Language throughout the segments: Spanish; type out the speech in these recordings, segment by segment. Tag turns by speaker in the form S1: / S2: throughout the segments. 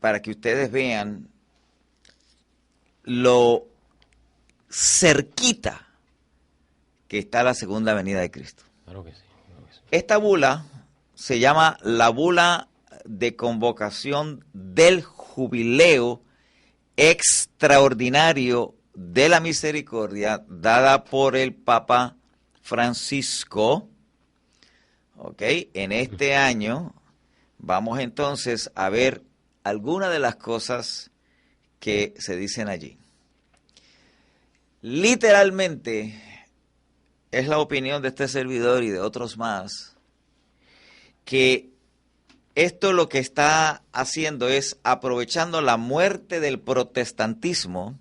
S1: para que ustedes vean lo cerquita que está la segunda venida de Cristo.
S2: Claro que sí, claro que sí.
S1: Esta bula se llama la bula de convocación del jubileo extraordinario de la misericordia dada por el Papa Francisco. Ok, en este año vamos entonces a ver algunas de las cosas que se dicen allí. Literalmente es la opinión de este servidor y de otros más que esto lo que está haciendo es aprovechando la muerte del protestantismo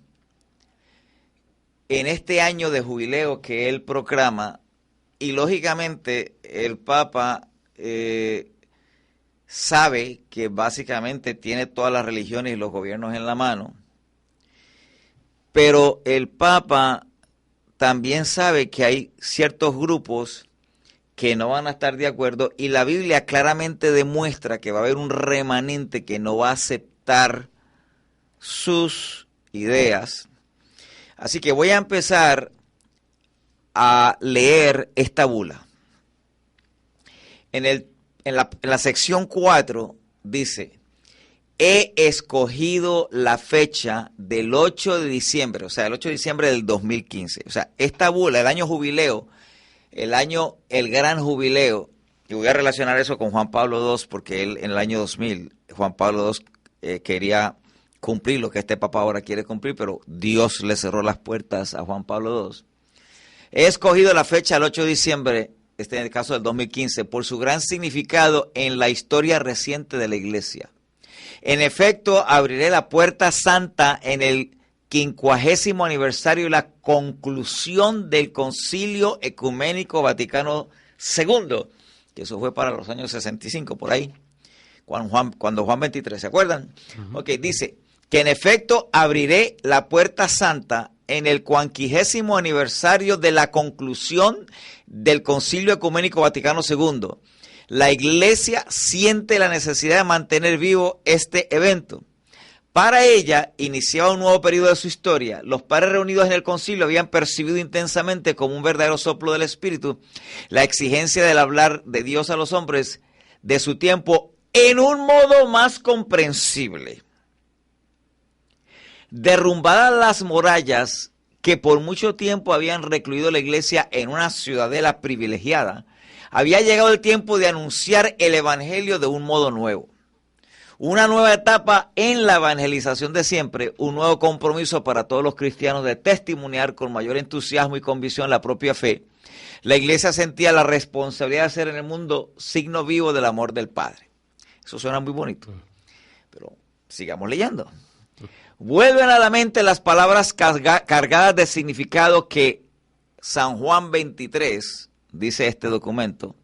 S1: en este año de jubileo que él proclama, y lógicamente el Papa sabe que básicamente tiene todas las religiones y los gobiernos en la mano, pero el Papa también sabe que hay ciertos grupos que no van a estar de acuerdo, y la Biblia claramente demuestra que va a haber un remanente que no va a aceptar sus ideas. Así que voy a empezar a leer esta bula. En la sección 4 dice: he escogido la fecha del 8 de diciembre, o sea, el 8 de diciembre del 2015. O sea, esta bula, el año jubileo, el gran jubileo, y voy a relacionar eso con Juan Pablo II, porque él en el año 2000, Juan Pablo II quería cumplir lo que este Papa ahora quiere cumplir, pero Dios le cerró las puertas a Juan Pablo II. He escogido la fecha del 8 de diciembre, en el caso del 2015, por su gran significado en la historia reciente de la Iglesia. En efecto, abriré la puerta santa en el 50º aniversario y la conclusión del Concilio Ecuménico Vaticano II, que eso fue para los años 65, por ahí, cuando Juan XXIII, ¿se acuerdan? Ok, dice que en efecto abriré la puerta santa en el 50º aniversario de la conclusión del Concilio Ecuménico Vaticano II. La Iglesia siente la necesidad de mantener vivo este evento. Para ella, iniciaba un nuevo periodo de su historia. Los padres reunidos en el concilio habían percibido intensamente, como un verdadero soplo del Espíritu, la exigencia del hablar de Dios a los hombres de su tiempo en un modo más comprensible. Derrumbadas las murallas que por mucho tiempo habían recluido la Iglesia en una ciudadela privilegiada, había llegado el tiempo de anunciar el Evangelio de un modo nuevo. Una nueva etapa en la evangelización de siempre, un nuevo compromiso para todos los cristianos de testimoniar con mayor entusiasmo y convicción la propia fe. La Iglesia sentía la responsabilidad de ser en el mundo signo vivo del amor del Padre. Eso suena muy bonito, pero sigamos leyendo. Vuelven a la mente las palabras cargadas de significado que San Juan XXIII, dice este documento,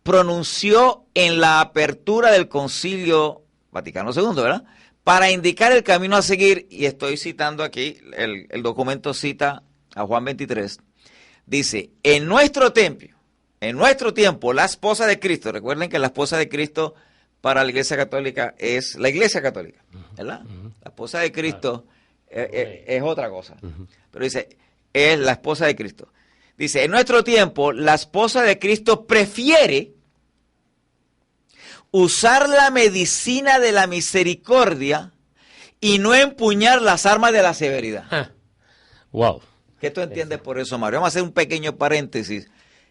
S1: pronunció en la apertura del Concilio Vaticano II, ¿verdad? Para indicar el camino a seguir, y estoy citando aquí, el documento cita a Juan XXIII, dice: en nuestro tiempo, la esposa de Cristo, recuerden que la esposa de Cristo para la Iglesia Católica es la Iglesia Católica, ¿verdad? La esposa de Cristo es otra cosa, pero dice, es la esposa de Cristo. Dice, en nuestro tiempo, la esposa de Cristo prefiere usar la medicina de la misericordia y no empuñar las armas de la severidad.
S2: Wow.
S1: ¿Qué tú entiendes por eso, Mario? Vamos a hacer un pequeño paréntesis.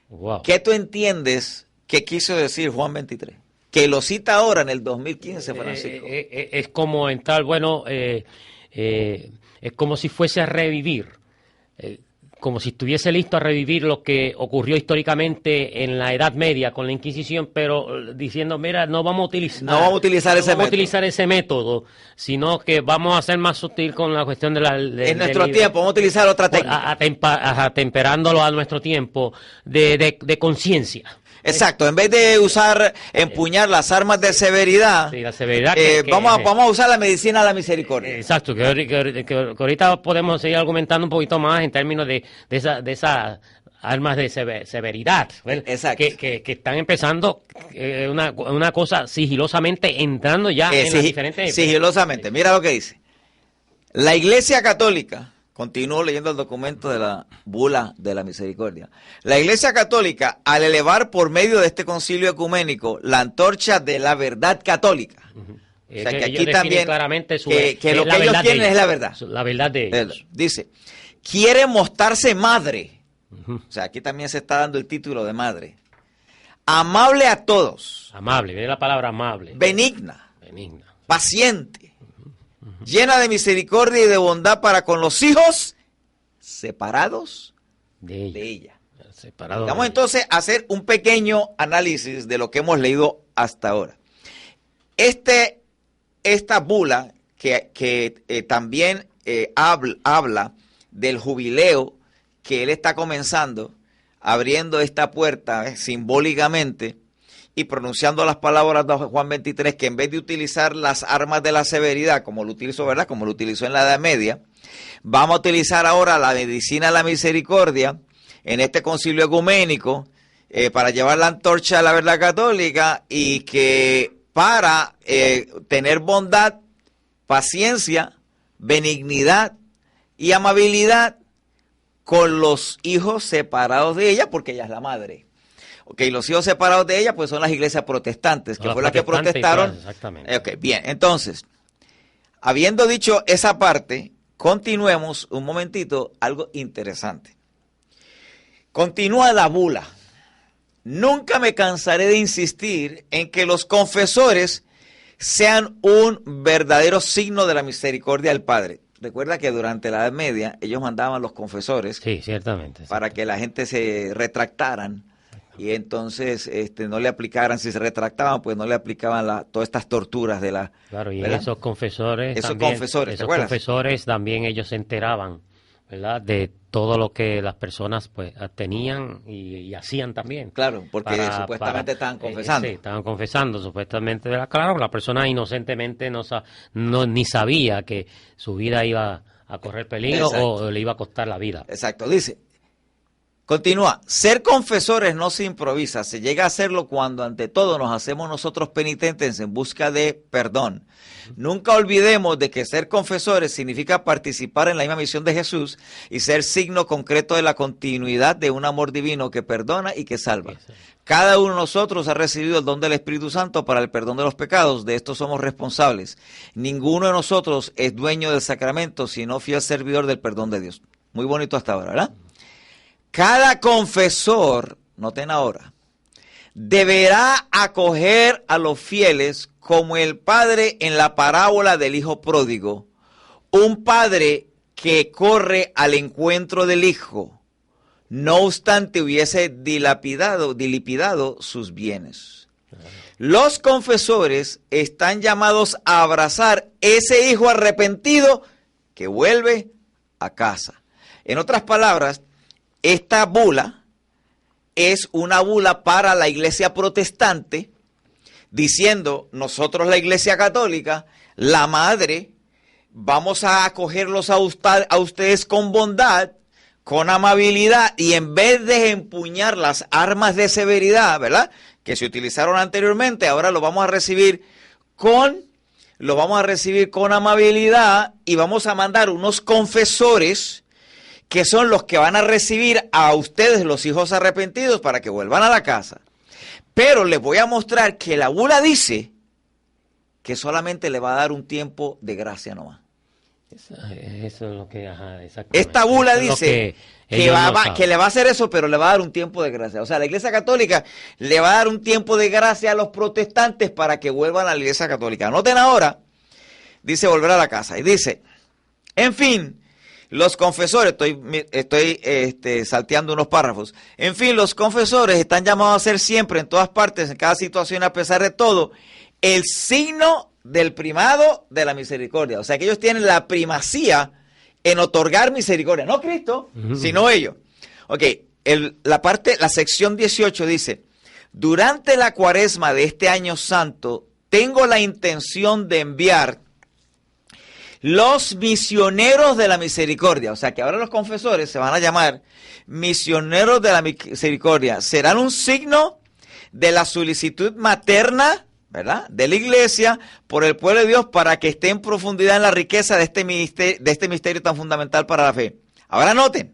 S2: Wow.
S1: ¿Qué tú entiendes que quiso decir Juan XXIII? Que lo cita ahora en el 2015, Francisco.
S2: Es como en tal, bueno, es como si fuese a revivir. Como si estuviese listo a revivir lo que ocurrió históricamente en la Edad Media con la Inquisición, pero diciendo, mira, no vamos a utilizar ese método, sino que vamos a ser más sutil con la cuestión de la...
S1: en nuestro tiempo, vamos a utilizar otra técnica.
S2: Atemperándolo a nuestro tiempo de conciencia.
S1: Exacto, en vez de empuñar las armas de severidad,
S2: sí, la severidad
S1: vamos a usar la medicina de la misericordia.
S2: Exacto, que ahorita podemos seguir argumentando un poquito más en términos de esa armas de severidad,
S1: Exacto.
S2: que están empezando una cosa sigilosamente entrando ya en las diferentes...
S1: Sigilosamente, mira lo que dice. La Iglesia Católica, continúo leyendo el documento de la Bula de la Misericordia. La Iglesia Católica, al elevar por medio de este concilio ecuménico la antorcha de la verdad católica, o sea, que aquí también
S2: claramente
S1: que lo que ellos tienen es la verdad.
S2: La verdad de ellos.
S1: Dice, quiere mostrarse madre. O sea, aquí también se está dando el título de madre. Amable a todos.
S2: Amable, viene la palabra amable.
S1: Benigna.
S2: Benigna.
S1: Paciente. Llena de misericordia y de bondad para con los hijos separados de ella. Vamos entonces a hacer un pequeño análisis de lo que hemos leído hasta ahora. Esta bula que también habla del jubileo que él está comenzando, abriendo esta puerta simbólicamente y pronunciando las palabras de Juan 23, que en vez de utilizar las armas de la severidad, como lo utilizó, ¿verdad? Como lo utilizó en la Edad Media, vamos a utilizar ahora la medicina de la misericordia en este concilio ecuménico para llevar la antorcha de la verdad católica y que para tener bondad, paciencia, benignidad y amabilidad con los hijos separados de ella, porque ella es la madre. Ok, los hijos separados de ella, pues son las iglesias protestantes, que fue las que protestaron.
S2: Exactamente.
S1: Ok, bien, entonces, habiendo dicho esa parte, continuemos un momentito, algo interesante. Continúa la bula. Nunca me cansaré de insistir en que los confesores sean un verdadero signo de la misericordia del Padre. Recuerda que durante la Edad Media ellos mandaban los confesores,
S2: sí, ciertamente,
S1: para que la gente se retractaran y entonces no le aplicaran, si se retractaban, pues no le aplicaban todas estas torturas de la...
S2: Claro, y
S1: ¿verdad?
S2: esos confesores también ellos se enteraban, ¿verdad?, de todo lo que las personas pues tenían y hacían también.
S1: Claro, porque supuestamente estaban confesando.
S2: Sí, estaban confesando, supuestamente. Claro, la persona inocentemente ni sabía que su vida iba a correr peligro. Exacto. O le iba a costar la vida.
S1: Exacto, dice. Continúa, ser confesores no se improvisa, se llega a hacerlo cuando ante todo nos hacemos nosotros penitentes en busca de perdón. Nunca olvidemos de que ser confesores significa participar en la misma misión de Jesús y ser signo concreto de la continuidad de un amor divino que perdona y que salva. Cada uno de nosotros ha recibido el don del Espíritu Santo para el perdón de los pecados, de esto somos responsables. Ninguno de nosotros es dueño del sacramento, sino fiel servidor del perdón de Dios. Muy bonito hasta ahora, ¿verdad? Cada confesor, noten ahora, deberá acoger a los fieles como el padre en la parábola del hijo pródigo, un padre que corre al encuentro del hijo, no obstante hubiese dilapidado sus bienes. Los confesores están llamados a abrazar ese hijo arrepentido que vuelve a casa. En otras palabras, esta bula es una bula para la iglesia protestante, diciendo, nosotros la iglesia católica, la madre, vamos a acogerlos a ustedes con bondad, con amabilidad, y en vez de empuñar las armas de severidad, ¿verdad?, que se utilizaron anteriormente, ahora lo vamos a recibir con amabilidad, y vamos a mandar unos confesores que son los que van a recibir a ustedes, los hijos arrepentidos, para que vuelvan a la casa. Pero les voy a mostrar que la bula dice que solamente le va a dar un tiempo de gracia nomás.
S2: Eso es lo que...
S1: Esta bula dice que le va a hacer eso, pero le va a dar un tiempo de gracia. O sea, la Iglesia Católica le va a dar un tiempo de gracia a los protestantes para que vuelvan a la Iglesia Católica. Anoten ahora, dice volver a la casa. Y dice, en fin... Los confesores, estoy salteando unos párrafos. En fin, los confesores están llamados a ser siempre, en todas partes, en cada situación, a pesar de todo, el signo del primado de la misericordia. O sea, que ellos tienen la primacía en otorgar misericordia. No Cristo, sino ellos. Ok, la sección 18 dice, durante la cuaresma de este año santo, tengo la intención de enviar los misioneros de la misericordia. O sea que ahora los confesores se van a llamar misioneros de la misericordia. Serán un signo de la solicitud materna, ¿verdad?, de la iglesia por el pueblo de Dios para que esté en profundidad en la riqueza de este misterio tan fundamental para la fe. Ahora noten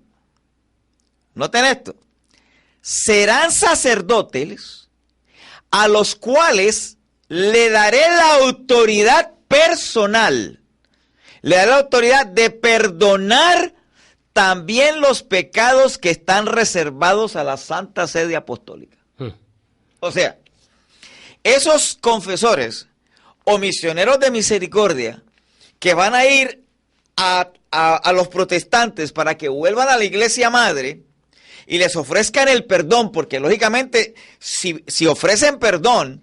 S1: esto. Serán sacerdotes a los cuales le daré la autoridad personal, le daré la autoridad de perdonar también los pecados que están reservados a la Santa Sede Apostólica. O sea, esos confesores o misioneros de misericordia que van a ir a los protestantes para que vuelvan a la iglesia madre y les ofrezcan el perdón, porque lógicamente si ofrecen perdón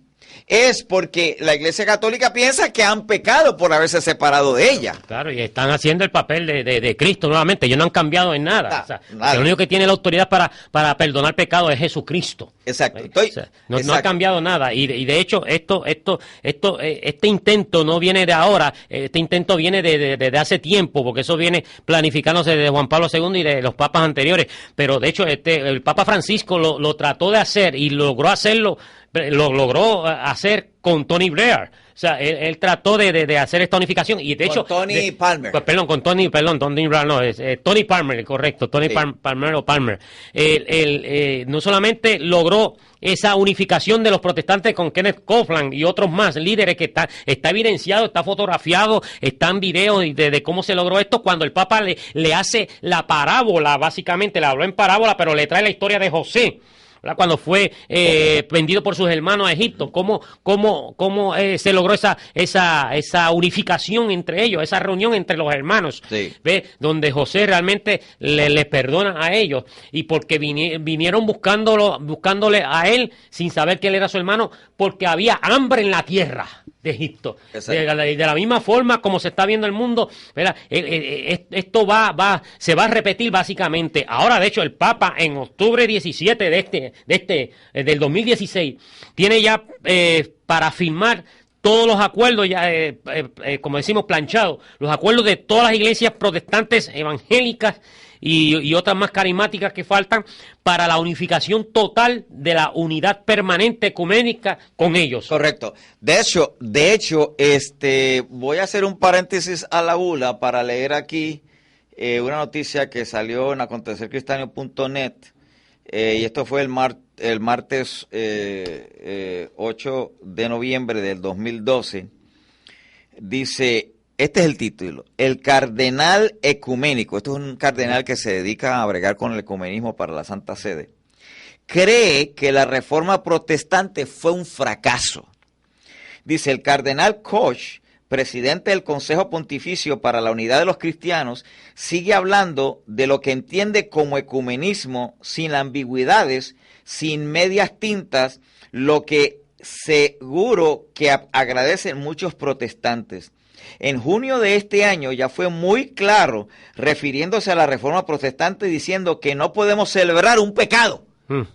S1: es porque la Iglesia Católica piensa que han pecado por haberse separado de ella.
S2: Claro, y están haciendo el papel de Cristo nuevamente. Ellos no han cambiado en nada. O sea, el único que tiene la autoridad para perdonar pecados es Jesucristo.
S1: Exacto.
S2: No ha cambiado nada. Y de hecho, este intento no viene de ahora. Este intento viene de hace tiempo, porque eso viene planificándose desde Juan Pablo II y de los papas anteriores. Pero de hecho, el Papa Francisco lo trató de hacer y logró hacerlo. Lo logró hacer con Tony Blair. O sea, él trató de hacer esta unificación y de hecho...
S1: Tony Palmer.
S2: Tony Blair no, es Tony Palmer, correcto, Tony sí. Palmer. No solamente logró esa unificación de los protestantes con Kenneth Copeland y otros más líderes que está evidenciado, está fotografiado, están videos de cómo se logró esto cuando el Papa le hace la parábola, básicamente le habló en parábola, pero le trae la historia de José. Cuando fue vendido por sus hermanos a Egipto, cómo se logró esa unificación entre ellos, esa reunión entre los hermanos,
S1: sí.
S2: ¿Ve? Donde José realmente les perdona a ellos y porque vinieron buscándole a él sin saber que él era su hermano, porque había hambre en la tierra de Egipto. De la misma forma como se está viendo el mundo, ¿verdad? Esto se va a repetir básicamente. Ahora, de hecho, el Papa en octubre 17 del 2016 tiene ya para firmar todos los acuerdos, ya como decimos, planchados, los acuerdos de todas las iglesias protestantes evangélicas y otras más carismáticas que faltan para la unificación total de la unidad permanente ecuménica con ellos.
S1: Correcto. De hecho, voy a hacer un paréntesis a la bula para leer aquí una noticia que salió en acontecercristiano.net y esto fue el martes 8 de noviembre del 2012. Dice... Este es el título, el cardenal ecuménico, esto es un cardenal que se dedica a bregar con el ecumenismo para la Santa Sede, cree que la reforma protestante fue un fracaso. Dice, el cardenal Koch, presidente del Consejo Pontificio para la Unidad de los Cristianos, sigue hablando de lo que entiende como ecumenismo sin ambigüedades, sin medias tintas, lo que seguro que agradecen muchos protestantes. En junio de este año ya fue muy claro, refiriéndose a la reforma protestante, diciendo que no podemos celebrar un pecado. O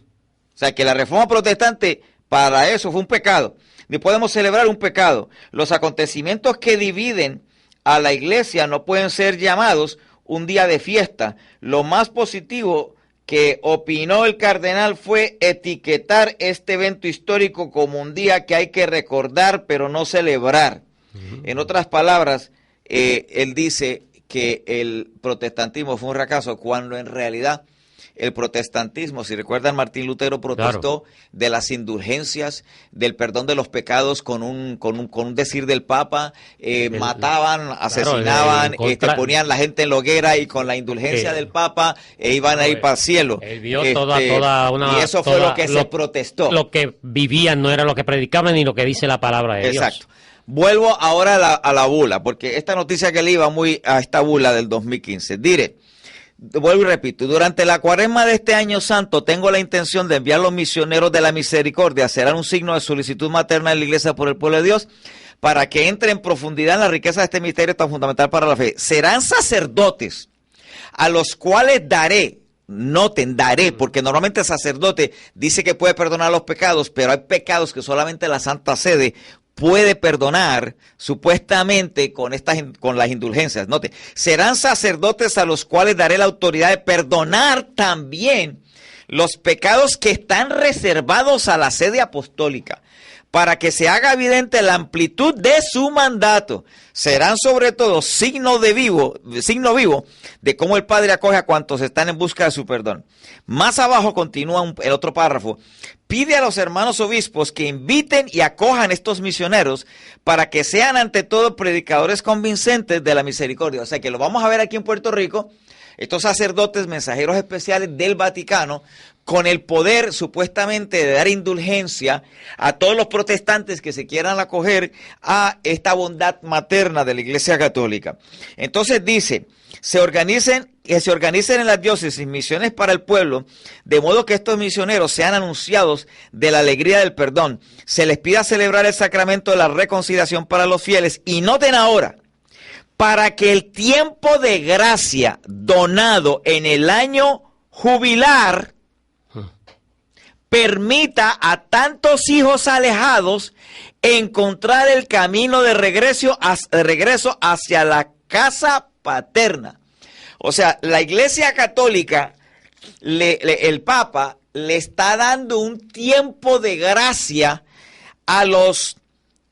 S1: sea, que la reforma protestante para eso fue un pecado. Ni podemos celebrar un pecado. Los acontecimientos que dividen a la iglesia no pueden ser llamados un día de fiesta. Lo más positivo que opinó el cardenal fue etiquetar este evento histórico como un día que hay que recordar pero no celebrar. En otras palabras, él dice que el protestantismo fue un fracaso, cuando en realidad el protestantismo, si recuerdan, Martín Lutero protestó de las indulgencias, del perdón de los pecados con un decir del Papa, mataban, asesinaban, ponían la gente en la hoguera y con la indulgencia del Papa iban a ir para el cielo.
S2: Él vio toda una...
S1: Y eso fue lo que se protestó.
S2: Lo que vivían no era lo que predicaban ni lo que dice la palabra de Dios.
S1: Exacto. Vuelvo ahora a la bula, porque esta noticia que le iba muy a esta bula del 2015. Vuelvo y repito, durante la cuaresma de este año santo tengo la intención de enviar los misioneros de la misericordia, serán un signo de solicitud materna en la iglesia por el pueblo de Dios, para que entre en profundidad en la riqueza de este misterio tan fundamental para la fe. Serán sacerdotes a los cuales daré, porque normalmente el sacerdote dice que puede perdonar los pecados, pero hay pecados que solamente la Santa Sede puede perdonar supuestamente con las indulgencias. Note, serán sacerdotes a los cuales daré la autoridad de perdonar también los pecados que están reservados a la sede apostólica, para que se haga evidente la amplitud de su mandato. Serán sobre todo signo vivo de cómo el Padre acoge a cuantos están en busca de su perdón. Más abajo continúa el otro párrafo. Pide a los hermanos obispos que inviten y acojan estos misioneros para que sean ante todo predicadores convincentes de la misericordia. O sea que lo vamos a ver aquí en Puerto Rico, estos sacerdotes mensajeros especiales del Vaticano, con el poder supuestamente de dar indulgencia a todos los protestantes que se quieran acoger a esta bondad materna de la Iglesia Católica. Entonces dice, que se organicen en las diócesis misiones para el pueblo, de modo que estos misioneros sean anunciados de la alegría del perdón. Se les pida celebrar el sacramento de la reconciliación para los fieles. Y noten ahora, para que el tiempo de gracia donado en el año jubilar permita a tantos hijos alejados encontrar el camino de regreso hacia la casa paterna. O sea, la Iglesia Católica, el Papa, le está dando un tiempo de gracia a los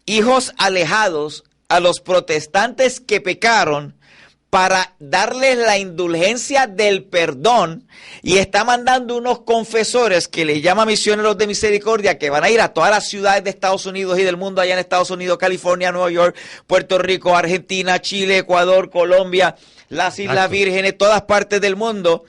S1: hijos alejados, a los protestantes que pecaron, para darles la indulgencia del perdón, y está mandando unos confesores que le llama misioneros de misericordia, que van a ir a todas las ciudades de Estados Unidos y del mundo, allá en Estados Unidos, California, Nueva York, Puerto Rico, Argentina, Chile, Ecuador, Colombia, las Islas Vírgenes, todas partes del mundo.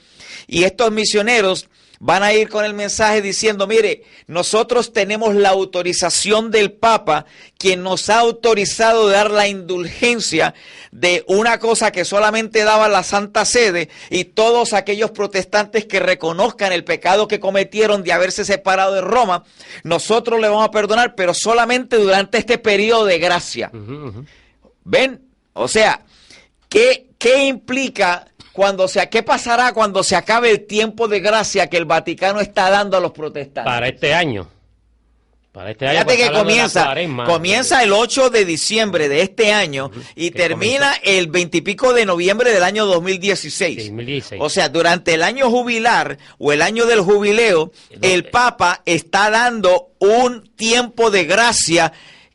S1: Y estos misioneros van a ir con el mensaje diciendo, mire, nosotros tenemos la autorización del Papa, quien nos ha autorizado a dar la indulgencia de una cosa que solamente daba la Santa Sede, y todos aquellos protestantes que reconozcan el pecado que cometieron de haberse separado de Roma, nosotros le vamos a perdonar, pero solamente durante este periodo de gracia. ¿Ven? O sea, ¿qué implica qué pasará cuando se acabe el tiempo de gracia que el Vaticano está dando a los protestantes?
S2: Para este año.
S1: Fíjate que comienza el 8 de diciembre de este año y termina el 20 y pico de noviembre del año 2016. O sea, durante el año jubilar o el año del jubileo, el Papa está dando un tiempo de gracia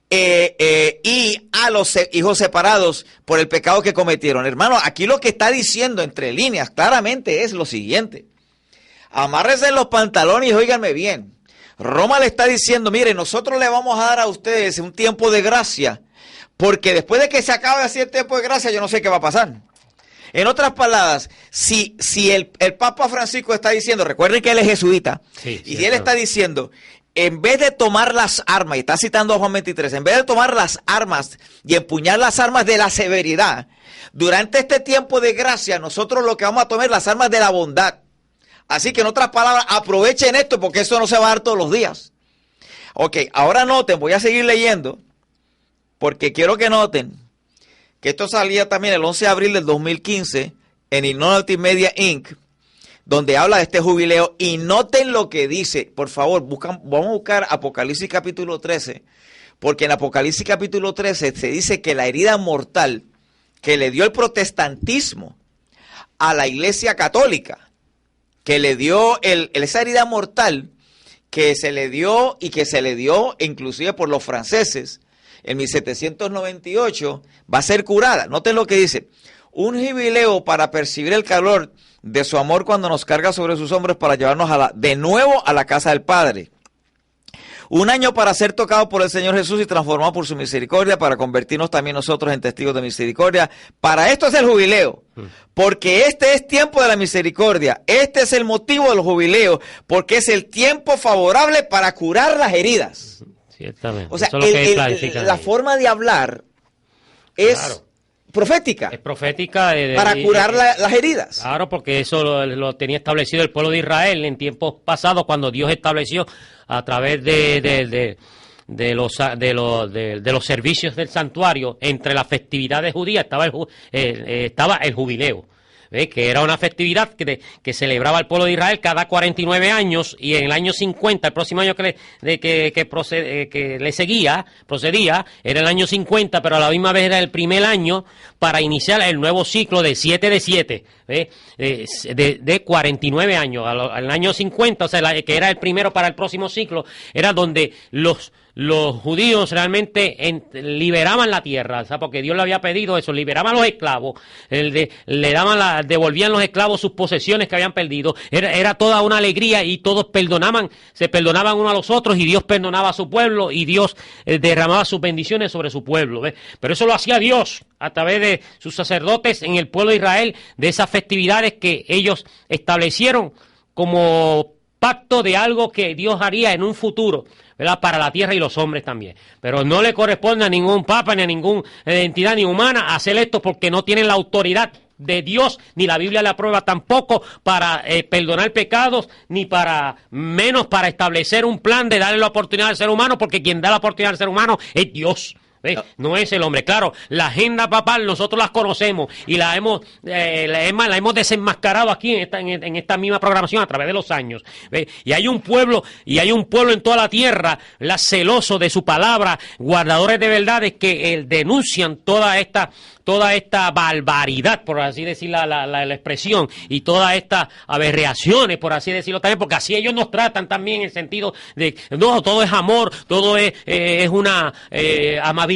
S1: y a los hijos separados por el pecado que cometieron. Hermano, aquí lo que está diciendo entre líneas claramente es lo siguiente: amárrense en los pantalones y óiganme bien. Roma le está diciendo, mire, nosotros le vamos a dar a ustedes un tiempo de gracia, porque después de que se acabe así el tiempo de gracia, yo no sé qué va a pasar. En otras palabras, si el Papa Francisco está diciendo, recuerden que él es jesuita, y si él está diciendo, en vez de tomar las armas, y está citando a Juan 23, en vez de tomar las armas y empuñar las armas de la severidad, durante este tiempo de gracia, nosotros lo que vamos a tomar es las armas de la bondad. Así que en otras palabras, aprovechen esto, porque eso no se va a dar todos los días. Ok, ahora noten, voy a seguir leyendo, porque quiero que noten que esto salía también el 11 de abril del 2015 en Innovative Media Inc., donde habla de este jubileo, y noten lo que dice. Por favor, vamos a buscar Apocalipsis capítulo 13, porque en Apocalipsis capítulo 13 se dice que la herida mortal que le dio el protestantismo a la Iglesia Católica, que le dio esa herida mortal que se le dio y que se le dio inclusive por los franceses en 1798, va a ser curada. Noten lo que dice: un jubileo para percibir el calor de su amor cuando nos carga sobre sus hombros para llevarnos de nuevo a la casa del Padre. Un año para ser tocado por el Señor Jesús y transformado por su misericordia, para convertirnos también nosotros en testigos de misericordia. Para esto es el jubileo, porque este es tiempo de la misericordia. Este es el motivo del jubileo, porque es el tiempo favorable para curar las heridas.
S2: Ciertamente.
S1: O sea, la forma de hablar es profética.
S2: Es profética.
S1: Para curar las heridas.
S2: Claro, porque eso lo tenía establecido el pueblo de Israel en tiempos pasados, cuando Dios estableció a través de los servicios del santuario, entre las festividades judías estaba el jubileo. que era una festividad que celebraba el pueblo de Israel cada 49 años, y en el año 50, el próximo año que le procedía, era el año 50, pero a la misma vez era el primer año para iniciar el nuevo ciclo de 7 de 7, de 49 años. Al año 50, o sea, que era el primero para el próximo ciclo, era donde los judíos realmente liberaban la tierra, o sea, porque Dios le había pedido eso, liberaban a los esclavos, devolvían los esclavos sus posesiones que habían perdido, era toda una alegría, y todos se perdonaban unos a los otros, y Dios perdonaba a su pueblo, y Dios derramaba sus bendiciones sobre su pueblo, ¿ves? Pero eso lo hacía Dios a través de sus sacerdotes en el pueblo de Israel, de esas festividades que ellos establecieron como pacto de algo que Dios haría en un futuro, ¿verdad?, para la tierra y los hombres también. Pero no le corresponde a ningún papa ni a ninguna entidad ni humana hacer esto, porque no tienen la autoridad de Dios, ni la Biblia le aprueba tampoco para perdonar pecados, ni para menos para establecer un plan de darle la oportunidad al ser humano, porque quien da la oportunidad al ser humano es Dios. No es el hombre. Claro, la agenda papal nosotros las conocemos y la hemos desenmascarado aquí en esta misma programación a través de los años. Y hay un pueblo en toda la tierra, celoso de su palabra, guardadores de verdades, que denuncian toda esta barbaridad, por así decir la expresión, y todas estas aberraciones, por así decirlo también, porque así ellos nos tratan también, en el sentido de, no, todo es amor, todo es una amabilidad,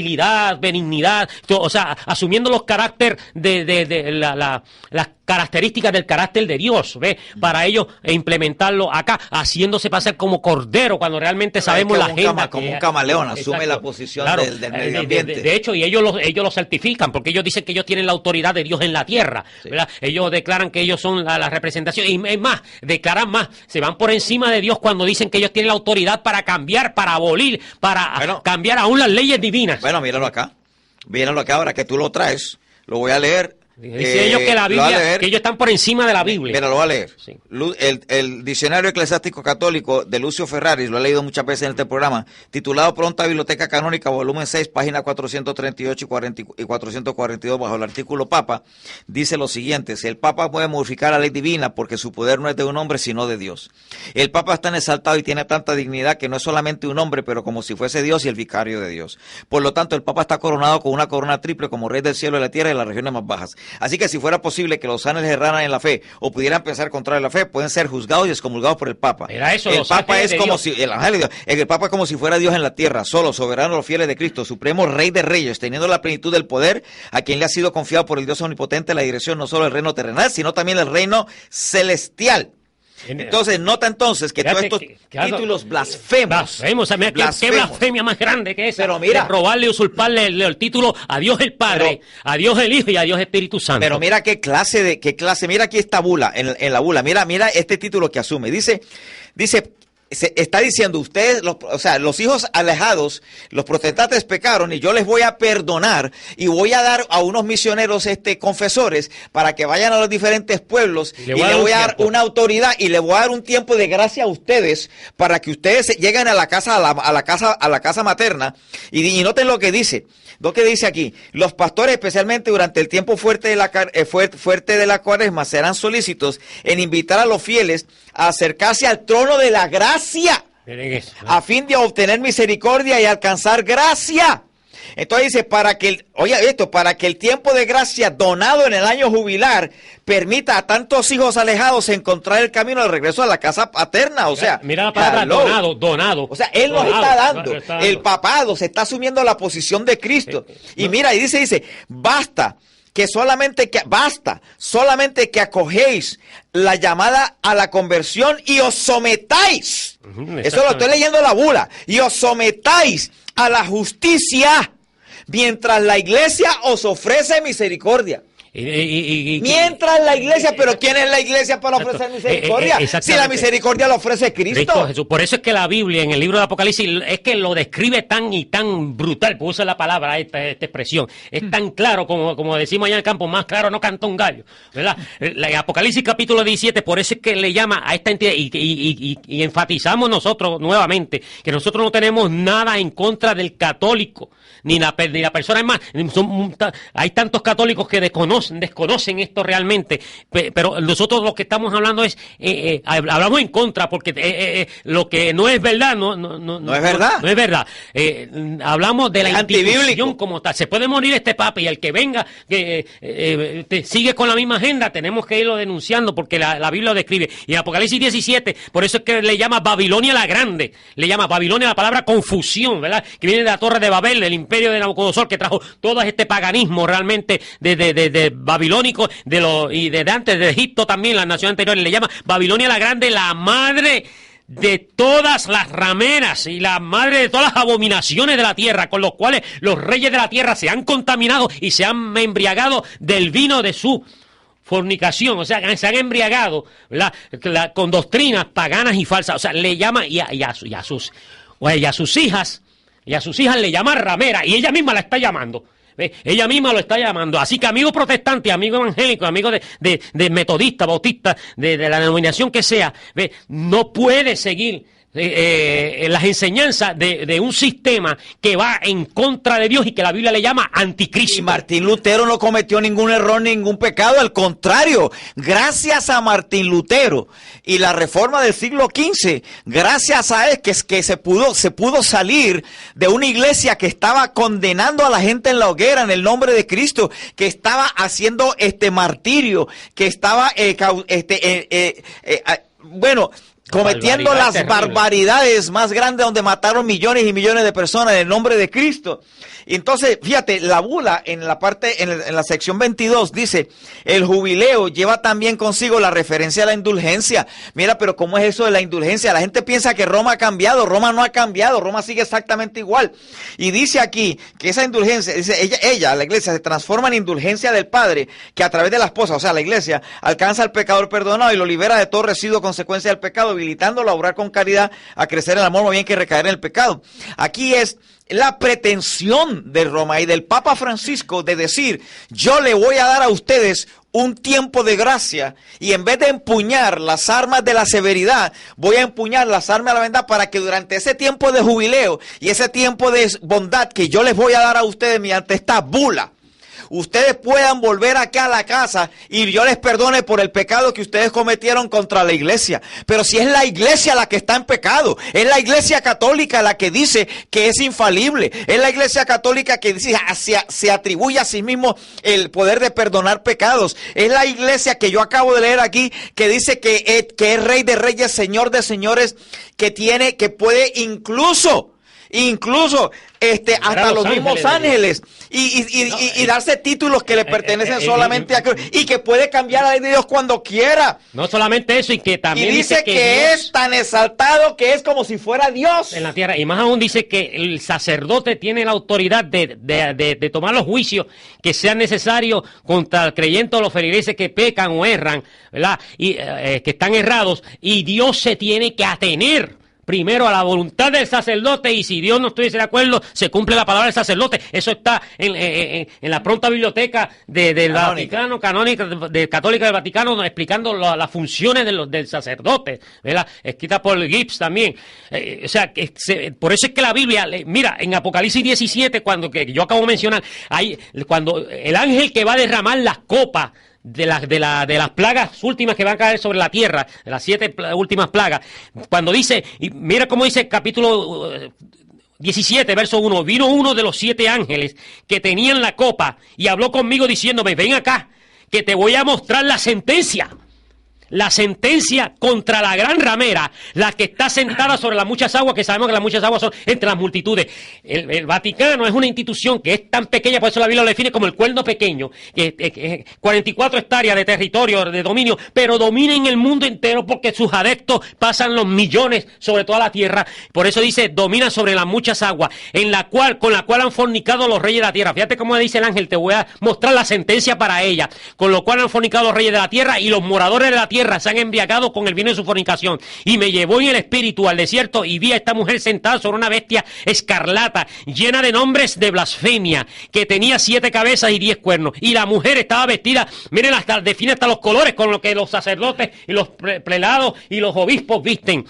S2: benignidad, o sea, asumiendo los caracteres las características del carácter de Dios, ¿ves? Para ellos implementarlo acá, haciéndose pasar como cordero, cuando realmente sabemos la agenda.
S1: Como un camaleón, asume la posición del medio ambiente.
S2: De hecho, y ellos lo certifican, porque ellos dicen que ellos tienen la autoridad de Dios en la tierra, ¿verdad? Ellos declaran que ellos son la representación, y es más, declaran más, se van por encima de Dios cuando dicen que ellos tienen la autoridad para cambiar, para abolir, para cambiar aún las leyes divinas.
S1: Bueno, míralo acá ahora que tú lo traes, lo voy a leer.
S2: Dice ellos que la Biblia, que ellos están por encima de la Biblia.
S1: Mira, lo voy a leer.
S2: Sí.
S1: El Diccionario Eclesiástico Católico de Lucio Ferraris, lo he leído muchas veces en este programa, titulado Pronta Biblioteca Canónica, volumen 6, página 438 y 442, bajo el artículo Papa, dice lo siguiente: si el Papa puede modificar la ley divina, porque su poder no es de un hombre, sino de Dios. El Papa es tan exaltado y tiene tanta dignidad que no es solamente un hombre, pero como si fuese Dios y el vicario de Dios. Por lo tanto, el Papa está coronado con una corona triple como rey del cielo y la tierra y de las regiones más bajas. Así que si fuera posible que los ángeles erraran en la fe o pudieran pensar contrario a la fe, pueden ser juzgados y excomulgados por el Papa.
S2: Era eso,
S1: el Papa es como si el ángel de Dios, el Papa es como si fuera Dios en la tierra, solo, soberano de los fieles de Cristo, supremo rey de reyes, teniendo la plenitud del poder, a quien le ha sido confiado por el Dios omnipotente la dirección no solo del reino terrenal, sino también del reino celestial. Entonces, nota entonces que todos estos títulos blasfemos.
S2: O sea, qué blasfemia más grande que esa.
S1: Pero mira,
S2: de robarle y usurparle el título a Dios el Padre, a Dios el Hijo y a Dios Espíritu Santo.
S1: Pero mira qué clase, mira aquí esta bula, en la bula, mira este título que asume. Dice, está diciendo ustedes, los hijos alejados, los protestantes pecaron y yo les voy a perdonar y voy a dar a unos misioneros confesores para que vayan a los diferentes pueblos y le voy a dar una autoridad y le voy a dar un tiempo de gracia a ustedes para que ustedes lleguen a la casa materna y noten lo que dice. Lo que dice aquí: los pastores, especialmente durante el tiempo fuerte de la Cuaresma, serán solícitos en invitar a los fieles a acercarse al trono de la gracia, a fin de obtener misericordia y alcanzar gracia. Entonces dice, para que el tiempo de gracia donado en el año jubilar permita a tantos hijos alejados encontrar el camino de regreso a la casa paterna. O sea,
S2: mira la palabra donado.
S1: O sea, él nos está dando. El papado se está asumiendo la posición de Cristo. Y mira, y dice, basta solamente que acogéis la llamada a la conversión y os sometáis. Eso lo estoy leyendo en la bula. Y os sometáis a la justicia mientras la iglesia os ofrece misericordia. Mientras la iglesia, pero ¿quién es la iglesia para ofrecer misericordia? Si la misericordia la ofrece Cristo.
S2: Jesús. Por eso es que la Biblia en el libro de Apocalipsis es que lo describe tan y tan brutal, por usar la palabra, esta expresión. Es tan claro, como decimos allá en el campo, más claro no canta un gallo, ¿verdad? En Apocalipsis capítulo 17, por eso es que le llama a esta entidad y enfatizamos nosotros nuevamente que nosotros no tenemos nada en contra del católico, ni la persona. Es más, hay tantos católicos que desconocen algunos desconocen esto realmente, pero nosotros lo que estamos hablando es, hablamos en contra, porque lo que no es verdad, no
S1: es verdad.
S2: No es verdad. Hablamos de la institución como tal. Se puede morir este papa y el que venga sigue con la misma agenda, tenemos que irlo denunciando porque la Biblia lo describe. Y Apocalipsis 17, por eso es que le llama Babilonia la Grande, le llama Babilonia la palabra confusión, ¿verdad? Que viene de la Torre de Babel, del imperio de Nabucodonosor, que trajo todo este paganismo realmente de babilónico, y de antes de Egipto también, las naciones anteriores, le llama Babilonia la Grande, la madre de todas las rameras y la madre de todas las abominaciones de la tierra, con los cuales los reyes de la tierra se han contaminado y se han embriagado del vino de su fornicación, o sea, se han embriagado, ¿verdad? Con doctrinas paganas y falsas, o sea, le llama y a sus hijas le llama ramera, y ella misma la está llamando. ¿Ve? Ella misma lo está llamando. Así que amigo protestante, amigo evangélico, amigo de metodista, bautista, de la denominación que sea, ¿ve? No puede seguir las enseñanzas de un sistema que va en contra de Dios y que la Biblia le llama anticristo.
S1: Y Martín Lutero no cometió ningún error, ningún pecado, al contrario, gracias a Martín Lutero y la reforma del siglo XV, gracias a él que se pudo salir de una iglesia que estaba condenando a la gente en la hoguera en el nombre de Cristo, que estaba haciendo martirio, que estaba cometiendo las barbaridades más grandes donde mataron millones y millones de personas en el nombre de Cristo. Y entonces, fíjate, la bula en la sección 22 dice, el jubileo lleva también consigo la referencia a la indulgencia. Mira, pero ¿cómo es eso de la indulgencia? La gente piensa que Roma ha cambiado. Roma no ha cambiado, Roma sigue exactamente igual. Y dice aquí que esa indulgencia, dice ella, la iglesia, se transforma en indulgencia del Padre, que a través de la esposa, o sea, la iglesia, alcanza al pecador perdonado y lo libera de todo residuo consecuencia del pecado, habilitándolo a obrar con caridad, a crecer en el amor, más bien que recaer en el pecado. Aquí es la pretensión de Roma y del Papa Francisco de decir, yo le voy a dar a ustedes un tiempo de gracia, y en vez de empuñar las armas de la severidad, voy a empuñar las armas de la bondad, para que durante ese tiempo de jubileo y ese tiempo de bondad que yo les voy a dar a ustedes mediante esta bula, ustedes puedan volver acá a la casa y yo les perdone por el pecado que ustedes cometieron contra la iglesia. Pero si es la iglesia la que está en pecado, es la iglesia católica la que dice que es infalible, es la iglesia católica que dice, se atribuye a sí mismo el poder de perdonar pecados, es la iglesia que yo acabo de leer aquí que dice que es rey de reyes, señor de señores, que puede incluso hasta los mismos ángeles y darse títulos que le pertenecen solamente a Dios, y que puede cambiar la ley de Dios cuando quiera.
S2: No solamente eso, y que también
S1: dice que Dios es tan exaltado que es como si fuera Dios
S2: en la tierra, y más aún dice que el sacerdote tiene la autoridad de tomar los juicios que sean necesarios contra el creyente o los feligreses que pecan o erran, ¿verdad? Y que están errados, y Dios se tiene que atener primero a la voluntad del sacerdote, y si Dios no estuviese de acuerdo, se cumple la palabra del sacerdote. Eso está en la pronta biblioteca del Vaticano, canónica, de Católica del Vaticano, explicando las funciones del sacerdote, ¿verdad? Escrita por Gibbs también. O sea, por eso es que la Biblia, mira, en Apocalipsis 17, que yo acabo de mencionar, cuando el ángel que va a derramar las copas de las plagas últimas que van a caer sobre la tierra, de las 7 últimas plagas, cuando dice, y mira cómo dice el capítulo 17, verso 1, vino uno de los 7 ángeles que tenían la copa y habló conmigo diciéndome, ven acá, que te voy a mostrar la sentencia contra la gran ramera, la que está sentada sobre las muchas aguas, que sabemos que las muchas aguas son entre las multitudes. El Vaticano es una institución que es tan pequeña, por eso la Biblia lo define como el cuerno pequeño, que 44 hectáreas de territorio, de dominio, pero domina en el mundo entero porque sus adeptos pasan los millones sobre toda la tierra. Por eso dice, domina sobre las muchas aguas, con la cual han fornicado los reyes de la tierra. Fíjate cómo dice el ángel, te voy a mostrar la sentencia para ella, con lo cual han fornicado los reyes de la tierra y los moradores de la tierra tierra se han embriagado con el vino de su fornicación. Y me llevó en el espíritu al desierto y vi a esta mujer sentada sobre una bestia escarlata, llena de nombres de blasfemia, que tenía 7 cabezas y 10 cuernos. Y la mujer estaba vestida, miren, define hasta los colores con lo que los sacerdotes y los prelados y los obispos visten.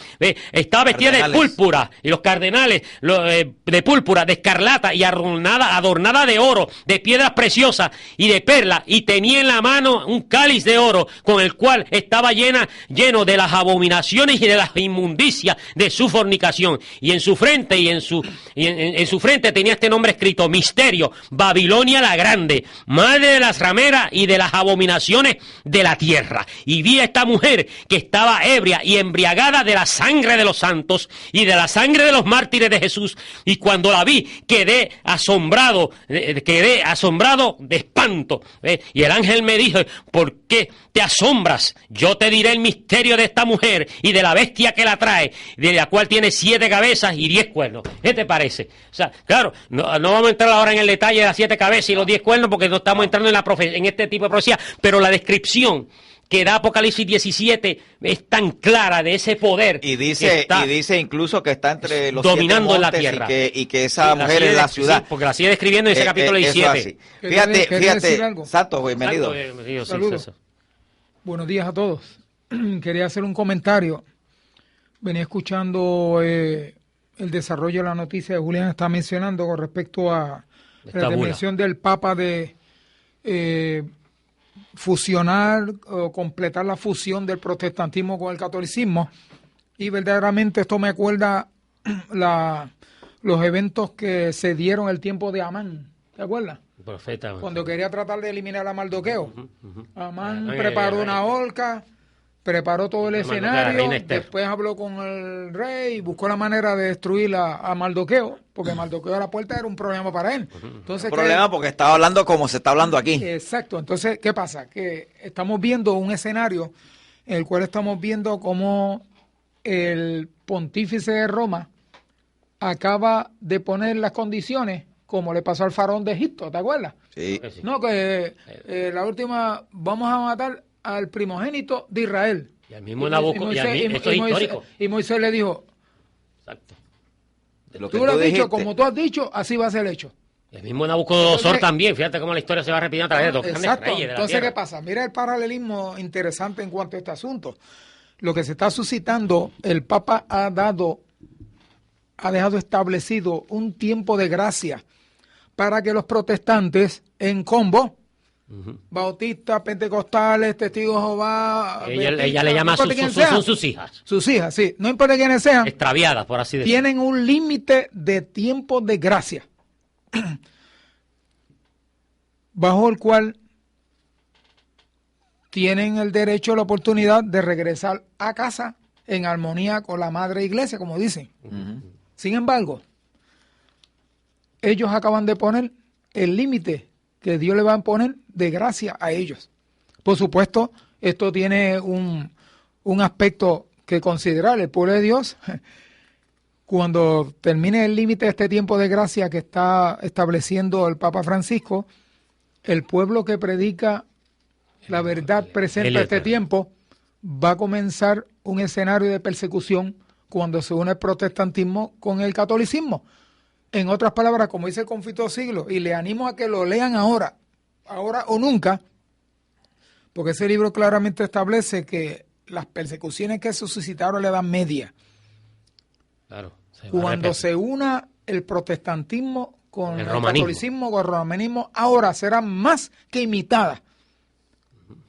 S2: Estaba vestida de púrpura, y los cardenales de púrpura, de escarlata, y adornada de oro, de piedras preciosas y de perlas, y tenía en la mano un cáliz de oro con el cual estaba lleno de las abominaciones y de las inmundicias de su fornicación. Y en su frente en su frente tenía este nombre escrito: Misterio, Babilonia la Grande, madre de las rameras y de las abominaciones de la tierra. Y vi a esta mujer que estaba ebria y embriagada de la sangre de los santos y de la sangre de los mártires de Jesús. Y cuando la vi, quedé asombrado de espanto. Y el ángel me dijo: ¿por qué te asombras? Yo te diré el misterio de esta mujer y de la bestia que la trae, de la cual tiene 7 cabezas y 10 cuernos. ¿Qué te parece? O sea, claro, no vamos a entrar ahora en el detalle de las 7 cabezas y los 10 cuernos, porque no estamos entrando en este tipo de profecía, pero la descripción que da Apocalipsis 17 es tan clara de ese poder.
S1: Y dice incluso que está entre los
S2: dominando
S1: 7
S2: en la
S1: montes
S2: tierra.
S1: Y que esa mujer es la ciudad.
S2: Sí, porque la sigue describiendo en ese capítulo 17.
S1: Fíjate, Santos, bienvenido.
S3: Saludos. Buenos días a todos. Quería hacer un comentario. Venía escuchando el desarrollo de la noticia de Julián está mencionando con respecto a la determinación del Papa de fusionar o completar la fusión del protestantismo con el catolicismo, y verdaderamente esto me acuerda los eventos que se dieron el tiempo de Amán, ¿te acuerdas?
S2: Profeta.
S3: Cuando quería tratar de eliminar a Mardoqueo. Amán preparó una horca, preparó todo el escenario, después habló con el rey, buscó la manera de destruir a Mardoqueo, porque Mardoqueo a la puerta era un problema para él. Entonces,
S1: un problema porque estaba hablando como se está hablando aquí.
S3: Exacto. Entonces, ¿qué pasa? Que estamos viendo un escenario en el cual estamos viendo cómo el pontífice de Roma acaba de poner las condiciones, como le pasó al faraón de Egipto, ¿te acuerdas?
S1: Sí.
S3: No, que la última, vamos a matar al primogénito de Israel.
S2: Y al mismo Nabucodonosor, esto es histórico.
S3: Y Moisés le dijo:
S2: exacto.
S3: Tú lo has dicho, como tú has dicho, así va a ser hecho.
S2: El mismo Nabucodonosor también, fíjate cómo la historia se va repitiendo a través de los grandes reyes de la
S3: Entonces,
S2: tierra.
S3: ¿qué pasa? Mira el paralelismo interesante en cuanto a este asunto. Lo que se está suscitando, el Papa ha dejado establecido un tiempo de gracia para que los protestantes en combo, bautistas, pentecostales, testigos de Jehová,
S2: ella le llama son sus hijas.
S3: Sus hijas, sí. No importa quiénes sean.
S2: Extraviadas, por así decirlo.
S3: Tienen un límite de tiempo de gracia, bajo el cual tienen el derecho, la oportunidad de regresar a casa en armonía con la madre iglesia, como dicen. Sin embargo, ellos acaban de poner el límite que Dios le va a poner de gracia a ellos. Por supuesto, esto tiene un aspecto que considerar. El pueblo de Dios, cuando termine el límite de este tiempo de gracia que está estableciendo el Papa Francisco, el pueblo que predica la verdad presente a este tiempo va a comenzar un escenario de persecución cuando se une el protestantismo con el catolicismo. En otras palabras, como dice el Conflicto Siglo, y le animo a que lo lean ahora o nunca, porque ese libro claramente establece que las persecuciones que se suscitaron en la Edad Media,
S2: claro,
S3: cuando se una el protestantismo con el catolicismo, con el romanismo, ahora serán más que imitadas.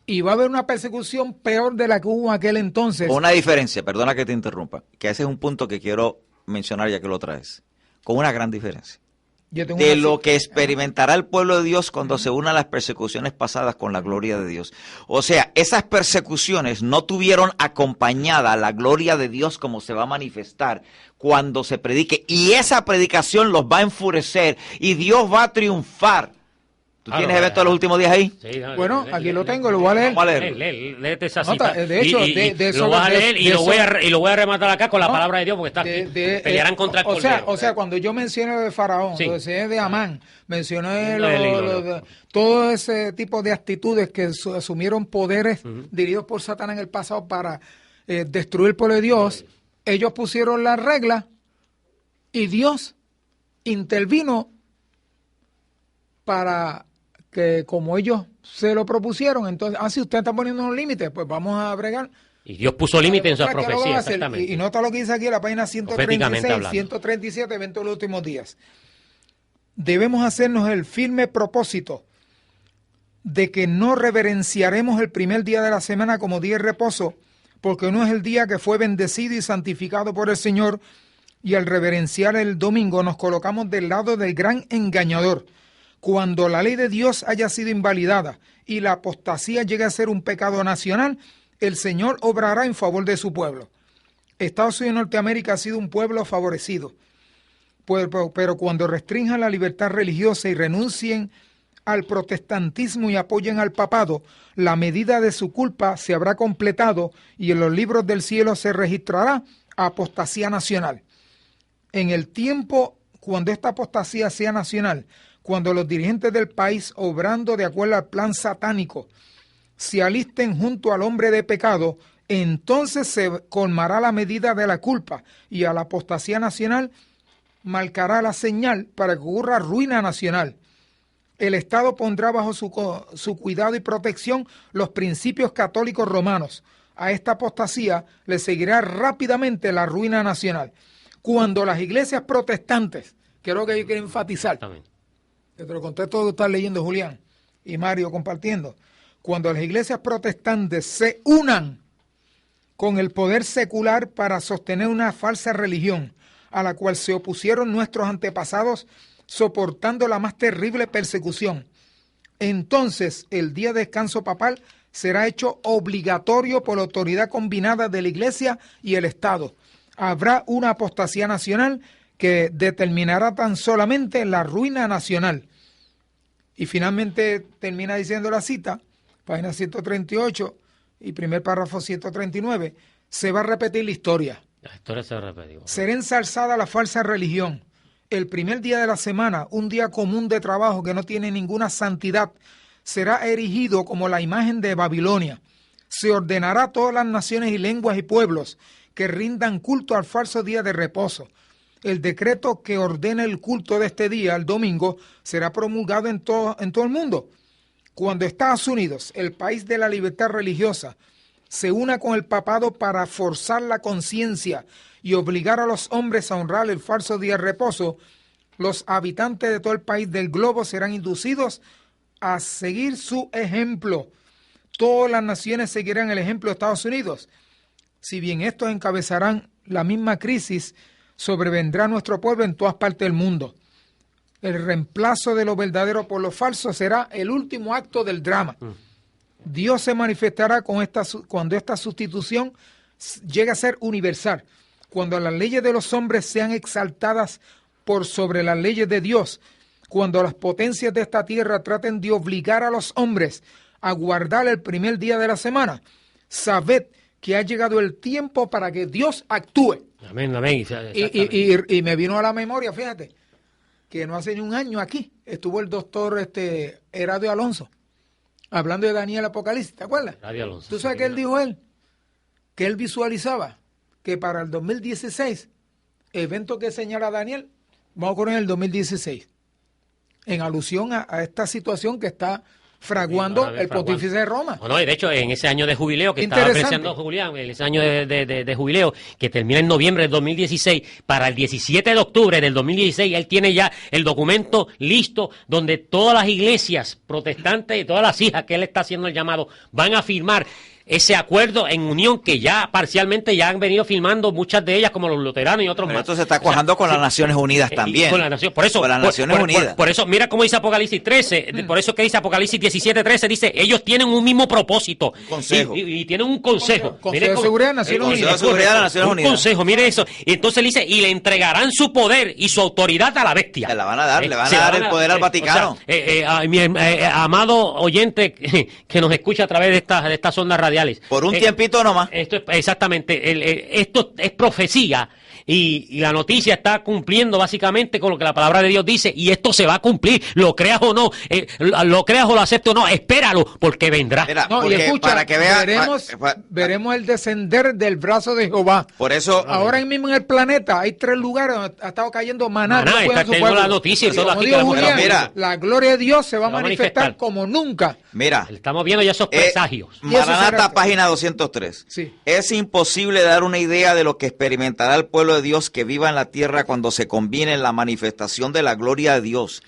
S3: Y va a haber una persecución peor de la que hubo en aquel entonces.
S1: Una diferencia, perdona que te interrumpa, que ese es un punto que quiero mencionar ya que lo traes, con una gran diferencia. De lo que experimentará el pueblo de Dios cuando se unan las persecuciones pasadas con la gloria de Dios. O sea, esas persecuciones no tuvieron acompañada la gloria de Dios como se va a manifestar cuando se predique. Y esa predicación los va a enfurecer y Dios va a triunfar ¿Tú tienes eventos de los últimos días ahí?
S2: Sí, dale,
S3: Bueno,
S2: dale,
S3: aquí lo tengo, lo voy a leer.
S1: Vamos a leer.
S2: Léete esa
S3: Nota,
S2: cita.
S3: de hecho, de eso-
S2: lo vas a leer
S3: de
S2: y lo
S3: eso-
S2: voy a rematar acá con la
S3: No,
S2: palabra de Dios, porque está aquí. Pelearán contra el Cordero.
S3: O sea, cuando yo mencioné de Faraón,
S2: Sí.
S3: lo decía de Amán, mencioné
S2: No, el hilo,
S3: todo ese tipo de actitudes que asumieron poderes dirigidos por Satanás en el pasado para destruir el pueblo de Dios. Ellos pusieron las reglas y Dios intervino para que, como ellos se lo propusieron, entonces, si ustedes están poniendo unos límites, pues vamos a bregar.
S2: Y Dios puso límite en su
S3: ¿Qué lo van a
S2: profecía,
S3: hacer?
S2: exactamente.
S3: Y nota lo que dice aquí en la página
S2: Proféticamente
S3: 136,
S2: hablando.
S3: 137, eventos de los últimos días. Debemos hacernos el firme propósito de que no reverenciaremos el primer día de la semana como día de reposo, porque no es el día que fue bendecido y santificado por el Señor, y al reverenciar el domingo nos colocamos del lado del gran engañador. Cuando la ley de Dios haya sido invalidada y la apostasía llegue a ser un pecado nacional, el Señor obrará en favor de su pueblo. Estados Unidos de Norteamérica ha sido un pueblo favorecido, pero cuando restrinjan la libertad religiosa y renuncien al protestantismo y apoyen al papado, la medida de su culpa se habrá completado y en los libros del cielo se registrará apostasía nacional. En el tiempo cuando esta apostasía sea nacional, cuando los dirigentes del país, obrando de acuerdo al plan satánico, se alisten junto al hombre de pecado, entonces se colmará la medida de la culpa y a la apostasía nacional marcará la señal para que ocurra ruina nacional. El Estado pondrá bajo su cuidado y protección los principios católicos romanos. A esta apostasía le seguirá rápidamente la ruina nacional. Cuando las iglesias protestantes, creo que yo quiero enfatizar,
S2: Exactamente.
S3: que te lo conté todo que estás leyendo, Julián, y Mario compartiendo, cuando las iglesias protestantes se unan con el poder secular para sostener una falsa religión a la cual se opusieron nuestros antepasados soportando la más terrible persecución, entonces el día de descanso papal será hecho obligatorio por la autoridad combinada de la Iglesia y el Estado. Habrá una apostasía nacional que determinará tan solamente la ruina nacional. Y finalmente termina diciendo la cita, página 138 y primer párrafo 139, se va a repetir la historia.
S2: La historia se repetió.
S3: Será ensalzada la falsa religión. El primer día de la semana, un día común de trabajo que no tiene ninguna santidad, será erigido como la imagen de Babilonia. Se ordenará a todas las naciones y lenguas y pueblos que rindan culto al falso día de reposo. El decreto que ordena el culto de este día, el domingo, será promulgado en todo el mundo. Cuando Estados Unidos, el país de la libertad religiosa, se una con el papado para forzar la conciencia y obligar a los hombres a honrar el falso día de reposo, los habitantes de todo el país del globo serán inducidos a seguir su ejemplo. Todas las naciones seguirán el ejemplo de Estados Unidos. Si bien estos encabezarán la misma crisis, sobrevendrá a nuestro pueblo en todas partes del mundo. El reemplazo de lo verdadero por lo falso será el último acto del drama. Dios se manifestará cuando esta sustitución llegue a ser universal, cuando las leyes de los hombres sean exaltadas por sobre las leyes de Dios, cuando las potencias de esta tierra traten de obligar a los hombres a guardar el primer día de la semana. Sabed que ha llegado el tiempo para que Dios actúe.
S2: Amén, amén.
S3: Y me vino a la memoria, fíjate, que no hace ni un año aquí estuvo el doctor Heradio Alonso hablando de Daniel Apocalipsis, ¿te acuerdas?
S2: Alonso,
S3: ¿Tú sabes qué él dijo que él visualizaba que para el 2016, evento que señala Daniel, vamos a ocurrir en el 2016, en alusión a esta situación que está fraguando el pontífice de Roma.
S2: No, y de hecho, en ese año de jubileo que estaba
S3: Interesante.
S2: apreciando Julián, en ese año de jubileo que termina en noviembre del 2016, para el 17 de octubre del 2016, él tiene ya el documento listo donde todas las iglesias protestantes y todas las hijas que él está haciendo el llamado van a firmar ese acuerdo en unión que ya parcialmente ya han venido firmando muchas de ellas, como los luteranos y otros
S1: Pero
S2: más.
S1: esto se está cuajando con las Naciones Unidas también.
S2: Con las Naciones, por eso,
S1: con las Naciones Unidas.
S2: Por eso, mira cómo dice Apocalipsis 13, por eso que dice Apocalipsis 17:13, dice, ellos tienen un mismo propósito.
S1: Consejo.
S2: Y tienen un consejo.
S3: Consejo de Seguridad de Naciones
S1: Unidas. Consejo de Seguridad de las Naciones Unidas.
S2: Un consejo, mire eso. Y entonces dice, y le entregarán su poder y su autoridad a la bestia.
S1: Se la van a dar, le van a dar el poder al Vaticano.
S2: Amado oyente que nos escucha a través de estas ondas radiales.
S1: Por un tiempito nomás.
S2: Esto es exactamente, esto es profecía y la noticia está cumpliendo básicamente con lo que la palabra de Dios dice y esto se va a cumplir, lo creas o no, lo creas o lo aceptes o no, espéralo porque vendrá.
S1: Mira,
S3: No, y escucha,
S1: para que vean,
S3: veremos el descender del brazo de Jehová.
S1: Por eso,
S3: ahora mismo en el planeta hay 3 lugares donde ha estado cayendo maná.
S2: Tengo la noticia y todo aquí.
S3: Julián,
S1: mira,
S3: la gloria de Dios se va a manifestar como nunca.
S1: Mira,
S2: estamos viendo ya esos presagios.
S1: Maranata, página 203.
S3: Sí.
S1: Es imposible dar una idea de lo que experimentará el pueblo de Dios que viva en la tierra cuando se combine en la manifestación de la gloria de Dios.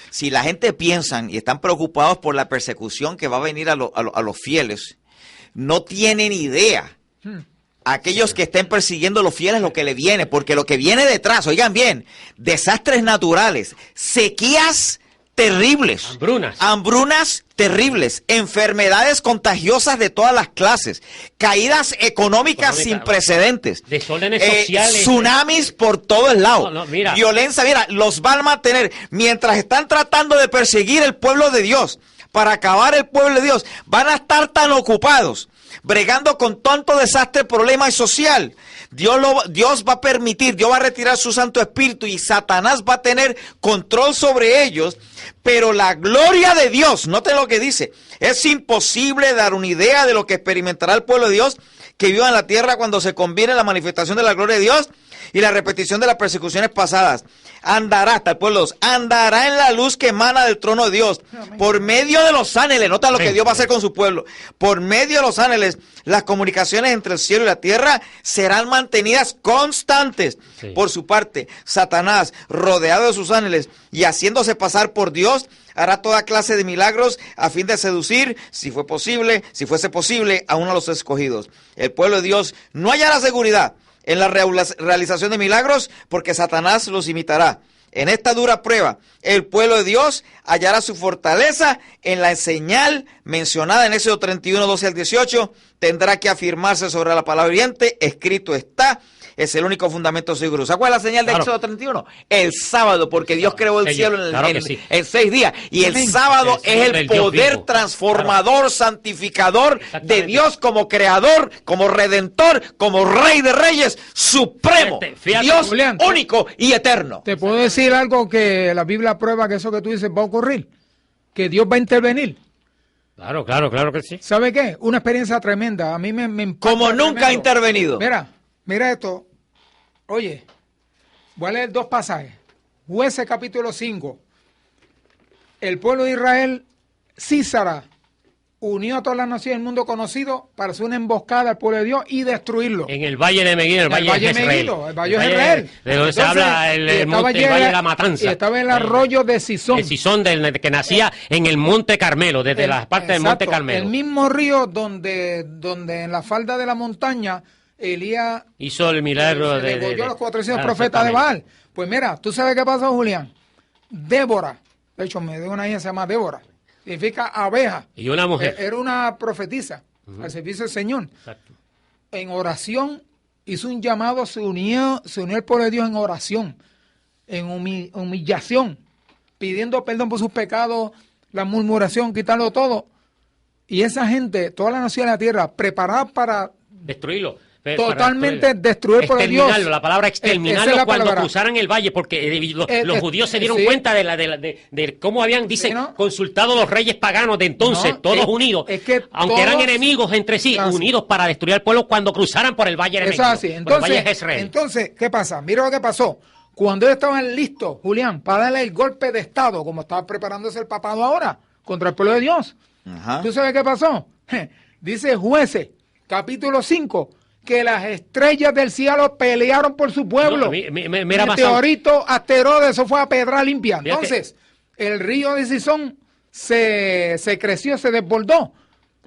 S1: Si la gente piensan y están preocupados por la persecución que va a venir a los fieles, no tienen idea. Aquellos que estén persiguiendo a los fieles lo que le viene, porque lo que viene detrás, oigan bien, desastres naturales, sequías terribles, hambrunas terribles, enfermedades contagiosas de todas las clases, caídas económicas sin precedentes,
S2: desórdenes sociales,
S1: tsunamis por todos lados, violencia, mira, los van a mantener, mientras están tratando de perseguir el pueblo de Dios, para acabar el pueblo de Dios, van a estar tan ocupados, bregando con tanto desastre, problema y social. Dios va a permitir, Dios va a retirar su Santo Espíritu y Satanás va a tener control sobre ellos, pero la gloria de Dios, noten lo que dice, es imposible dar una idea de lo que experimentará el pueblo de Dios que viva en la tierra cuando se combine la manifestación de la gloria de Dios y la repetición de las persecuciones pasadas. Andará, hasta el pueblo 2, andará en la luz que emana del trono de Dios, por medio de los ángeles, nota lo que Dios va a hacer con su pueblo, por medio de los ángeles, las comunicaciones entre el cielo y la tierra serán mantenidas constantes. Sí. Por su parte, Satanás, rodeado de sus ángeles y haciéndose pasar por Dios, hará toda clase de milagros a fin de seducir, si fuese posible, a uno de los escogidos. El pueblo de Dios no hallará seguridad en la realización de milagros, porque Satanás los imitará. En esta dura prueba, el pueblo de Dios hallará su fortaleza en la señal mencionada en Éxodo 31, 12 al 18. Tendrá que afirmarse sobre la palabra viviente, escrito está. Es el único fundamento seguro. ¿Se acuerda la señal de Éxodo 31? El sábado, porque Dios creó el cielo en 6 días. Y el sábado es el poder transformador, santificador de Dios como creador, como redentor, como rey de reyes, supremo. Fíjate, Dios Julián, único y eterno.
S3: ¿Te puedo decir algo que la Biblia prueba que eso que tú dices va a ocurrir? Que Dios va a intervenir.
S2: Claro que sí.
S3: ¿Sabe qué? Una experiencia tremenda. A mí me impacta.
S1: Como nunca ha intervenido.
S3: Mira esto. Oye, voy a leer 2 pasajes. Jueces capítulo 5. El pueblo de Israel, Císara, unió a todas las naciones del mundo conocido para hacer una emboscada al pueblo de Dios y destruirlo.
S2: En el Valle de Meguido, el Valle de Jezreel.
S3: El Valle de Jezreel.
S2: De donde se habla el Valle de la Matanza.
S3: Y estaba el arroyo de Sison.
S2: El Sison que nacía en el Monte Carmelo, desde las partes del Monte Carmelo.
S3: El mismo río donde en la falda de la montaña Elías
S2: hizo el milagro
S3: de degolló a los 400 profetas de Baal. Pues mira, ¿tú sabes qué pasó, Julián? Débora, de hecho me dio una hija que se llama Débora, significa abeja.
S2: Y una mujer.
S3: Era una profetisa al servicio del Señor.
S2: Exacto.
S3: En oración hizo un llamado, se unió el pueblo de Dios en oración, en humillación, pidiendo perdón por sus pecados, la murmuración, quitarlo todo. Y esa gente, toda la nación de la tierra, preparada para
S2: destruirlo.
S3: Totalmente destruir por Dios.
S2: La palabra exterminarlo cuando cruzaran el valle, porque los judíos se dieron cuenta de cómo habían, consultado los reyes paganos de entonces, todos unidos, aunque eran enemigos entre sí, unidos para destruir al pueblo cuando cruzaran por el valle de Meguido, por el valle de Jezreel.
S3: Entonces, ¿qué pasa? Mira lo que pasó. Cuando ellos estaban listos, Julián, para darle el golpe de Estado, como estaba preparándose el papado ahora, contra el pueblo de Dios. Ajá. ¿Tú sabes qué pasó? Dice Jueces, capítulo 5, que las estrellas del cielo pelearon por su pueblo. Meteorito, asteroide, eso fue a pedra limpia. Entonces, el río de Sison se creció, se desbordó.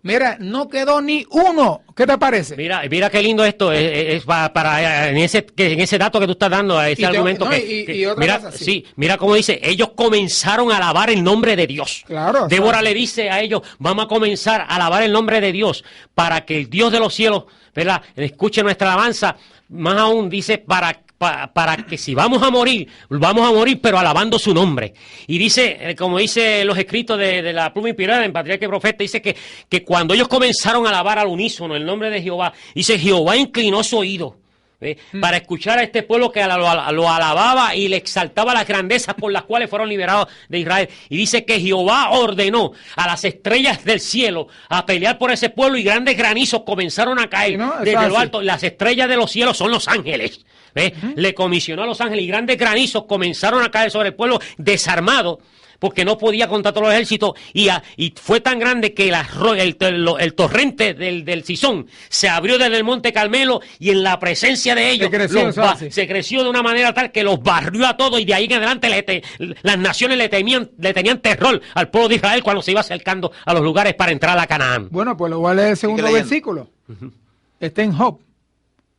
S3: Mira, no quedó ni uno. ¿Qué te parece?
S2: Mira qué lindo esto es para en ese dato que tú estás dando, a ese argumento
S3: y otra
S2: mira,
S3: cosa, sí.
S2: sí, mira cómo dice, ellos comenzaron a alabar el nombre de Dios.
S3: Claro.
S2: Débora le dice a ellos, vamos a comenzar a alabar el nombre de Dios para que el Dios de los cielos, ¿verdad?, escuche nuestra alabanza. Más aún dice para que si vamos a morir pero alabando su nombre. Y dice, como dice los escritos de la pluma inspirada en Patriarca y Profeta, dice que cuando ellos comenzaron a alabar al unísono el nombre de Jehová, dice, Jehová inclinó su oído para escuchar a este pueblo que lo alababa y le exaltaba las grandezas por las cuales fueron liberados de Israel. Y dice que Jehová ordenó a las estrellas del cielo a pelear por ese pueblo y grandes granizos comenzaron a caer desde lo alto. Las estrellas de los cielos son los ángeles. Le comisionó a los ángeles y grandes granizos comenzaron a caer sobre el pueblo desarmado, porque no podía contra todos los ejércitos, y fue tan grande que el torrente del Sison se abrió desde el Monte Carmelo, y en la presencia de ellos se creció de una manera tal que los barrió a todos, y de ahí en adelante las naciones le tenían terror al pueblo de Israel cuando se iba acercando a los lugares para entrar a Canaán.
S3: Bueno, pues lo voy a leer el segundo versículo. Está en Job,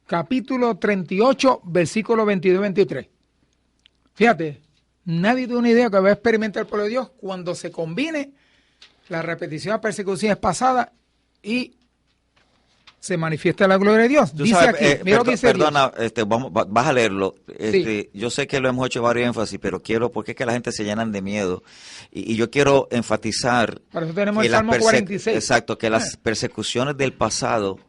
S3: capítulo 38, versículo 22-23. Fíjate, nadie tiene una idea que va a experimentar el pueblo de Dios cuando se combine la repetición de persecuciones pasadas y se manifiesta la gloria de Dios. Dice
S1: sabes,
S3: aquí, mira lo que dice
S1: perdona,
S3: Dios.
S1: Vas a leerlo.
S3: Sí.
S1: Yo sé que lo hemos hecho varios énfasis, pero porque es que la gente se llenan de miedo. Y yo quiero enfatizar.
S3: Para eso tenemos el Salmo 46.
S1: Exacto, que las persecuciones del pasado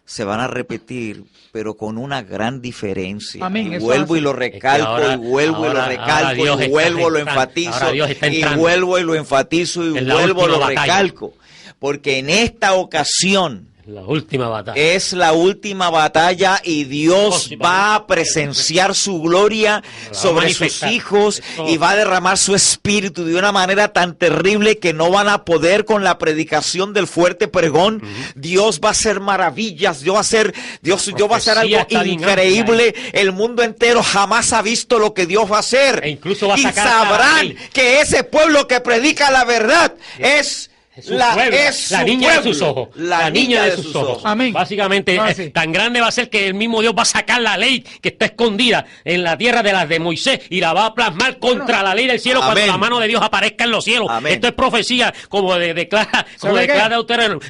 S1: se van a repetir, pero con una gran diferencia.
S3: Amén,
S1: y vuelvo y lo recalco, y vuelvo y lo recalco, y vuelvo y lo enfatizo, y vuelvo y lo enfatizo, y vuelvo y lo recalco. Porque en esta ocasión
S2: La última batalla.
S1: Es la última batalla y Dios va a presenciar su gloria sobre sus hijos y va a derramar su espíritu de una manera tan terrible que no van a poder con la predicación del fuerte pregón. Dios va a hacer maravillas, Dios va a hacer algo increíble. El mundo entero jamás ha visto lo que Dios va a hacer.
S2: E incluso va a
S1: y
S2: sacar
S1: sabrán que ese pueblo que predica la verdad es
S2: la niña de sus ojos. La niña de sus ojos.
S3: Amén.
S2: Básicamente,
S3: sí.
S2: tan grande va a ser que el mismo Dios va a sacar la ley que está escondida en la tierra de las de Moisés y la va a plasmar contra la ley del cielo. Amén. Cuando la mano de Dios aparezca en los cielos. Amén. Esto es profecía, como declara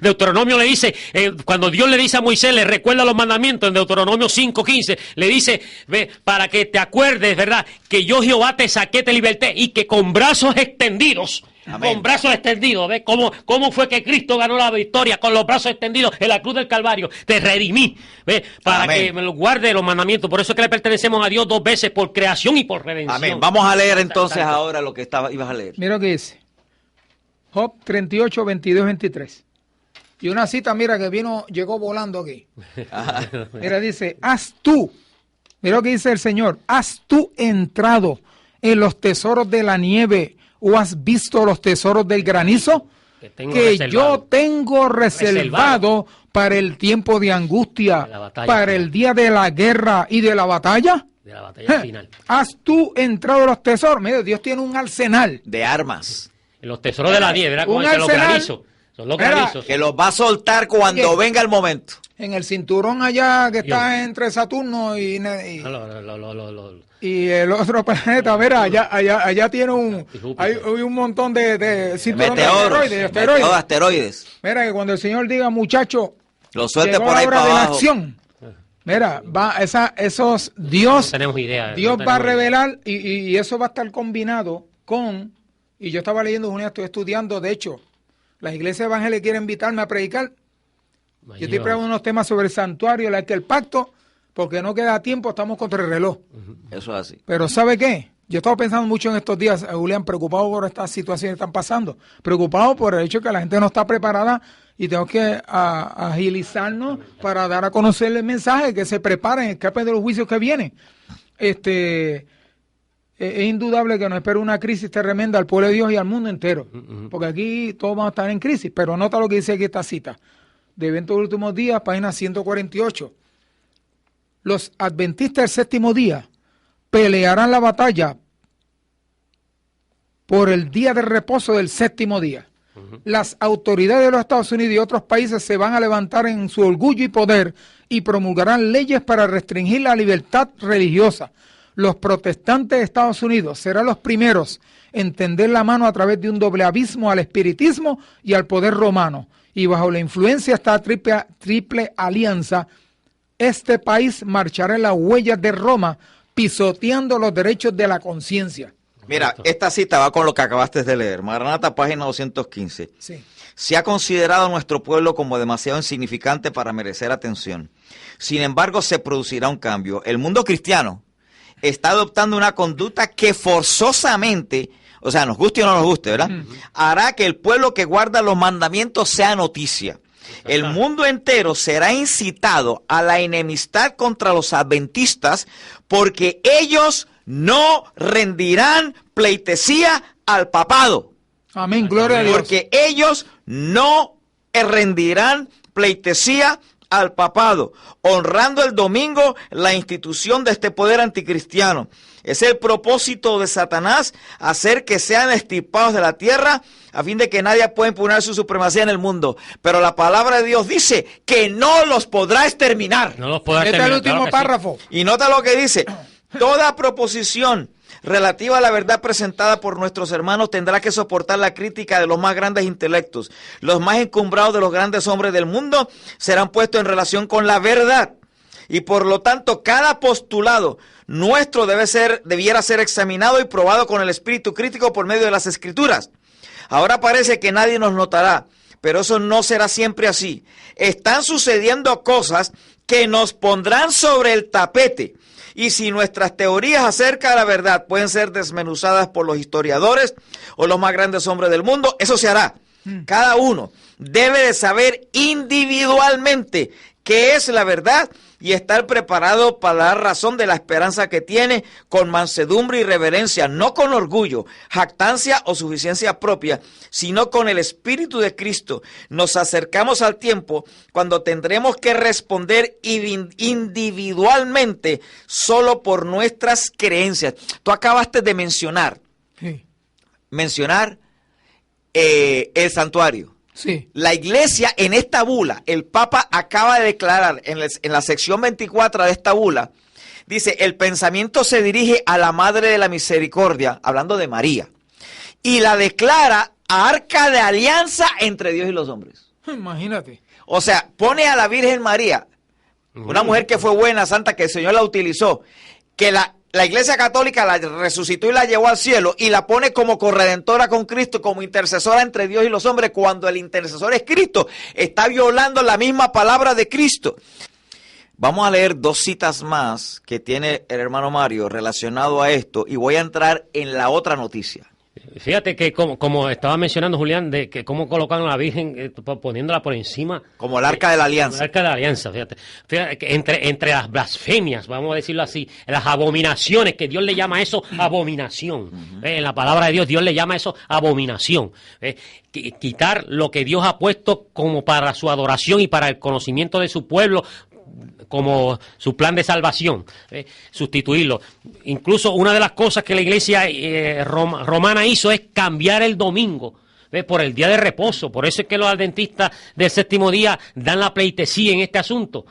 S2: Deuteronomio le dice, cuando Dios le dice a Moisés, le recuerda los mandamientos en Deuteronomio 5:15, le dice, para que te acuerdes, ¿verdad? Que yo Jehová te saqué, te liberté y que con brazos extendidos. Amén. Con brazos extendidos, ¿ves? ¿Cómo fue que Cristo ganó la victoria? Con los brazos extendidos en la cruz del Calvario. Te redimí, ¿ves? Para Amén. Que me lo guarde los mandamientos. Por eso es que le pertenecemos a Dios dos veces, por creación y por redención.
S1: Amén. Vamos a leer entonces ahora lo que ibas a leer.
S3: Mira lo que dice. Job 38, 22, 23. Y una cita, mira, que llegó volando aquí. Mira, dice, has tú, mira lo que dice el Señor, has tú entrado en los tesoros de la nieve, ¿o has visto los tesoros del granizo? Que yo tengo reservado para el tiempo de angustia, para el día de la guerra y de la batalla.
S2: De la batalla final.
S3: ¿Has tú entrado en los tesoros? Mira, Dios tiene un arsenal.
S1: De armas.
S2: En los tesoros de la nieve, ¿verdad? Como dicen los granizos. Son los granizos.
S1: Que los va a soltar cuando venga el momento.
S3: En el cinturón allá que está entre Saturno y el otro planeta, mira, allá tiene hay un montón de cinturones de
S1: asteroides.
S3: Mira, que cuando el Señor diga, muchacho,
S1: lo suelte por ahí para
S3: abajo.
S1: abajo.
S3: Acción. Mira, Dios
S2: tenemos idea,
S3: Dios va a revelar y eso va a estar combinado con, y yo estaba leyendo, estoy estudiando, de hecho, las iglesias evangélicas quieren invitarme a predicar. Yo estoy preparando unos temas sobre el santuario, el arca del pacto, porque no queda tiempo, estamos contra el reloj.
S1: Eso es así.
S3: Pero ¿sabe qué? Yo estaba pensando mucho en estos días, Julián, preocupado por estas situaciones que están pasando, preocupado por el hecho de que la gente no está preparada y tengo que agilizarnos para dar a conocer el mensaje, que se preparen, escapen de los juicios que vienen. Es indudable que nos espera una crisis tremenda al pueblo de Dios y al mundo entero, porque aquí todos vamos a estar en crisis, pero nota lo que dice aquí esta cita. De Eventos de los Últimos Días, página 148. Los adventistas del séptimo día pelearán la batalla por el día de reposo del séptimo día. Las autoridades de los Estados Unidos y otros países se van a levantar en su orgullo y poder y promulgarán leyes para restringir la libertad religiosa. Los protestantes de Estados Unidos serán los primeros en tender la mano a través de un doble abismo al espiritismo y al poder romano. Y bajo la influencia de esta triple alianza, este país marchará en las huellas de Roma, pisoteando los derechos de la conciencia.
S1: Mira, esta cita va con lo que acabaste de leer. Maranata, página 215.
S3: Sí.
S1: Se ha considerado a nuestro pueblo como demasiado insignificante para merecer atención. Sin embargo, se producirá un cambio. El mundo cristiano está adoptando una conducta que forzosamente, o sea, nos guste o no nos guste, ¿verdad? Hará que el pueblo que guarda los mandamientos sea noticia. El mundo entero será incitado a la enemistad contra los adventistas porque ellos no rendirán pleitesía al papado.
S3: Amén, gloria a Dios.
S1: Porque ellos no rendirán pleitesía al papado, honrando el domingo la institución de este poder anticristiano. Es el propósito de Satanás hacer que sean extirpados de la tierra a fin de que nadie pueda impugnar su supremacía en el mundo. Pero la palabra de Dios dice que no los podrá exterminar.
S2: No los podrá
S3: Este es el último párrafo.
S1: Sí. Y nota lo que dice. Toda proposición relativa a la verdad presentada por nuestros hermanos tendrá que soportar la crítica de los más grandes intelectos. Los más encumbrados de los grandes hombres del mundo serán puestos en relación con la verdad. Y por lo tanto, cada postulado nuestro debiera ser examinado y probado con el espíritu crítico por medio de las Escrituras. Ahora parece que nadie nos notará, pero eso no será siempre así. Están sucediendo cosas que nos pondrán sobre el tapete. Y si nuestras teorías acerca de la verdad pueden ser desmenuzadas por los historiadores o los más grandes hombres del mundo, eso se hará. Cada uno debe de saber individualmente qué es la verdad y estar preparado para dar razón de la esperanza que tiene con mansedumbre y reverencia, no con orgullo, jactancia o suficiencia propia, sino con el Espíritu de Cristo. Nos acercamos al tiempo cuando tendremos que responder individualmente solo por nuestras creencias. Tú acabaste de mencionar el santuario.
S3: Sí.
S1: La iglesia en esta bula, el Papa acaba de declarar en la sección 24 de esta bula, dice, el pensamiento se dirige a la Madre de la Misericordia, hablando de María, y la declara arca de alianza entre Dios y los hombres.
S3: Imagínate.
S1: O sea, pone a la Virgen María, una mujer que fue buena, santa, que el Señor la utilizó, que la Iglesia Católica la resucitó y la llevó al cielo y la pone como corredentora con Cristo, como intercesora entre Dios y los hombres, cuando el intercesor es Cristo. Está violando la misma palabra de Cristo. Vamos a leer dos citas más que tiene el hermano Mario relacionado a esto y voy a entrar en la otra noticia.
S2: Fíjate que como estaba mencionando Julián, de que cómo colocan a la Virgen poniéndola por encima.
S1: Como el arca de la alianza.
S2: El arca de la alianza, fíjate que entre las blasfemias, vamos a decirlo así, las abominaciones, que Dios le llama eso abominación. En la palabra de Dios le llama eso abominación. Quitar lo que Dios ha puesto como para su adoración y para el conocimiento de su pueblo, como su plan de salvación, sustituirlo. Incluso una de las cosas que la iglesia romana hizo es cambiar el domingo por el día de reposo. Por eso es que los adventistas del séptimo día dan la pleitesía en este asunto,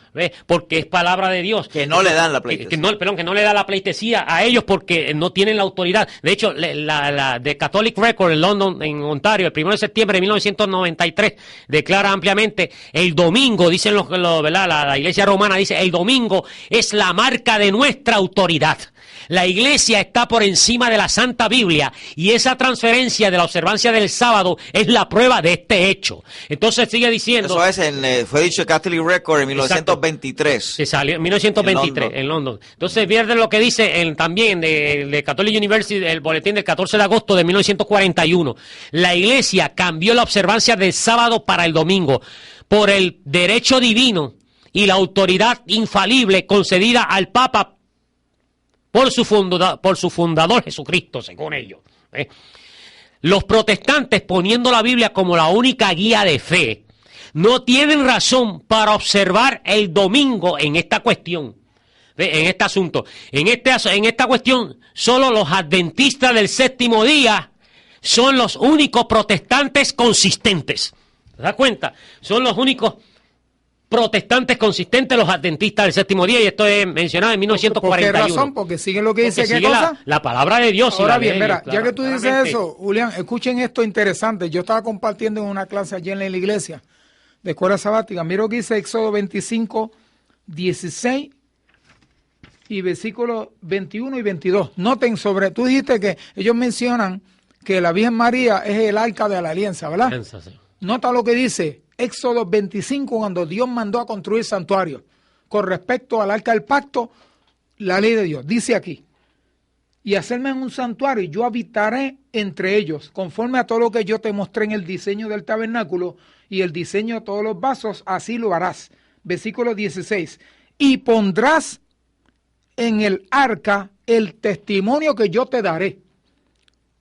S2: porque es palabra de Dios.
S1: Que no le dan la pleitesía.
S2: Que no le da la pleitesía a ellos porque no tienen la autoridad. De hecho, la The Catholic Record en London, en Ontario, el 1 de septiembre de 1993, declara ampliamente el domingo, dicen ¿verdad? La iglesia romana dice, el domingo es la marca de nuestra autoridad. La iglesia está por encima de la Santa Biblia y esa transferencia de la observancia del sábado es la prueba de este hecho. Entonces sigue diciendo...
S1: Eso es, fue dicho en Catholic Record en 1923.
S2: Se salió en 1923 en London. Entonces viene lo que dice también de Catholic University, el boletín del 14 de agosto de 1941. La iglesia cambió la observancia del sábado para el domingo por el derecho divino y la autoridad infalible concedida al Papa por su fundador Jesucristo, según ellos. Los protestantes, poniendo la Biblia como la única guía de fe, no tienen razón para observar el domingo en esta cuestión, en este asunto. En esta cuestión, solo los adventistas del séptimo día son los únicos protestantes consistentes. ¿Te das cuenta? Son los únicos protestantes consistentes, los adventistas del séptimo día, y esto es mencionado en 1941.
S3: ¿Por qué razón? Porque sigue lo que dice, ¿qué
S2: sigue
S3: cosa?
S2: La palabra de Dios.
S3: Ahora
S2: y la
S3: bien,
S2: ley,
S3: mira,
S2: claro,
S3: ya que tú dices
S2: claramente.
S3: eso, Julián, escuchen esto interesante. Yo estaba compartiendo en una clase allí en la iglesia de escuela sabática. Mira lo que dice Éxodo 25, 16 y versículos 21 y 22. Noten sobre, tú dijiste que ellos mencionan que la Virgen María es el arca de la alianza, ¿verdad?
S2: Alianza, sí.
S3: Nota lo que dice Éxodo 25, cuando Dios mandó a construir santuario. Con respecto al arca del pacto, la ley de Dios. Dice aquí, y hacerme en un santuario, y yo habitaré entre ellos, conforme a todo lo que yo te mostré en el diseño del tabernáculo y el diseño de todos los vasos, así lo harás. Versículo 16, y pondrás en el arca el testimonio que yo te daré.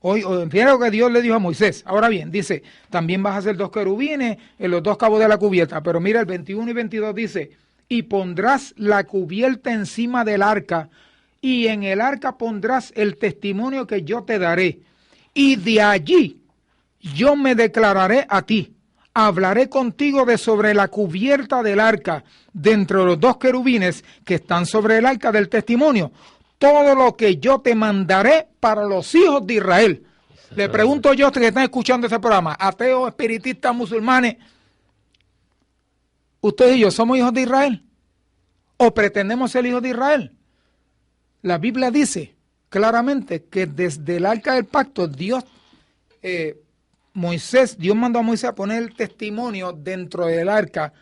S3: Hoy, entiendo lo que Dios le dijo a Moisés. Ahora bien, dice, también vas a hacer 2 querubines en los 2 cabos de la cubierta. Pero mira, el 21 y 22 dice, y pondrás la cubierta encima del arca, y en el arca pondrás el testimonio que yo te daré. Y de allí yo me declararé a ti. Hablaré contigo de sobre la cubierta del arca, de entre los 2 querubines que están sobre el arca del testimonio. Todo lo que yo te mandaré para los hijos de Israel. Le pregunto yo a ustedes que están escuchando este programa, ateos, espiritistas, musulmanes, ¿ustedes y yo somos hijos de Israel? ¿O pretendemos ser hijos de Israel? La Biblia dice claramente que desde el arca del pacto, Dios mandó a Moisés a poner el testimonio dentro del arca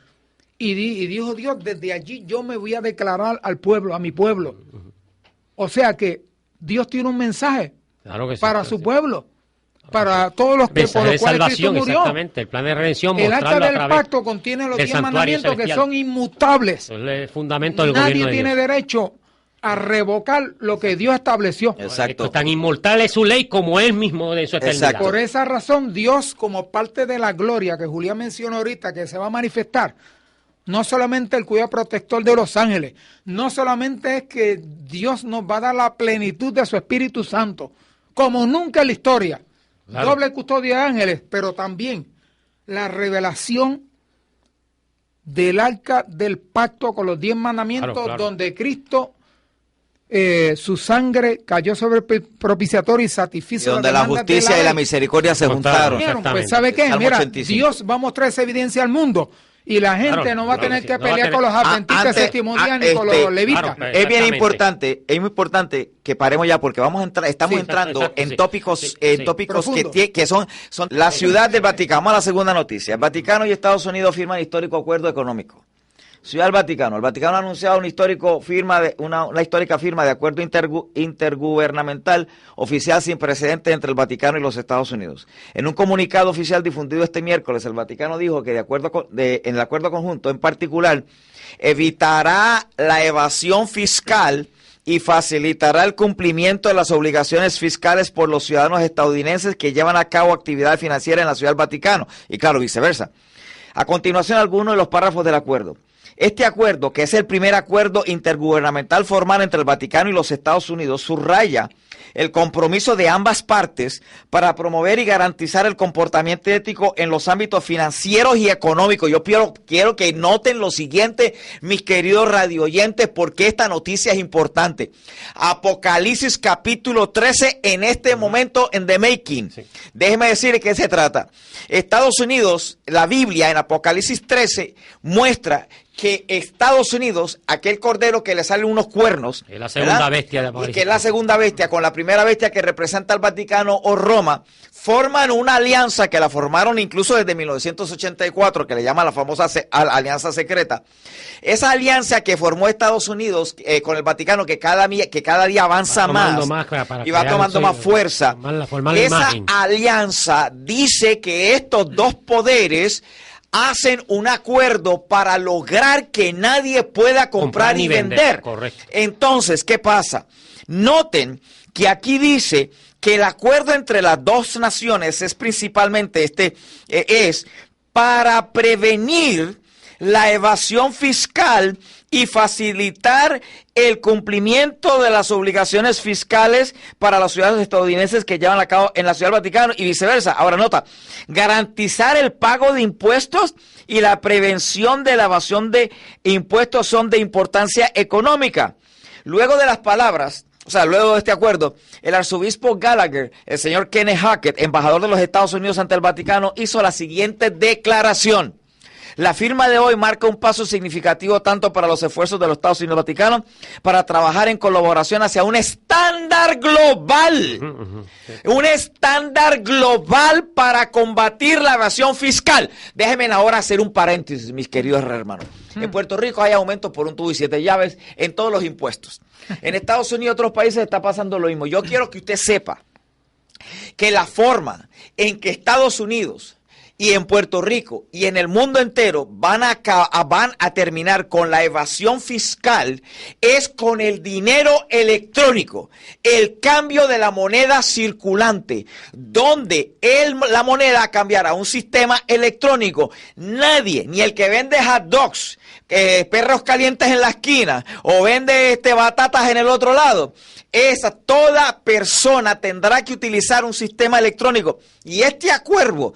S3: y dijo Dios, desde allí yo me voy a declarar al pueblo, a mi pueblo. O sea que Dios tiene un mensaje para su pueblo, para todos los que por los cuales Cristo murió.
S2: Exactamente, el plan de redención.
S3: El arca del pacto contiene los 10 mandamientos que son inmutables.
S2: Es el fundamento del
S3: Nadie
S2: gobierno de
S3: tiene
S2: Dios.
S3: derecho a revocar lo que Dios estableció.
S1: Exacto.
S2: Tan inmortal es su ley como él mismo de su eternidad.
S1: Exacto.
S3: Por esa razón, Dios, como parte de la gloria que Julián mencionó ahorita, que se va a manifestar, no solamente el cuidado protector de los ángeles, no solamente es que Dios nos va a dar la plenitud de su Espíritu Santo, como nunca en la historia,
S2: Claro.
S3: doble custodia de ángeles, pero también la revelación del arca del pacto con los 10 mandamientos,
S2: Claro.
S3: donde Cristo, su sangre cayó sobre el propiciatorio y satisfizo
S1: Y donde la justicia y la misericordia se juntaron.
S3: Pues ¿sabe qué?
S1: Salmo
S3: Mira,
S1: 85.
S3: Dios va a mostrar esa evidencia al mundo. Y la gente no va a tener que pelear con los adventistas testimoniales ni con los levitas.
S2: claro,
S1: Es bien
S2: exactamente.
S1: es muy importante que paremos ya porque vamos a entrar, estamos
S3: Sí,
S1: entrando
S2: exacto,
S1: en
S2: sí,
S1: tópicos,
S2: sí,
S1: en
S2: sí.
S1: tópicos
S3: Profundo.
S1: que son la ciudad del Vaticano. Vamos a la segunda noticia. El Vaticano y Estados Unidos firman histórico acuerdo económico. Ciudad del Vaticano. El Vaticano ha anunciado una histórica firma de acuerdo intergubernamental oficial sin precedentes entre el Vaticano y los Estados Unidos. En un comunicado oficial difundido este miércoles, el Vaticano dijo que en el acuerdo conjunto, en particular, evitará la evasión fiscal y facilitará el cumplimiento de las obligaciones fiscales por los ciudadanos estadounidenses que llevan a cabo actividad financiera en la Ciudad del Vaticano, y claro, viceversa. A continuación, algunos de los párrafos del acuerdo. Este acuerdo, que es el primer acuerdo intergubernamental formal entre el Vaticano y los Estados Unidos, subraya el compromiso de ambas partes para promover y garantizar el comportamiento ético en los ámbitos financieros y económicos. Yo quiero que noten lo siguiente, mis queridos radioyentes, porque esta noticia es importante. Apocalipsis capítulo 13 en este momento en The Making. Sí. Déjeme decir de qué se trata. Estados Unidos, la Biblia en Apocalipsis 13 muestra que Estados Unidos, aquel cordero que le salen unos cuernos,
S2: es la segunda bestia de Apocalipsis.
S1: Y que es la segunda bestia, con la primera bestia que representa al Vaticano o Roma, forman una alianza que la formaron incluso desde 1984, que le llaman la famosa alianza secreta. Esa alianza que formó Estados Unidos con el Vaticano, que cada día avanza más y va tomando más fuerza. Esa alianza dice que estos dos poderes hacen un acuerdo para lograr que nadie pueda comprar y vender.
S2: Correcto.
S1: Entonces, ¿qué pasa? Noten que aquí dice que el acuerdo entre las dos naciones es principalmente es para prevenir la evasión fiscal y facilitar el cumplimiento de las obligaciones fiscales para los ciudadanos estadounidenses que llevan a cabo en la Ciudad del Vaticano y viceversa. Ahora nota, garantizar el pago de impuestos y la prevención de la evasión de impuestos son de importancia económica. Luego de las palabras, o sea, luego de este acuerdo, el arzobispo Gallagher, el señor Kenneth Hackett, embajador de los Estados Unidos ante el Vaticano, hizo la siguiente declaración. La firma de hoy marca un paso significativo tanto para los esfuerzos de los Estados Unidos y el Vaticano para trabajar en colaboración hacia un estándar global. Un estándar global para combatir la evasión fiscal. Déjenme ahora hacer un paréntesis, mis queridos hermanos. En Puerto Rico hay aumentos por un tubo y 7 llaves en todos los impuestos. En Estados Unidos y otros países está pasando lo mismo. Yo quiero que usted sepa que la forma en que Estados Unidos y en Puerto Rico y en el mundo entero van a terminar con la evasión fiscal es con el dinero electrónico, el cambio de la moneda circulante, donde la moneda cambiará a un sistema electrónico. Nadie, ni el que vende hot dogs, perros calientes en la esquina o vende batatas en el otro lado, toda persona tendrá que utilizar un sistema electrónico. Y este acuerdo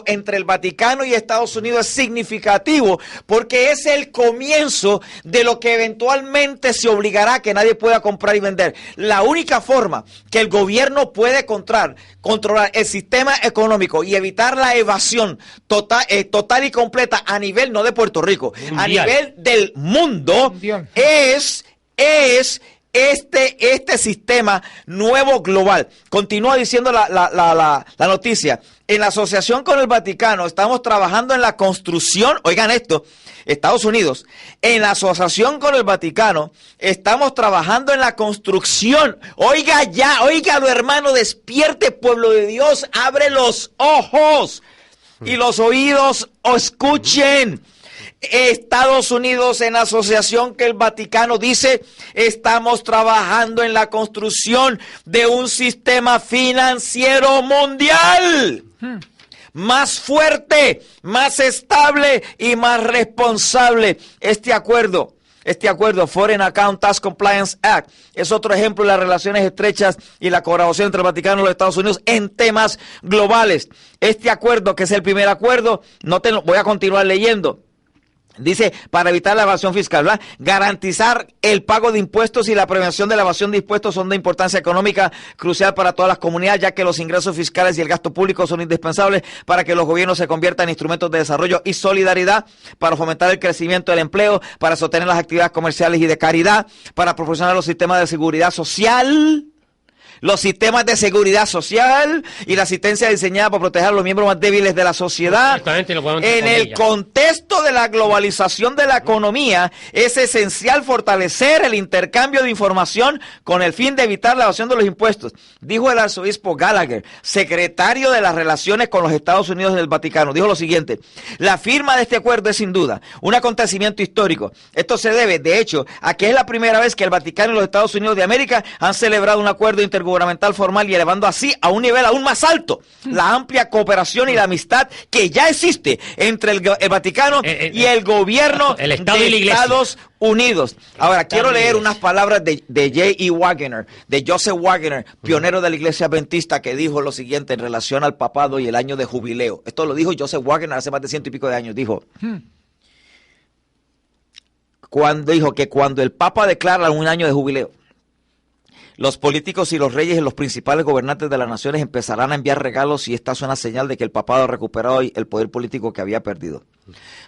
S1: entre el Vaticano y Estados Unidos es significativo porque es el comienzo de lo que eventualmente se obligará a que nadie pueda comprar y vender. La única forma que el gobierno puede controlar el sistema económico y evitar la evasión total y completa a nivel no de Puerto Rico, mundial, a nivel del mundo, mundial, es este sistema nuevo global. Continúa diciendo la noticia. En la asociación con el Vaticano estamos trabajando en la construcción, oigan esto, Estados Unidos, en la asociación con el Vaticano estamos trabajando en la construcción. Óigalo hermano, despierte pueblo de Dios, abre los ojos y los oídos, escuchen. Estados Unidos en asociación que el Vaticano dice, estamos trabajando en la construcción de un sistema financiero mundial más fuerte, más estable y más responsable. Este acuerdo, Foreign Account Tax Compliance Act, es otro ejemplo de las relaciones estrechas y la colaboración entre el Vaticano y los Estados Unidos en temas globales. Este acuerdo, que es el primer acuerdo, voy a continuar leyendo. Dice, para evitar la evasión fiscal, ¿verdad? Garantizar el pago de impuestos y la prevención de la evasión de impuestos son de importancia económica crucial para todas las comunidades, ya que los ingresos fiscales y el gasto público son indispensables para que los gobiernos se conviertan en instrumentos de desarrollo y solidaridad, para fomentar el crecimiento del empleo, para sostener las actividades comerciales y de caridad, para proporcionar los sistemas de seguridad social y la asistencia diseñada para proteger a los miembros más débiles de la sociedad. En el contexto de la globalización de la economía, es esencial fortalecer el intercambio de información con el fin de evitar la evasión de los impuestos, dijo el arzobispo Gallagher, secretario de las relaciones con los Estados Unidos del Vaticano. Dijo lo siguiente: la firma de este acuerdo es sin duda un acontecimiento histórico. Esto se debe, de hecho, a que es la primera vez que el Vaticano y los Estados Unidos de América han celebrado un acuerdo intergubernamental formal y elevando así a un nivel aún más alto la amplia cooperación y la amistad que ya existe entre el Vaticano y el gobierno de Estados Unidos. Ahora, quiero leer unas palabras de J.E. Wagner, de Joseph Wagner, pionero de la Iglesia Adventista, que dijo lo siguiente en relación al papado y el año de jubileo. Esto lo dijo Joseph Wagner hace más de 100 y pico de años. Dijo que cuando el Papa declara un año de jubileo, los políticos y los reyes y los principales gobernantes de las naciones empezarán a enviar regalos, y esta es una señal de que el papado ha recuperado el poder político que había perdido.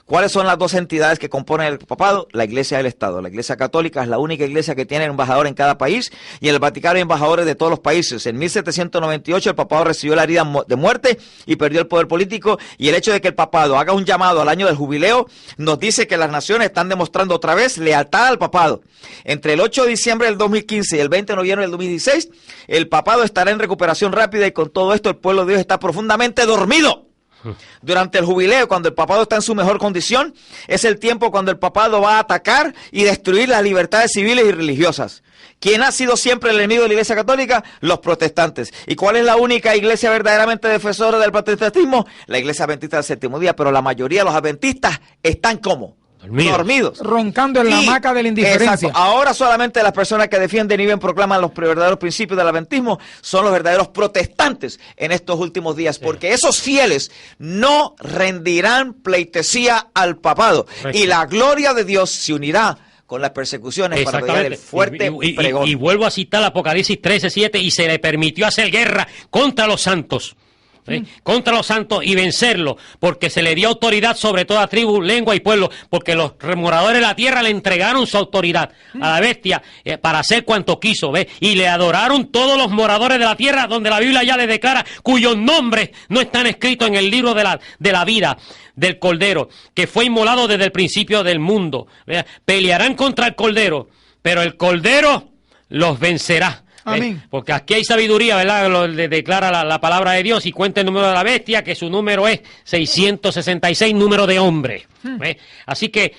S1: ¿Cuáles son las dos entidades que componen el papado? La Iglesia y el Estado. La Iglesia Católica es la única iglesia que tiene un embajador en cada país, y en el Vaticano hay embajadores de todos los países. En 1798 el papado recibió la herida de muerte y perdió el poder político, y el hecho de que el papado haga un llamado al año del jubileo nos dice que las naciones están demostrando otra vez lealtad al papado. Entre el 8 de diciembre del 2015 y el 20 de noviembre del 2016, el papado estará en recuperación rápida, y con todo esto el pueblo de Dios está profundamente dormido. Durante el jubileo, cuando el papado está en su mejor condición, es el tiempo cuando el papado va a atacar y destruir las libertades civiles y religiosas. ¿Quién ha sido siempre el enemigo de la Iglesia Católica? Los protestantes. ¿Y cuál es la única iglesia verdaderamente defensora del protestantismo? La Iglesia Adventista del Séptimo Día, pero la mayoría de los adventistas están ¿cómo? Dormidos.
S3: Roncando en la hamaca de la indiferencia.
S1: Exacto. Ahora solamente las personas que defienden y bien proclaman los verdaderos principios del adventismo son los verdaderos protestantes en estos últimos días, porque esos fieles no rendirán pleitesía al papado. Y la gloria de Dios se unirá con las persecuciones para dar el fuerte pregón.
S2: Y vuelvo a citar Apocalipsis 13:7, y se le permitió hacer guerra contra los santos. Contra los santos y vencerlos, porque se le dio autoridad sobre toda tribu, lengua y pueblo, porque los remoradores de la tierra le entregaron su autoridad a la bestia para hacer cuanto quiso, ¿ves? Y le adoraron todos los moradores de la tierra, donde la Biblia ya le declara cuyos nombres no están escritos en el libro de la vida del Cordero, que fue inmolado desde el principio del mundo. ¿Ves? Pelearán contra el Cordero, pero el Cordero los vencerá.
S3: Amén.
S2: Porque aquí hay sabiduría, ¿verdad? Lo declara la palabra de Dios, y cuenta el número de la bestia, que su número es 666, número de hombre. Así que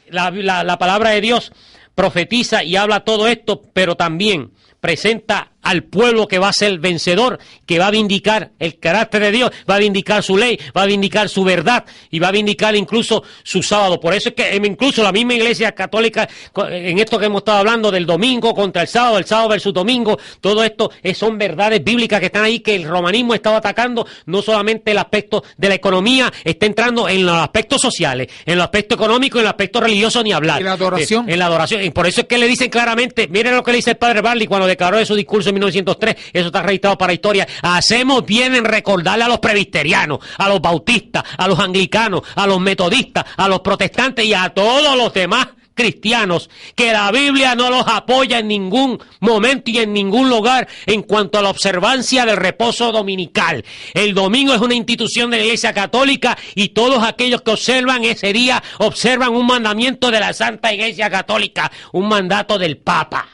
S2: la palabra de Dios profetiza y habla todo esto, pero también presenta al pueblo que va a ser vencedor, que va a vindicar el carácter de Dios, va a vindicar su ley, va a vindicar su verdad y va a vindicar incluso su sábado. Por eso es que incluso la misma Iglesia Católica, en esto que hemos estado hablando del domingo contra el sábado versus domingo, todo esto son verdades bíblicas que están ahí, que el romanismo ha estado atacando. No solamente el aspecto de la economía, está entrando en los aspectos sociales, en el aspecto económico, en el aspecto religioso, ni hablar.
S3: En la adoración.
S2: En la adoración. Y por eso es que le dicen claramente, miren lo que le dice el padre Barley cuando declaró en su discurso en 1903, eso está registrado para la historia: hacemos bien en recordarle a los presbiterianos, a los bautistas, a los anglicanos, a los metodistas, a los protestantes y a todos los demás cristianos, que la Biblia no los apoya en ningún momento y en ningún lugar en cuanto a la observancia del reposo dominical. El domingo es una institución de la Iglesia Católica, y todos aquellos que observan ese día observan un mandamiento de la Santa Iglesia Católica, un mandato del Papa.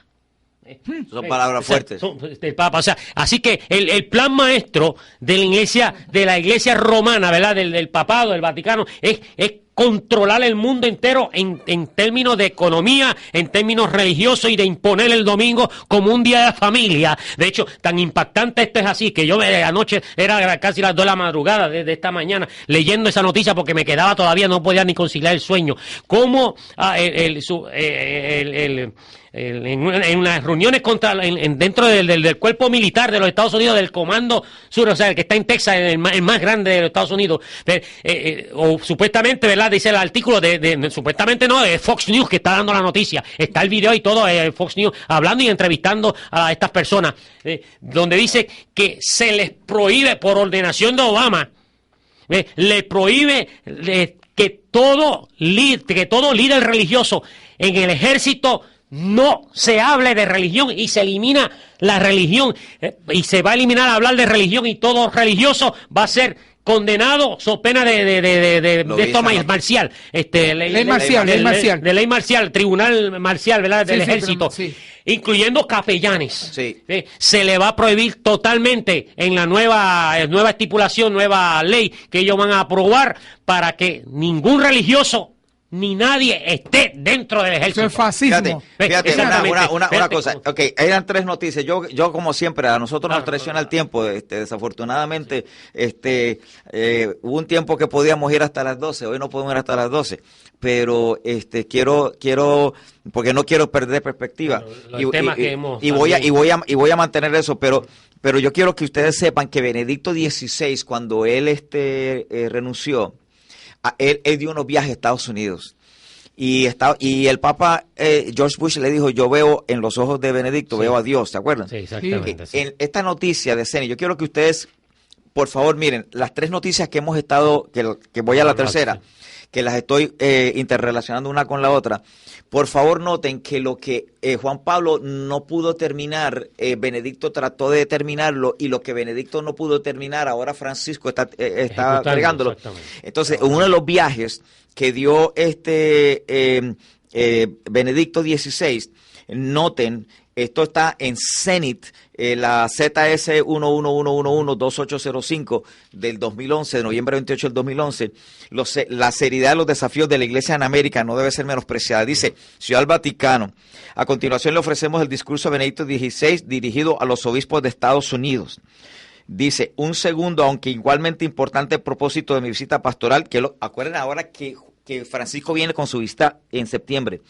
S1: Son palabras fuertes.
S2: Del Papa. O sea, así que el plan maestro de la iglesia romana, ¿verdad? Del papado, del Vaticano, es controlar el mundo entero en términos de economía, en términos religiosos, y de imponer el domingo como un día de familia. De hecho, tan impactante esto es así, que yo anoche, era casi las 2 de la madrugada de esta mañana, leyendo esa noticia, porque me quedaba todavía, no podía ni conciliar el sueño. Cómo en unas reuniones dentro del cuerpo militar de los Estados Unidos, del Comando Sur, o sea, el que está en Texas, el más grande de los Estados Unidos, o supuestamente, ¿verdad? Dice el artículo supuestamente no, de Fox News, que está dando la noticia, está el video y todo, Fox News hablando y entrevistando a estas personas, donde dice que se les prohíbe, por ordenación de Obama, le prohíbe que todo líder religioso en el ejército no se hable de religión, y se elimina la religión, y se va a eliminar hablar de religión, y todo religioso va a ser condenado so pena de esto marcial, ley marcial, tribunal marcial, ¿verdad? Del ejército, incluyendo capellanes. Se le va a prohibir totalmente en la nueva estipulación, nueva ley que ellos van a aprobar, para que ningún religioso ni nadie esté dentro del ejército.
S3: Eso es fascismo.
S1: Fíjate, una cosa. Ok, eran 3 noticias. Yo como siempre, a nosotros nos traiciona el tiempo. Desafortunadamente, hubo un tiempo que podíamos ir hasta las 12. Hoy no podemos ir hasta las 12. Pero quiero porque no quiero perder perspectiva. Y voy a mantener eso, pero yo quiero que ustedes sepan que Benedicto XVI, cuando él renunció, él dio unos viajes a Estados Unidos, y el Papa George Bush le dijo: yo veo en los ojos de Benedicto, veo a Dios, ¿se acuerdan?
S2: Sí, exactamente.
S1: En esta noticia de CENI, yo quiero que ustedes, por favor, miren las 3 noticias que hemos estado, que voy a la tercera, que las estoy interrelacionando una con la otra. Por favor, noten que lo que Juan Pablo no pudo terminar, Benedicto trató de terminarlo, y lo que Benedicto no pudo terminar, ahora Francisco está entregándolo. Entonces, en uno de los viajes que dio Benedicto XVI, noten Esto está en Zenith, la ZS 111112805 del 2011, de noviembre 28 del 2011. La seriedad de los desafíos de la Iglesia en América no debe ser menospreciada. Dice, Ciudad del Vaticano. A continuación le ofrecemos el discurso de Benedicto XVI dirigido a los obispos de Estados Unidos. Dice, un segundo, aunque igualmente importante propósito de mi visita pastoral, acuérdense ahora que Francisco viene con su visita en septiembre,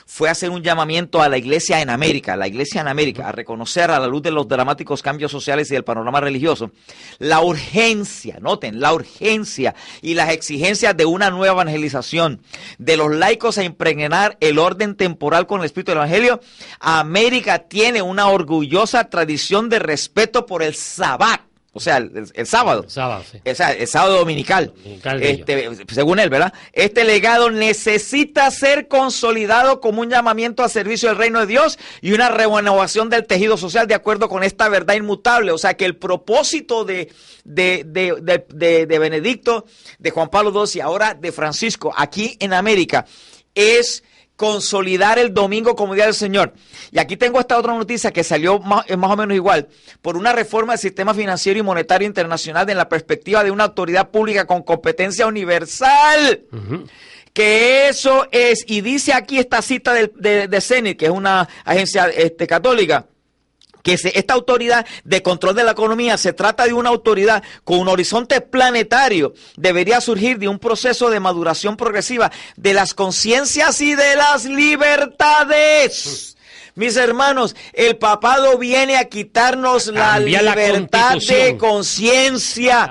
S1: fue hacer un llamamiento a la iglesia en América, a reconocer a la luz de los dramáticos cambios sociales y del panorama religioso, la urgencia, noten, la urgencia y las exigencias de una nueva evangelización, de los laicos a impregnar el orden temporal con el espíritu del evangelio. América tiene una orgullosa tradición de respeto por el Sabbat. O sea, el sábado.
S2: El sábado, sí.
S1: O sea, el sábado dominical. Según él, ¿verdad? Este legado necesita ser consolidado como un llamamiento al servicio del reino de Dios y una renovación del tejido social de acuerdo con esta verdad inmutable. O sea, que el propósito de Benedicto, de Juan Pablo II y ahora de Francisco aquí en América es consolidar el domingo como día del Señor. Y aquí tengo esta otra noticia que salió más o menos igual, por una reforma del sistema financiero y monetario internacional en la perspectiva de una autoridad pública con competencia universal. Que eso es, y dice aquí esta cita de Zenith, que es una agencia católica, que esta autoridad de control de la economía se trata de una autoridad con un horizonte planetario. Debería surgir de un proceso de maduración progresiva de las conciencias y de las libertades. Mis hermanos, el papado viene a quitarnos la libertad de conciencia.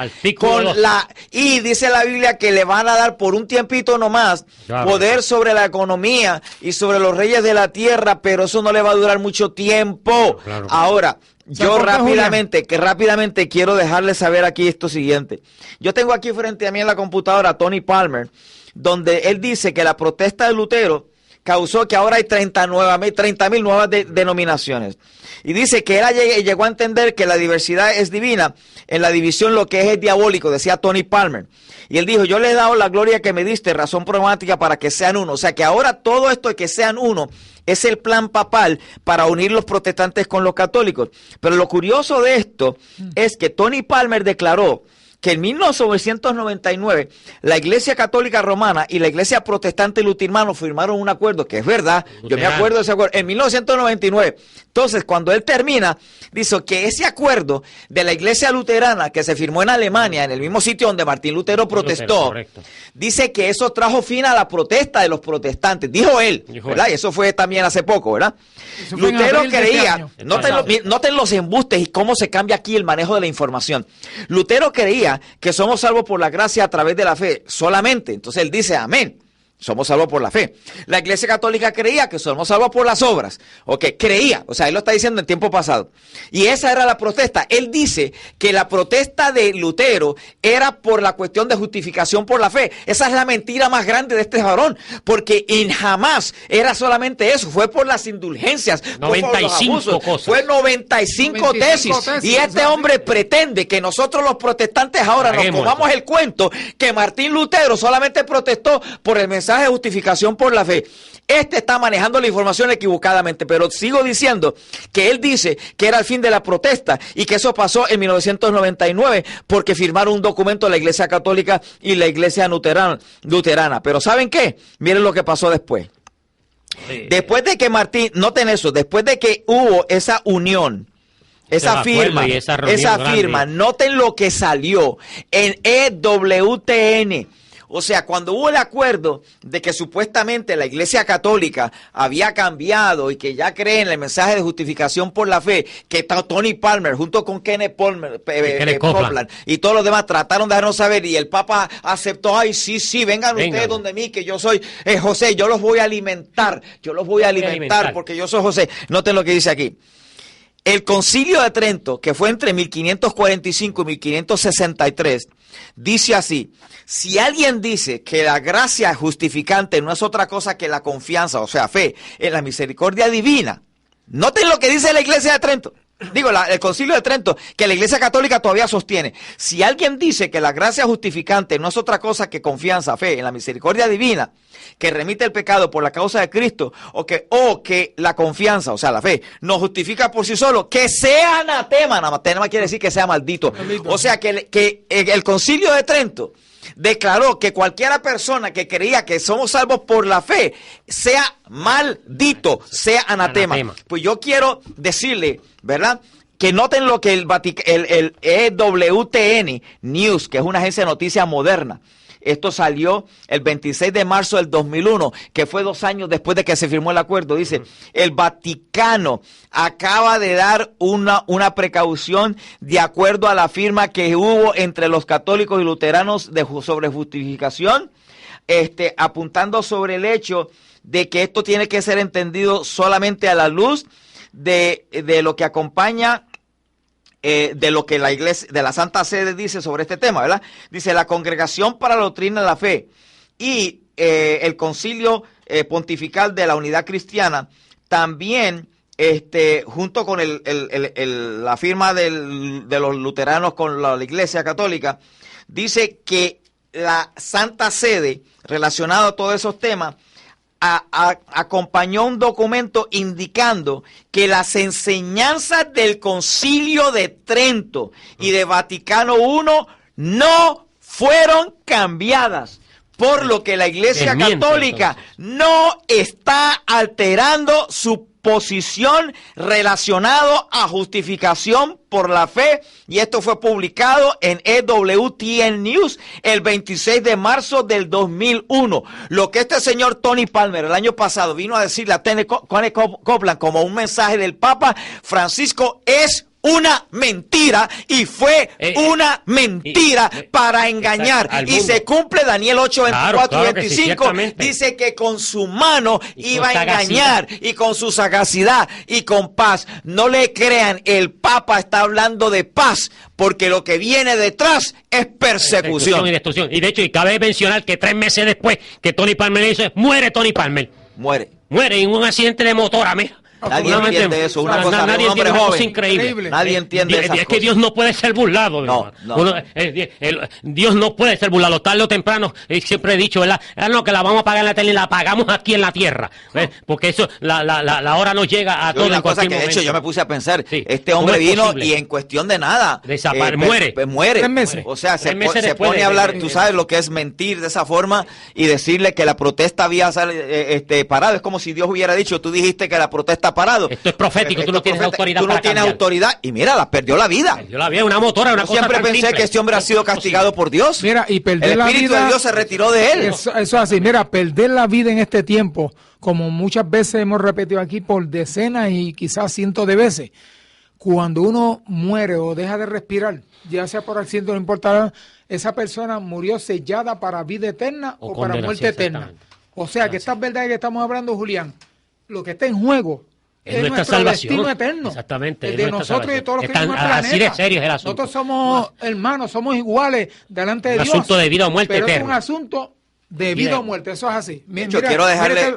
S1: Y dice la Biblia que le van a dar por un tiempito nomás poder sobre la economía y sobre los reyes de la tierra, pero eso no le va a durar mucho tiempo. Ahora, yo rápidamente quiero dejarles saber aquí esto siguiente. Yo tengo aquí frente a mí en la computadora a Tony Palmer, donde él dice que la protesta de Lutero causó que ahora hay 30.000 nuevas denominaciones. Y dice que él llegó a entender que la diversidad es divina, en la división lo que es diabólico, decía Tony Palmer. Y él dijo, yo le he dado la gloria que me diste, razón programática para que sean uno. O sea que ahora todo esto de que sean uno es el plan papal para unir los protestantes con los católicos. Pero lo curioso de esto es que Tony Palmer declaró que en 1999 la Iglesia Católica Romana y la Iglesia Protestante Luterana firmaron un acuerdo, que es verdad, yo me acuerdo de ese acuerdo, en 1999. Entonces, cuando él termina, dice que ese acuerdo de la Iglesia Luterana que se firmó en Alemania, en el mismo sitio donde Martín Lutero protestó, dice que eso trajo fin a la protesta de los protestantes, dijo él, ¿verdad? Y eso fue también hace poco, ¿verdad? Lutero creía, noten los embustes y cómo se cambia aquí el manejo de la información. Lutero creía que somos salvos por la gracia a través de la fe solamente. Entonces él dice amén. Somos salvos por la fe. La Iglesia Católica creía que somos salvos por las obras. Ok, creía. O sea, él lo está diciendo en tiempo pasado. Y esa era la protesta. Él dice que la protesta de Lutero era por la cuestión de justificación por la fe. Esa es la mentira más grande de este varón. Porque en jamás era solamente eso. Fue por las indulgencias.
S2: 95 cosas.
S1: Fue 95 tesis. Y este hombre pretende que nosotros los protestantes ahora nos comamos el cuento que Martín Lutero solamente protestó por el mensaje de justificación por la fe. Este está manejando la información equivocadamente, pero sigo diciendo que él dice que era el fin de la protesta y que eso pasó en 1999 porque firmaron un documento la Iglesia Católica y la Iglesia Luterana. Pero ¿saben qué? Miren lo que pasó después. Después de que Martín, noten eso, después de que hubo esa unión, esa firma, noten lo que salió en EWTN. O sea, cuando hubo el acuerdo de que supuestamente la Iglesia Católica había cambiado y que ya cree en el mensaje de justificación por la fe, que Tony Palmer junto con Kenneth Copeland y todos los demás trataron de dejarnos saber y el Papa aceptó, ay, sí, vengan ustedes donde mí, que yo soy José, yo los voy a alimentar, porque yo soy José. Noten lo que dice aquí. El Concilio de Trento, que fue entre 1545 y 1563, dice así: si alguien dice que la gracia justificante no es otra cosa que la confianza, o sea, fe, en la misericordia divina, noten lo que dice la Iglesia de Trento. el Concilio de Trento, que la Iglesia Católica todavía sostiene. Si alguien dice que la gracia justificante no es otra cosa que confianza, fe en la misericordia divina, que remite el pecado por la causa de Cristo, o que la confianza, o sea, la fe, nos justifica por sí solo, que sea anatema. Anatema quiere decir que sea maldito. O sea, que el Concilio de Trento declaró que cualquiera persona que creía que somos salvos por la fe sea maldito, sea anatema. Pues yo quiero decirle, ¿verdad?, que noten lo que el EWTN News, que es una agencia de noticias moderna, esto salió el 26 de marzo del 2001, que fue 2 años después de que se firmó el acuerdo. Dice, el Vaticano acaba de dar una precaución de acuerdo a la firma que hubo entre los católicos y luteranos sobre justificación, apuntando sobre el hecho de que esto tiene que ser entendido solamente a la luz de lo que acompaña de lo que la Iglesia, de la Santa Sede dice sobre este tema, ¿verdad? Dice, la Congregación para la Doctrina de la Fe y el Concilio Pontifical de la Unidad Cristiana también, junto con la firma de los luteranos con la Iglesia Católica, dice que la Santa Sede, relacionado a todos esos temas, acompañó un documento indicando que las enseñanzas del Concilio de Trento y de Vaticano I no fueron cambiadas, por lo que la Iglesia Católica no está alterando su posición relacionado a justificación por la fe, y esto fue publicado en EWTN News el 26 de marzo del 2001. Lo que este señor Tony Palmer el año pasado vino a decirle a Kenneth Copeland como un mensaje del Papa Francisco es una mentira, y fue una mentira para engañar. Y se cumple Daniel 8, 24 y 25. Dice que con su mano iba a engañar, y con su sagacidad y con paz. No le crean, el Papa está hablando de paz, porque lo que viene detrás es persecución
S2: y destrucción. Y de hecho, y cabe mencionar que 3 meses después que Tony Palmer hizo, muere Tony Palmer. Muere en un accidente de motora, mira.
S1: Nadie entiende eso, una cosa de un hombre joven.
S2: Increíble.
S1: Nadie entiende esas cosas.
S2: Es que Dios no puede ser burlado.
S1: No.
S2: Dios no puede ser burlado. Tarde o temprano, siempre he dicho, ¿verdad? No, que la vamos a pagar en la tele y la pagamos aquí en la tierra. Porque eso, la hora nos llega a todos en cualquier momento.
S1: De hecho, yo me puse a pensar, este hombre vino y en cuestión de nada muere.
S3: 3 meses.
S1: O sea, se pone a hablar, tú sabes lo que es mentir de esa forma y decirle que la protesta había parado. Es como si Dios hubiera dicho, tú dijiste que la protesta parado.
S2: Esto es profético, tú no tienes autoridad.
S1: Tú no tienes autoridad, y mira, perdió la vida.
S2: Perdió la vida, una motora, una cosa.
S1: Siempre pensé que este hombre ha sido castigado por Dios.
S3: Mira, y perder la vida.
S1: El Espíritu de Dios se retiró de él.
S3: Eso es así. Mira, perder la vida en este tiempo, como muchas veces hemos repetido aquí por decenas y quizás cientos de veces, cuando uno muere o deja de respirar, ya sea por accidente, no importa, esa persona murió sellada para vida eterna o para muerte eterna. O sea, que estas verdades que estamos hablando, Julián, lo que está en juego es nuestra salvación, destino eterno.
S2: Exactamente.
S3: El de nosotros y de todos los que vivimos en el planeta.
S2: Así de serio es el asunto.
S3: Nosotros somos hermanos, somos iguales delante de Dios.
S2: Un asunto de vida o muerte
S3: pero
S2: eterno.
S3: Es un asunto de vida o muerte, eso es así.
S1: Yo quiero dejarle...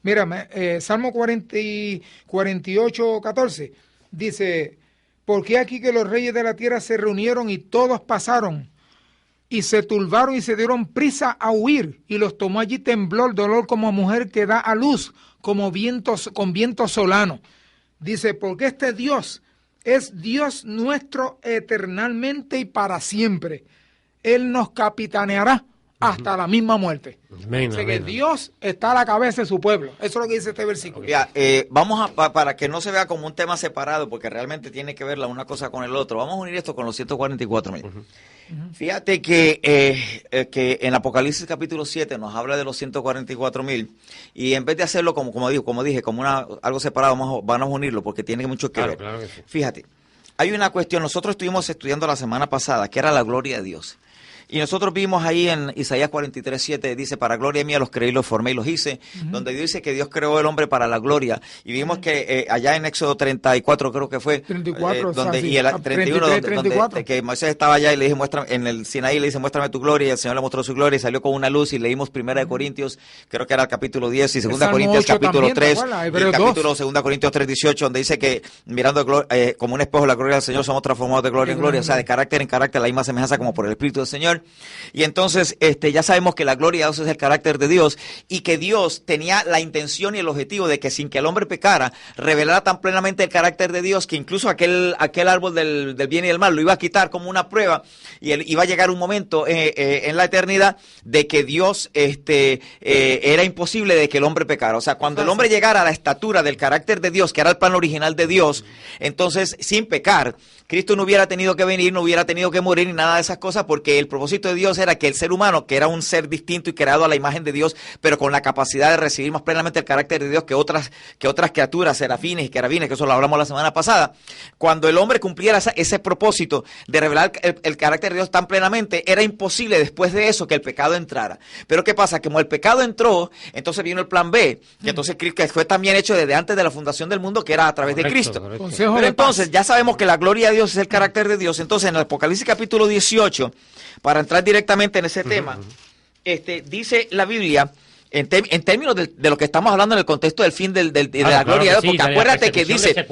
S3: Mírame, Salmo 48, 14, dice, porque aquí que los reyes de la tierra se reunieron y todos pasaron, y se turbaron y se dieron prisa a huir, y los tomó allí temblor, dolor como mujer que da a luz, como vientos, con viento solano. Dice, porque este Dios es Dios nuestro eternalmente y para siempre. Él nos capitaneará hasta la misma muerte.
S2: Amén,
S3: o sea que Dios está a la cabeza de su pueblo. Eso es lo que dice este versículo.
S1: Ya, vamos para que no se vea como un tema separado, porque realmente tiene que ver la una cosa con el otro. Vamos a unir esto con los 144,000. Fíjate que en Apocalipsis capítulo 7 nos habla de los 144,000, y en vez de hacerlo como dije, como algo separado, vamos a unirlo porque tiene mucho que ver.
S2: Claro que sí.
S1: Fíjate, hay una cuestión, nosotros estuvimos estudiando la semana pasada, que era la gloria de Dios. Y nosotros vimos ahí en Isaías 43:7, dice, para gloria mía los creí, los formé y los hice, donde dice que Dios creó el hombre para la gloria. Y vimos que allá en Éxodo 34, creo que fue,
S3: 34,
S1: donde,
S3: sí.
S1: y el 31,
S3: 33,
S1: donde que Moisés estaba allá y le dije, en el Sinaí le dice, muéstrame tu gloria, y el Señor le mostró su gloria y salió con una luz, y leímos 1 de Corintios, creo que era el capítulo 10, y 2 Corintios capítulo 3, y el capítulo 2 Corintios 3:18, donde dice que mirando como un espejo la gloria del Señor somos transformados de gloria en gloria, o sea, de carácter en carácter, la misma semejanza como por el Espíritu del Señor. Y entonces ya sabemos que la gloria de Dios es el carácter de Dios, y que Dios tenía la intención y el objetivo de que sin que el hombre pecara, revelara tan plenamente el carácter de Dios, que incluso aquel árbol del bien y del mal lo iba a quitar como una prueba, y iba a llegar un momento en la eternidad de que Dios era imposible de que el hombre pecara. O sea, cuando el hombre llegara a la estatura del carácter de Dios, que era el plan original de Dios, entonces sin pecar, Cristo no hubiera tenido que venir, no hubiera tenido que morir ni nada de esas cosas, porque el propósito de Dios era que el ser humano, que era un ser distinto y creado a la imagen de Dios, pero con la capacidad de recibir más plenamente el carácter de Dios que otras criaturas, serafines y querubines, que eso lo hablamos la semana pasada, cuando el hombre cumpliera ese propósito de revelar el carácter de Dios tan plenamente, era imposible después de eso que el pecado entrara. Pero ¿qué pasa? Como el pecado entró, entonces vino el plan B, que entonces que fue también hecho desde antes de la fundación del mundo, que era a través de Cristo. Pero entonces ya sabemos que la gloria de Dios es el carácter de Dios. Entonces en el Apocalipsis capítulo 18, para entrar directamente en ese tema, dice la Biblia, en términos de lo que estamos hablando en el contexto del fin de la gloria de Dios, porque acuérdate que dice,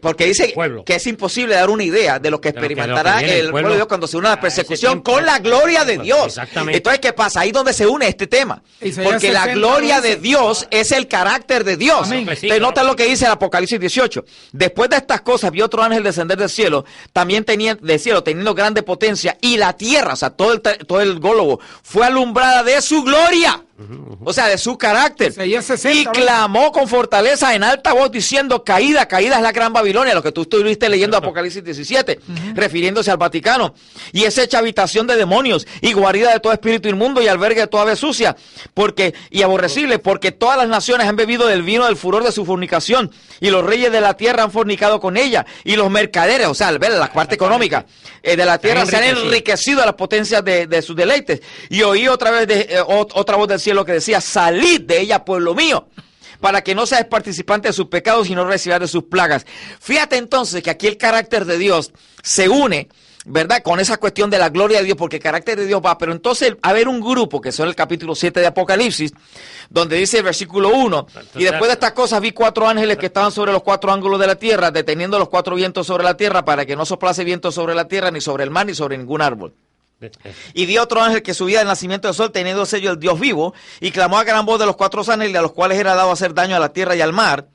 S1: porque dice que es imposible dar una idea de lo que experimentará el pueblo de Dios cuando se une a la persecución con la gloria de Dios. Entonces, ¿qué pasa? Ahí es donde se une este tema, porque la gloria de Dios es el carácter de Dios. Entonces, nota lo que dice el Apocalipsis 18. Después de estas cosas, vi otro ángel descender del cielo, también teniendo grande potencia, y la tierra, o sea, todo el globo, fue alumbrada de su gloria. O sea, de su carácter. Y clamó con fortaleza en alta voz diciendo, caída es la gran Babilonia, lo que tú estuviste leyendo Apocalipsis 17, refiriéndose al Vaticano, y es hecha habitación de demonios y guarida de todo espíritu inmundo y albergue de toda ave sucia y aborrecible, porque todas las naciones han bebido del vino del furor de su fornicación, y los reyes de la tierra han fornicado con ella, y los mercaderes, o sea, la parte económica de la tierra se han enriquecido a las potencias de sus deleites. Y oí otra voz del cielo que decía, salid de ella, pueblo mío, para que no seas participante de sus pecados y no recibas de sus plagas. Fíjate entonces que aquí el carácter de Dios se une, ¿verdad?, con esa cuestión de la gloria de Dios, porque el carácter de Dios va. Pero entonces a haber un grupo, que son el capítulo 7 de Apocalipsis, donde dice el versículo 1, y después de estas cosas vi 4 ángeles que estaban sobre los 4 ángulos de la tierra, deteniendo los 4 vientos sobre la tierra, para que no soplase viento sobre la tierra, ni sobre el mar, ni sobre ningún árbol. Y vi otro ángel que subía del nacimiento del sol, teniendo sello el Dios vivo, y clamó a gran voz de los 4 ángeles, a los cuales era dado hacer daño a la tierra y al mar,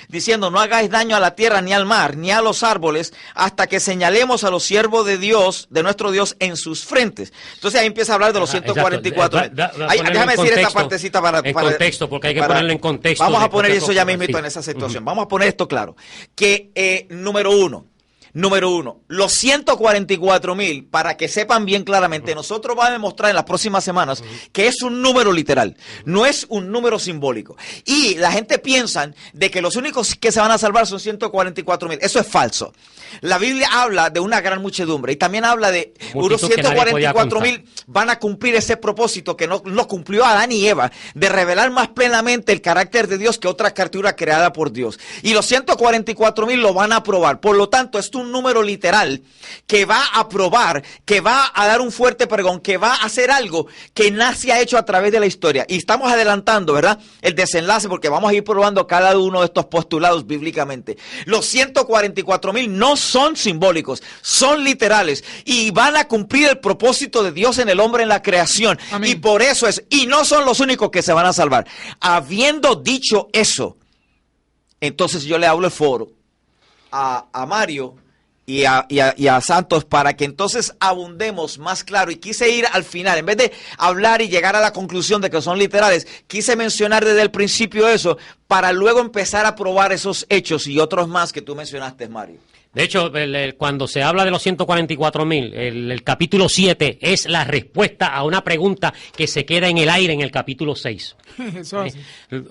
S1: diciendo, no hagáis daño a la tierra, ni al mar, ni a los árboles, hasta que señalemos a los siervos de Dios, de nuestro Dios, en sus frentes. Entonces ahí empieza a hablar de los 144. Déjame decir esta partecita para
S2: contexto, porque hay que ponerlo en contexto.
S1: Vamos a poner eso ya mismo en esa situación. Vamos a poner esto claro. Que, número uno, los 144,000, para que sepan bien claramente, nosotros vamos a demostrar en las próximas semanas que es un número literal, no es un número simbólico. Y la gente piensa de que los únicos que se van a salvar son 144,000. Eso es falso. La Biblia habla de una gran muchedumbre y también habla de unos 144,000 van a cumplir ese propósito que no cumplió Adán y Eva, de revelar más plenamente el carácter de Dios que otra criatura creada por Dios. Y los 144,000 lo van a probar. Por lo tanto, es un número literal que va a probar, que va a dar un fuerte pregón, que va a hacer algo que nadie ha hecho a través de la historia. Y estamos adelantando, ¿verdad?, el desenlace, porque vamos a ir probando cada uno de estos postulados bíblicamente. Los 144,000 no son simbólicos, son literales y van a cumplir el propósito de Dios en el hombre, en la creación. Amén. Y por eso y no son los únicos que se van a salvar. Habiendo dicho eso, entonces yo le hablo el foro a Mario y a Santos para que entonces abundemos más claro. Y quise ir al final, en vez de hablar y llegar a la conclusión de que son literales, quise mencionar desde el principio eso, para luego empezar a probar esos hechos y otros más que tú mencionaste, Mario.
S2: De hecho, cuando se habla de los 144,000, el capítulo 7 es la respuesta a una pregunta que se queda en el aire en el capítulo 6. Eso es.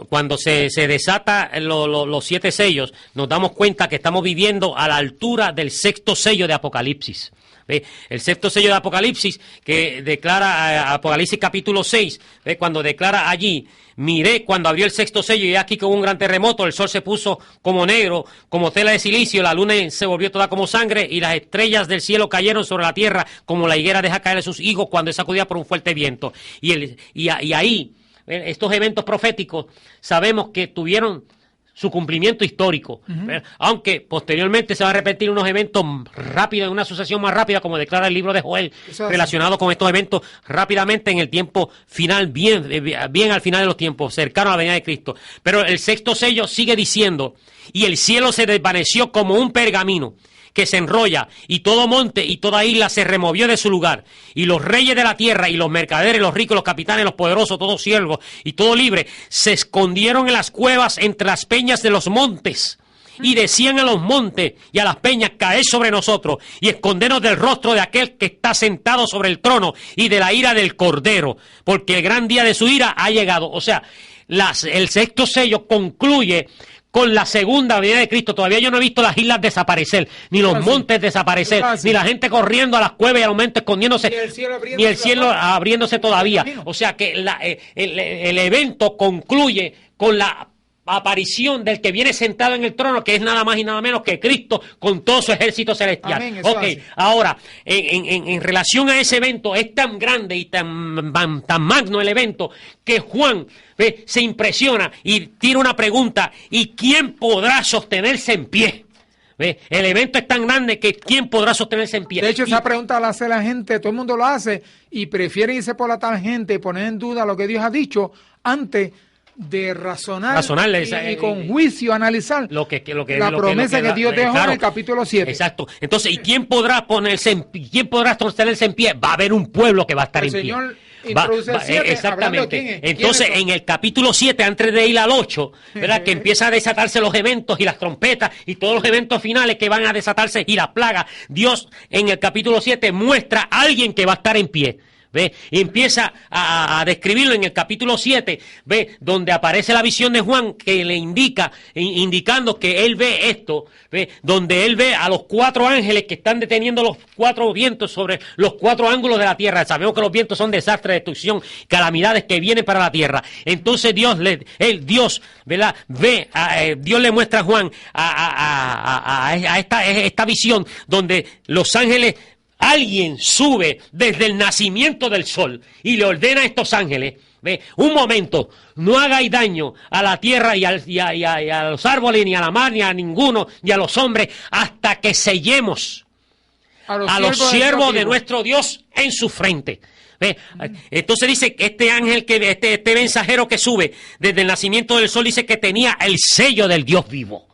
S2: Cuando se desata los 7 sellos, nos damos cuenta que estamos viviendo a la altura del 6º sello de Apocalipsis. ¿Ve? El sexto sello de Apocalipsis, que declara Apocalipsis capítulo 6, ¿ve? Cuando declara allí, miré cuando abrió el sexto sello y aquí con un gran terremoto, el sol se puso como negro, como tela de silicio, la luna se volvió toda como sangre y las estrellas del cielo cayeron sobre la tierra como la higuera deja caer sus higos cuando es sacudida por un fuerte viento. Y ahí, estos eventos proféticos, sabemos que tuvieron su cumplimiento histórico, aunque posteriormente se van a repetir unos eventos rápidos, en una sucesión más rápida, como declara el libro de Joel, relacionado con estos eventos rápidamente en el tiempo final, bien al final de los tiempos, cercano a la venida de Cristo. Pero el sexto sello sigue diciendo, y el cielo se desvaneció como un pergamino que se enrolla, y todo monte y toda isla se removió de su lugar, y los reyes de la tierra, y los mercaderes, los ricos, los capitanes, los poderosos, todos siervos, y todo libre, se escondieron en las cuevas entre las peñas de los montes, y decían a los montes y a las peñas, caed sobre nosotros, y escondernos del rostro de aquel que está sentado sobre el trono, y de la ira del Cordero, porque el gran día de su ira ha llegado. O sea, el sexto sello concluye con la segunda venida de Cristo. Todavía yo no he visto las islas desaparecer, ni los montes desaparecer, ni la gente corriendo a las cuevas y a los montes escondiéndose, ni el cielo abriéndose todavía. O sea que el evento concluye con la aparición del que viene sentado en el trono, que es nada más y nada menos que Cristo con todo su ejército celestial.
S3: Amén,
S2: ahora, en relación a ese evento, es tan grande y tan magno el evento que Juan se impresiona y tira una pregunta: ¿y quién podrá sostenerse en pie? ¿Ve? El evento es tan grande que ¿quién podrá sostenerse en pie?
S3: De hecho, esa pregunta la hace la gente, todo el mundo lo hace, y prefieren irse por la tangente y poner en duda lo que Dios ha dicho antes de razonar y con juicio analizar la promesa que Dios dejó en el capítulo 7.
S2: Exacto. Entonces, ¿y quién podrá sostenerse en pie? Va a haber un pueblo que va a estar en pie.
S3: Introduce el 7,
S2: exactamente. Entonces, en el capítulo 7, antes de ir al 8, ¿verdad? Que empieza a desatarse los eventos y las trompetas y todos los eventos finales que van a desatarse y las plagas, Dios en el capítulo 7 muestra a alguien que va a estar en pie. ¿Ve? Y empieza a describirlo en el capítulo 7, ¿ve? Donde aparece la visión de Juan que le indicando que él ve esto, ¿ve? Donde él ve a los 4 ángeles que están deteniendo los 4 vientos sobre los 4 ángulos de la tierra. Sabemos que los vientos son desastres, destrucción, calamidades que vienen para la tierra. Entonces Dios, ¿verdad? Dios le muestra a Juan a esta visión donde los ángeles, alguien sube desde el nacimiento del sol y le ordena a estos ángeles, ¿ve? Un momento, no hagáis daño a la tierra y a los árboles, ni a la mar, ni a ninguno, ni a los hombres, hasta que sellemos a los siervos de nuestro Dios en su frente. ¿Ve? Entonces dice que este ángel, este mensajero que sube desde el nacimiento del sol, dice que tenía el sello del Dios vivo.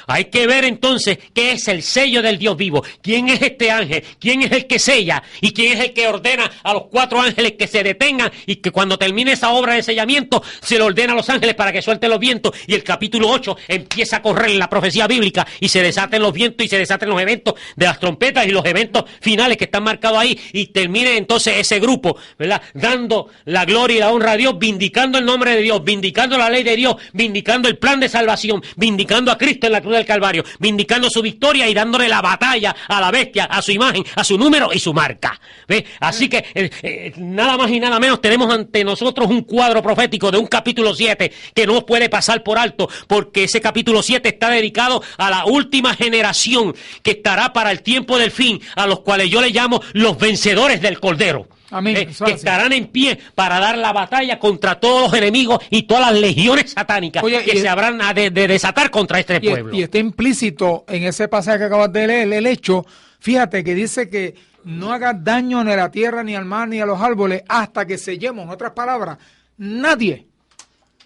S2: Hay que ver entonces qué es el sello del Dios vivo, quién es este ángel, quién es el que sella y quién es el que ordena a los 4 ángeles que se detengan y que cuando termine esa obra de sellamiento se le ordena a los ángeles para que suelten los vientos, y el capítulo 8 empieza a correr en la profecía bíblica y se desaten los vientos y se desaten los eventos de las trompetas y los eventos finales que están marcados ahí, y termine entonces ese grupo, ¿verdad? Dando la gloria y la honra a Dios, vindicando el nombre de Dios, vindicando la ley de Dios, vindicando el plan de salvación, vindicando a Cristo en la cruz del Calvario, vindicando su victoria y dándole la batalla a la bestia, a su imagen, a su número y su marca. ¿Ve? Así que nada más y nada menos tenemos ante nosotros un cuadro profético de un capítulo 7 que no puede pasar por alto, porque ese capítulo 7 está dedicado a la última generación que estará para el tiempo del fin, a los cuales yo le llamo los vencedores del Cordero.
S3: Amén.
S2: Que estarán en pie para dar la batalla contra todos los enemigos y todas las legiones satánicas que se habrán de desatar contra este pueblo.
S3: Y está implícito en ese pasaje que acabas de leer, el hecho, fíjate que dice que no hagas daño ni a la tierra, ni al mar, ni a los árboles, hasta que sellemos. En otras palabras, nadie,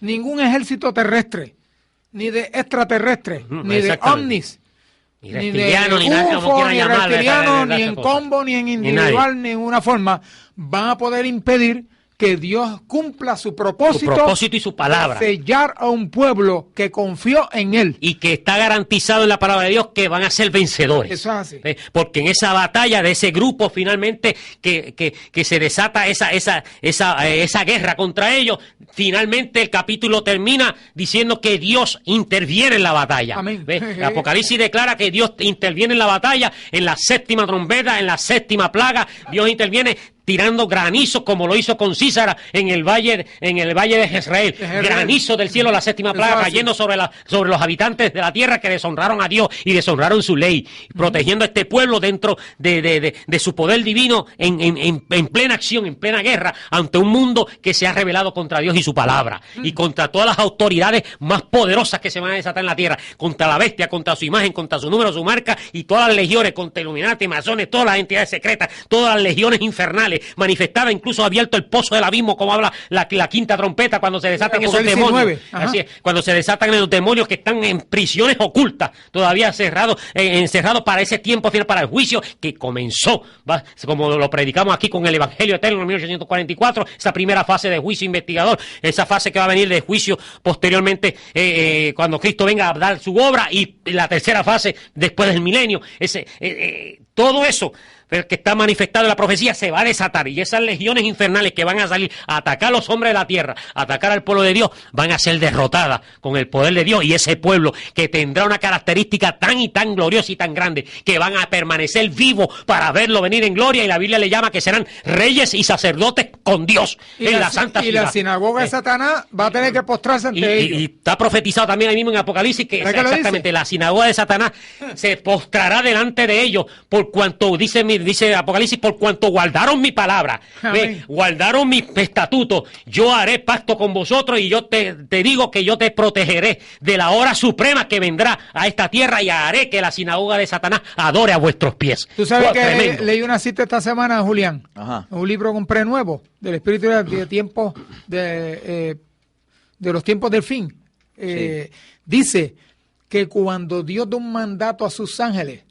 S3: ningún ejército terrestre, ni de extraterrestres, ni de ovnis, ni de UFO, ni reptiliano, ni en combo, ni en individual, ni en una forma, van a poder impedir que Dios cumpla su propósito
S2: y su palabra.
S3: De sellar a un pueblo que confió en Él.
S2: Y que está garantizado en la palabra de Dios que van a ser vencedores.
S3: Eso es así.
S2: Porque en esa batalla de ese grupo finalmente que se desata esa guerra contra ellos, finalmente el capítulo termina diciendo que Dios interviene en la batalla.
S3: Amén.
S2: El Apocalipsis declara que Dios interviene en la batalla, en la séptima trompeta, en la séptima plaga, Dios interviene tirando granizo como lo hizo con Císara en el valle de Jezreel. Granizo del cielo, la séptima plaga cayendo sobre los habitantes de la tierra que deshonraron a Dios y deshonraron su ley, protegiendo a este pueblo dentro de su poder divino en plena acción, en plena guerra ante un mundo que se ha rebelado contra Dios y su palabra y contra todas las autoridades más poderosas que se van a desatar en la tierra, contra la bestia, contra su imagen, contra su número, su marca y todas las legiones, contra Illuminati, masones, todas las entidades secretas, todas las legiones infernales manifestada, incluso abierto el pozo del abismo, como habla la quinta trompeta, cuando se desatan esos demonios. Así es, cuando se desatan los demonios que están en prisiones ocultas, todavía encerrados para ese tiempo final, para el juicio que comenzó, como lo predicamos aquí con el Evangelio Eterno en 1844, esa primera fase de juicio investigador, esa fase que va a venir de juicio posteriormente cuando Cristo venga a dar su obra, y la tercera fase después del milenio. Todo eso que está manifestado en la profecía se va a desatar, y esas legiones infernales que van a salir a atacar a los hombres de la tierra, a atacar al pueblo de Dios, van a ser derrotadas con el poder de Dios, y ese pueblo que tendrá una característica tan y tan gloriosa y tan grande que van a permanecer vivos para verlo venir en gloria, y la Biblia le llama que serán reyes y sacerdotes con Dios en la santa ciudad.
S3: Y la sinagoga de Satanás va a tener que postrarse ante ellos.
S2: Y está profetizado también ahí mismo en Apocalipsis que exactamente la sinagoga de Satanás se postrará delante de ellos, por cuanto dice Apocalipsis, por cuanto guardaron mi palabra, guardaron mis estatutos, yo haré pacto con vosotros, y yo te digo que yo te protegeré de la hora suprema que vendrá a esta tierra, y haré que la sinagoga de Satanás adore a vuestros pies.
S3: Tú sabes que leí una cita esta semana, Julián. Ajá. Un libro compré nuevo del Espíritu de tiempos de los tiempos del fin. Dice que cuando Dios da un mandato a sus ángeles,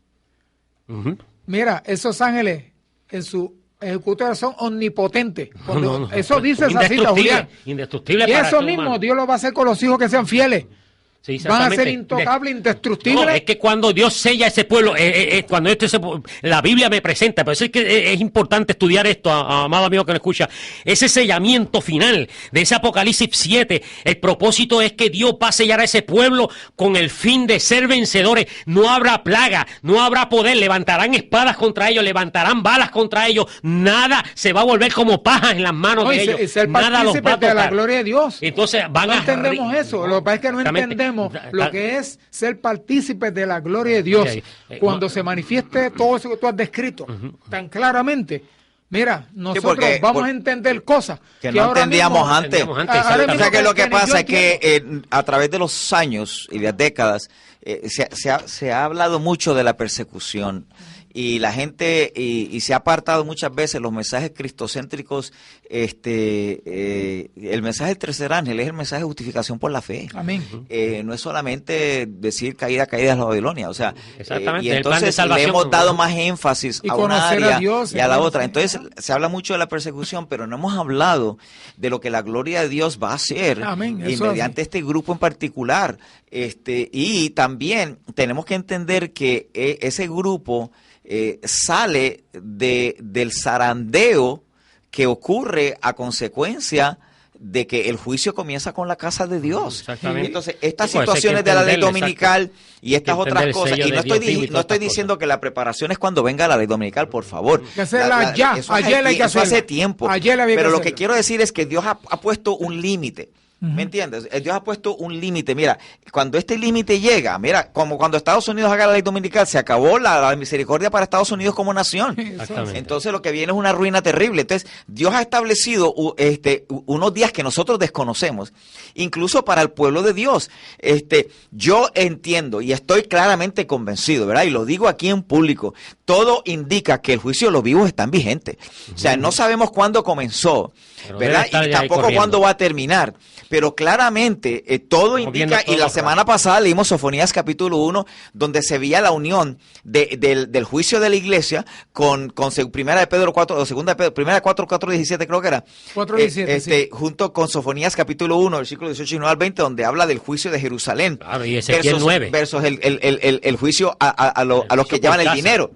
S3: mira, esos ángeles en su ejecutor son omnipotentes. Eso dice esa cita, Julián.
S2: Indestructible.
S3: Y eso mismo humano. Dios lo va a hacer con los hijos que sean fieles. Sí, van a ser intocables, indestructibles.
S2: No, es que cuando Dios sella ese pueblo, cuando la Biblia me presenta, por eso es que es importante estudiar esto, amado amigo que me escucha, ese sellamiento final de ese Apocalipsis 7, el propósito es que Dios va a sellar a ese pueblo con el fin de ser vencedores. No habrá plaga, no habrá poder, levantarán espadas contra ellos, levantarán balas contra ellos, nada se va a volver como paja en las manos de ellos, nada los va a tocar.
S3: De la gloria de Dios.
S2: Entonces van
S3: no entendemos eso, lo que pasa es que no entendemos lo que es ser partícipes de la gloria de Dios. Cuando se manifieste todo eso que tú has descrito tan claramente, mira, nosotros vamos a entender cosas
S1: que no entendíamos antes. O sea, que lo que pasa es que a través de los años y de las décadas se ha hablado mucho de la persecución. Y la gente, y se ha apartado muchas veces los mensajes cristocéntricos, el mensaje del tercer ángel es el mensaje de justificación por la fe.
S3: Amén.
S1: No es solamente decir caída de la Babilonia, o sea,
S2: y
S1: entonces le hemos dado más énfasis a una área y a la otra. Entonces se habla mucho de la persecución, pero no hemos hablado de lo que la gloria de Dios va a hacer.
S3: Amén.
S1: Y mediante este grupo en particular. Y también tenemos que entender que ese grupo sale del zarandeo que ocurre a consecuencia de que el juicio comienza con la casa de Dios.
S2: Exactamente.
S1: Entonces, estas situaciones de la ley dominical y estas otras cosas, y no estoy diciendo que la preparación es cuando venga la ley dominical, por favor.
S3: Que hacerla ya, ayer hay que hacerla.
S1: Eso hace tiempo. Pero lo que quiero decir es que Dios ha puesto un límite. ¿Me entiendes? Dios ha puesto un límite. Mira, cuando este límite llega, mira, como cuando Estados Unidos haga la ley dominical, se acabó la misericordia para Estados Unidos como nación. Entonces lo que viene es una ruina terrible. Entonces Dios ha establecido unos días que nosotros desconocemos, incluso para el pueblo de Dios. Yo entiendo y estoy claramente convencido, ¿verdad? Y lo digo aquí en público. Todo indica que el juicio de los vivos está vigente. O sea, no sabemos cuándo comenzó, ¿verdad? Y tampoco cuándo va a terminar. pero claramente todo
S2: Estamos viendo
S1: indica, y
S2: todo
S1: la
S2: lo
S1: semana pasada leímos Sofonías capítulo 1, donde se veía la unión del juicio de la iglesia con primera de Pedro 4, o segunda de Pedro, primera de 4:17 creo que era,
S3: 4:17, sí.
S1: junto con Sofonías capítulo 1, versículo 18 y 9 al 20, donde habla del juicio de Jerusalén.
S2: Claro, y Ezequiel 9.
S1: Versus el juicio a los que llevan el dinero.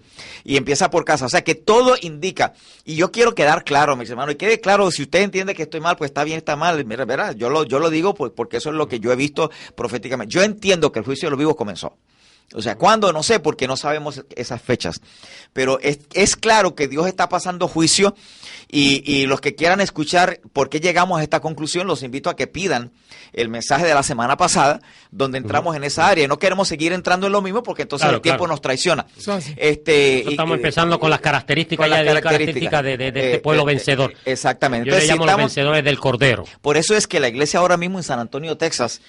S1: Y empieza por casa. O sea que todo indica. Y yo quiero quedar claro, mis hermanos. Y quede claro, si usted entiende que estoy mal, pues está bien, está mal. Mira, ¿verdad? Yo lo digo porque eso es lo que yo he visto proféticamente. Yo entiendo que el juicio de los vivos comenzó. O sea, ¿cuándo? No sé, porque no sabemos esas fechas. Pero es claro que Dios está pasando juicio y los que quieran escuchar por qué llegamos a esta conclusión, los invito a que pidan el mensaje de la semana pasada, donde entramos en esa área. Y no queremos seguir entrando en lo mismo porque entonces el tiempo nos traiciona.
S2: Estamos empezando con las características, de este pueblo vencedor.
S1: Exactamente.
S2: Yo le llamo los vencedores del Cordero.
S1: Por eso es que la iglesia ahora mismo en San Antonio, Texas,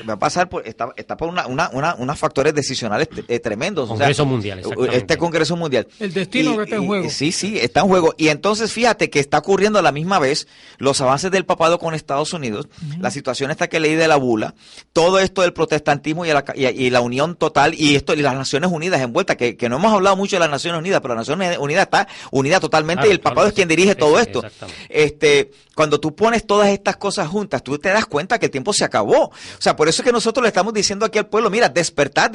S1: va a pasar está por unos factores decisionales tremendos.
S2: Congreso mundial, exactamente.
S1: Este Congreso mundial.
S3: El destino que está en juego.
S1: Sí, está en juego. Y entonces fíjate que está ocurriendo a la misma vez los avances del papado con Estados Unidos, la situación esta que leí de la bula, todo esto del protestantismo y la unión total, y las Naciones Unidas envueltas, que no hemos hablado mucho de las Naciones Unidas, pero las Naciones Unidas está unida totalmente, y el papado es quien dirige todo esto. Cuando tú pones todas estas cosas juntas, tú te das cuenta que el tiempo se acabó. O sea, por eso es que nosotros le estamos diciendo aquí al pueblo, mira, despertad,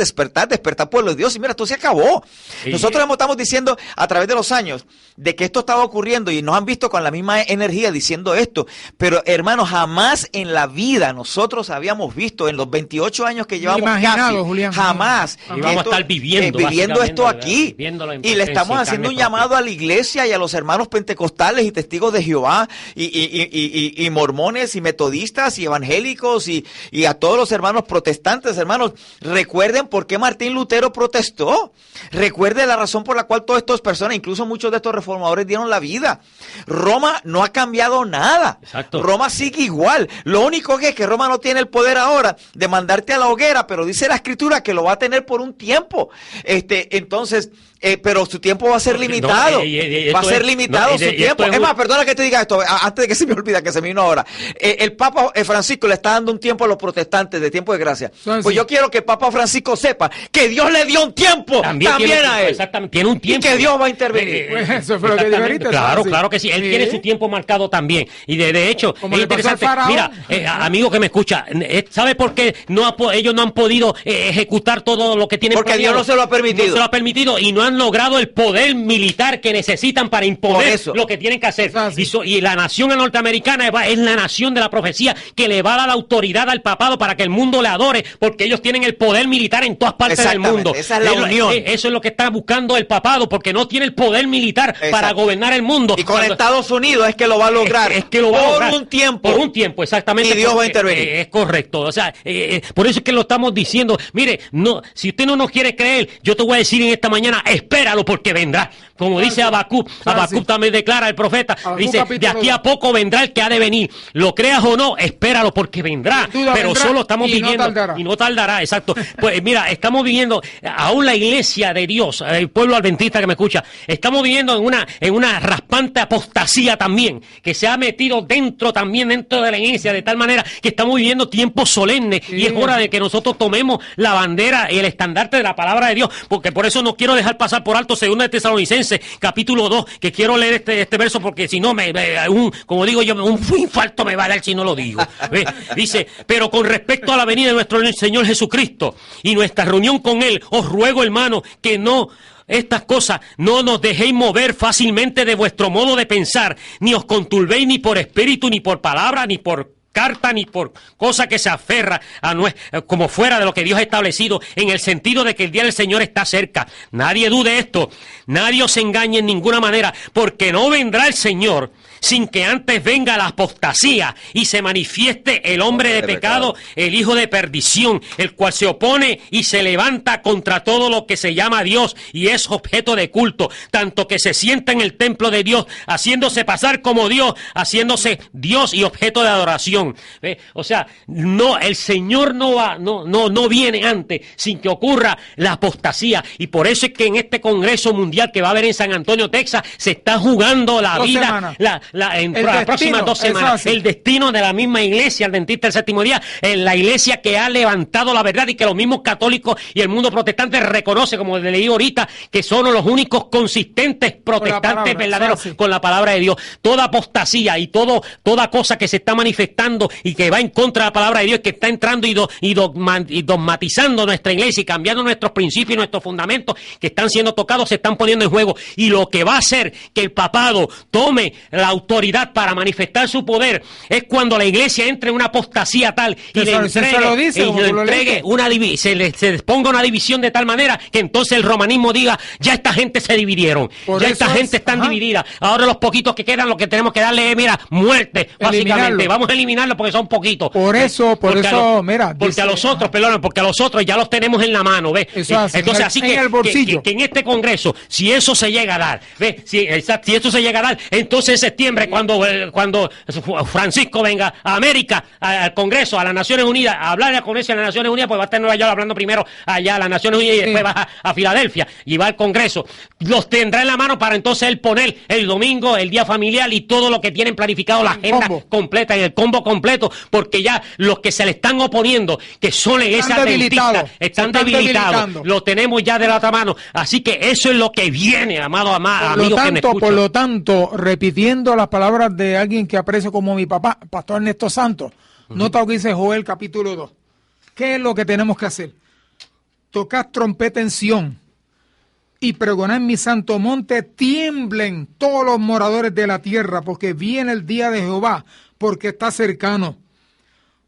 S1: pueblo de Dios, y mira, esto se acabó. Nosotros estamos diciendo a través de los años de que esto estaba ocurriendo y nos han visto con la misma energía diciendo esto, pero hermanos, jamás en la vida nosotros habíamos visto en los 28 años que llevamos
S3: Julián,
S1: jamás
S2: vamos a estar viviendo
S1: esto aquí, y le estamos haciendo un llamado a la iglesia y a los hermanos pentecostales y testigos de Jehová y mormones y metodistas y evangélicos y a todos los hermanos protestantes. Hermanos, recuerden por qué Martín Lutero protestó. Recuerde la razón por la cual todas estas personas, incluso muchos de estos reformadores, dieron la vida. Roma no ha cambiado nada.
S2: Exacto.
S1: Roma sigue igual. Lo único que es que Roma no tiene el poder ahora de mandarte a la hoguera, pero dice la Escritura que lo va a tener por un tiempo. Entonces, pero su tiempo va a ser limitado. Va a ser limitado su tiempo. Es más, perdona que te diga esto, antes de que se me olvida, que se me vino ahora. El Papa Francisco le está dando un tiempo a los protestantes de tiempo de gracia. Pues yo quiero que el Papa Francisco sepa que Dios le dio un tiempo también a él.
S2: Exactamente, tiene un tiempo.
S1: Y que Dios va a intervenir.
S3: Eso fue lo que dijo ahorita.
S2: Claro que sí. Él tiene su tiempo marcado también. Y de hecho, es interesante. Mira, amigo que me escucha, ¿sabe por qué ellos no han podido ejecutar todo lo que tienen
S1: Porque
S2: planeado?
S1: Dios no se lo ha permitido.
S2: No se lo ha permitido y no han logrado el poder militar que necesitan para imponer lo que tienen que hacer. Y la nación norteamericana es la nación de la profecía que le va a dar la autoridad al papado para que el mundo le adore, porque ellos tienen el poder militar en todas partes del mundo.
S1: Esa es la unión.
S2: Eso es lo que está buscando el papado, porque no tiene el poder militar para gobernar el mundo.
S1: Y con Estados Unidos es que lo va a lograr.
S2: Es que lo va a lograr.
S1: Por un tiempo.
S2: Por un tiempo, exactamente.
S1: Y Dios va a intervenir.
S2: Es correcto. O sea, por eso es que lo estamos diciendo. Mire, si usted no nos quiere creer, yo te voy a decir en esta mañana, espéralo porque vendrá. Como dice Habacuc también declara el profeta, dice, de aquí a poco vendrá el que ha de venir. Lo creas o no, espéralo porque vendrá. Pero solo estamos viviendo y no tardará, exacto. Pues mira, estamos viviendo, aún la iglesia de Dios, el pueblo adventista que me escucha, estamos viviendo en una raspante apostasía también, que se ha metido dentro de la iglesia, de tal manera que estamos viviendo tiempos solemnes y es hora de que nosotros tomemos la bandera y el estandarte de la palabra de Dios, porque por eso no quiero dejar pasar por alto 2 de Tesalonicenses, capítulo 2, que quiero leer este verso porque si no, como digo yo, un infarto me va a dar si no lo digo. Dice, pero con respecto a la venida de nuestro Señor Jesucristo y nuestra reunión con Él, os ruego, hermano, que estas cosas no nos dejéis mover fácilmente de vuestro modo de pensar, ni os conturbéis ni por espíritu, ni por palabra, ni por carta, ni por cosa que se aferra como fuera de lo que Dios ha establecido, en el sentido de que el día del Señor está cerca. Nadie dude esto, nadie os engañe en ninguna manera, porque no vendrá el Señor sin que antes venga la apostasía y se manifieste el hombre de pecado, el hijo de perdición, el cual se opone y se levanta contra todo lo que se llama Dios y es objeto de culto, tanto que se sienta en el templo de Dios, haciéndose pasar como Dios, haciéndose Dios y objeto de adoración. O sea, el Señor no viene antes sin que ocurra la apostasía, y por eso es que en este Congreso Mundial que va a haber en San Antonio, Texas, se está jugando la vida, en las próximas 2 semanas. El destino de la misma iglesia adventista del séptimo día, en la iglesia que ha levantado la verdad y que los mismos católicos y el mundo protestante reconoce, como leí ahorita, que son los únicos consistentes protestantes verdaderos con la palabra de Dios. Toda apostasía y toda cosa que se está manifestando y que va en contra de la palabra de Dios, que está entrando y dogmatizando nuestra iglesia y cambiando nuestros principios y nuestros fundamentos que están siendo tocados, se están poniendo en juego. Y lo que va a hacer que el papado tome la autoridad para manifestar su poder es cuando la iglesia entre en una apostasía tal y le entregue se les ponga una división de tal manera que entonces el romanismo diga, ya esta gente se dividieron, esta gente está dividida, ahora los poquitos que quedan, lo que tenemos que darle es, mira, muerte, básicamente, vamos a eliminarlo porque son poquitos.
S3: Porque a los
S2: otros ya los tenemos en la mano, ¿ves? Entonces, así que en este Congreso, si eso se llega a dar, ¿ves? Si eso se llega a dar, entonces en septiembre, cuando Francisco venga a América, al Congreso, a las Naciones Unidas, a hablar al Congreso de las Naciones Unidas, pues va a estar en Nueva York hablando primero allá a las Naciones Unidas y después va a Filadelfia y va al Congreso. Los tendrá en la mano para entonces él poner el domingo, el día familiar y todo lo que tienen planificado, la agenda completa y el combo completo, porque ya los que se le están oponiendo, que son la iglesia adventista, están debilitados. Lo tenemos ya de la otra mano. Así que eso es lo que viene, amigos que me escuchan.
S3: Por lo tanto, repitiendo las palabras de alguien que aprecio como mi papá, Pastor Ernesto Santos, nota lo que dice Joel capítulo 2. ¿Qué es lo que tenemos que hacer? Tocar trompeta en Sión y pregonar en mi santo monte, tiemblen todos los moradores de la tierra, porque viene el día de Jehová, porque está cercano.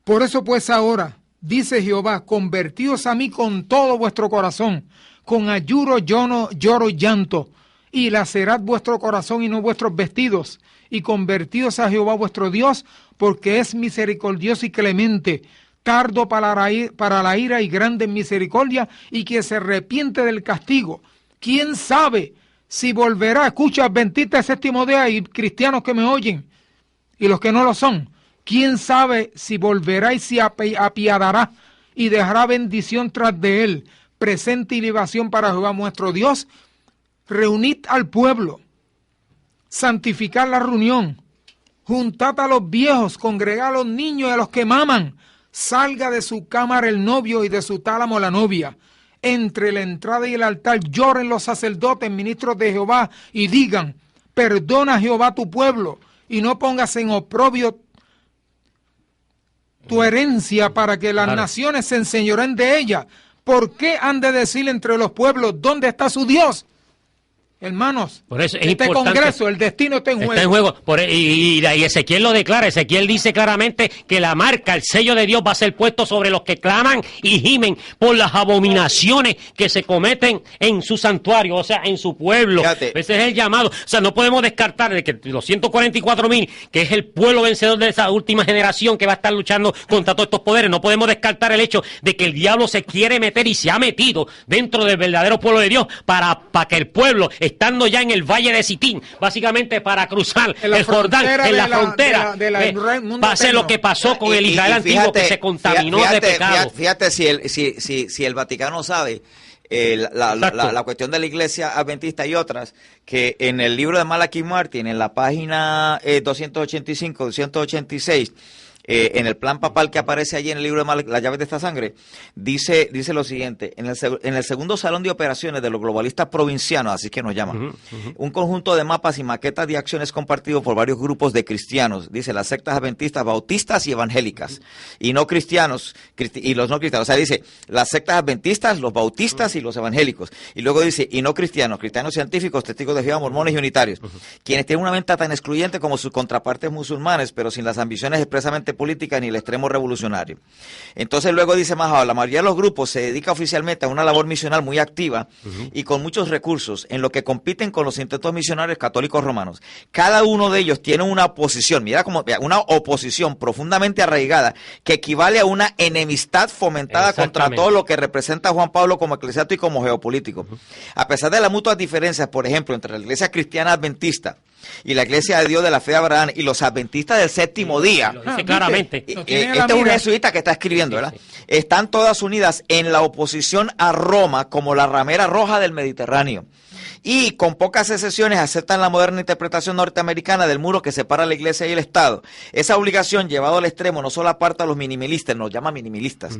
S3: Por eso pues ahora, dice Jehová, convertíos a mí con todo vuestro corazón, con ayuno, lloro y llanto, y lacerad vuestro corazón y no vuestros vestidos, y convertíos a Jehová vuestro Dios, porque es misericordioso y clemente, tardo para la ira y grande en misericordia, y que se arrepiente del castigo. ¿Quién sabe si volverá? Escucha, adventistas de séptimo día y cristianos que me oyen, y los que no lo son. ¿Quién sabe si volverá y se apiadará y dejará bendición tras de él, presente y libación para Jehová nuestro Dios? Reunid al pueblo, santificad la reunión, juntad a los viejos, congregad a los niños y a los que maman. Salga de su cámara el novio y de su tálamo la novia. Entre la entrada y el altar lloren los sacerdotes, ministros de Jehová, y digan, perdona Jehová tu pueblo, y no pongas en oprobio tu herencia para que las naciones se enseñoren de ella. ¿Por qué han de decir entre los pueblos, ¿dónde está su Dios? Hermanos,
S2: por eso es
S3: este Congreso, el destino está en
S2: juego. Y Ezequiel lo declara. Ezequiel dice claramente que la marca, el sello de Dios va a ser puesto sobre los que claman y gimen por las abominaciones que se cometen en su santuario, o sea, en su pueblo. Fíjate. Ese es el llamado. O sea, no podemos descartar de que los 144,000, que es el pueblo vencedor de esa última generación que va a estar luchando contra todos estos poderes, no podemos descartar el hecho de que el diablo se quiere meter y se ha metido dentro del verdadero pueblo de Dios para que el pueblo, estando ya en el valle de Sitín, básicamente para cruzar el Jordán, en la frontera, va a ser lo que pasó con el Israel antiguo, que se contaminó de pecado.
S1: Fíjate si el Vaticano sabe la cuestión de la iglesia adventista y otras, que en el libro de Malachi Martin, en la página 285, 286, en el plan papal que aparece allí en el libro de Las llaves de esta sangre, dice lo siguiente: en el segundo salón de operaciones de los globalistas provincianos, así que nos llaman, un conjunto de mapas y maquetas de acciones compartidos por varios grupos de cristianos, dice las sectas adventistas, bautistas y evangélicas, y no cristianos, y los no cristianos, o sea, dice las sectas adventistas, los bautistas y los evangélicos, y luego dice, y no cristianos, cristianos científicos, testigos de Jehová, mormones y unitarios, quienes tienen una mente tan excluyente como sus contrapartes musulmanes, pero sin las ambiciones expresamente política ni el extremo revolucionario. Entonces luego dice más abajo, la mayoría de los grupos se dedica oficialmente a una labor misional muy activa y con muchos recursos, en lo que compiten con los intentos misionarios católicos romanos. Cada uno de ellos tiene una oposición, una oposición profundamente arraigada, que equivale a una enemistad fomentada contra todo lo que representa a Juan Pablo como eclesiástico y como geopolítico. A pesar de las mutuas diferencias, por ejemplo, entre la iglesia cristiana adventista y la iglesia de Dios de la fe de Abraham y los adventistas del séptimo día,
S2: dice claramente.
S1: Este es un jesuita que está escribiendo, ¿verdad? Están todas unidas en la oposición a Roma como la ramera roja del Mediterráneo. y con pocas excepciones aceptan la moderna interpretación norteamericana del muro que separa la iglesia y el Estado. Esa obligación, llevado al extremo, no solo aparta a los minimalistas, nos llama minimalistas,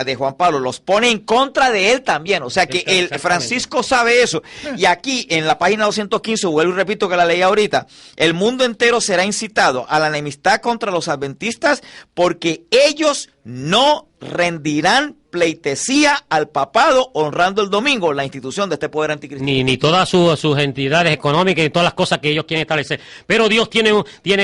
S1: de Juan Pablo, los pone en contra de él también. O sea que el Francisco sabe eso. Y aquí, en la página 215, vuelvo y repito que la leí ahorita, el mundo entero será incitado a la enemistad contra los adventistas porque ellos no rendirán pleitesía al papado honrando el domingo, la institución de este poder anticristiano.
S2: Ni todas sus entidades económicas y todas las cosas que ellos quieren establecer. Pero Dios tiene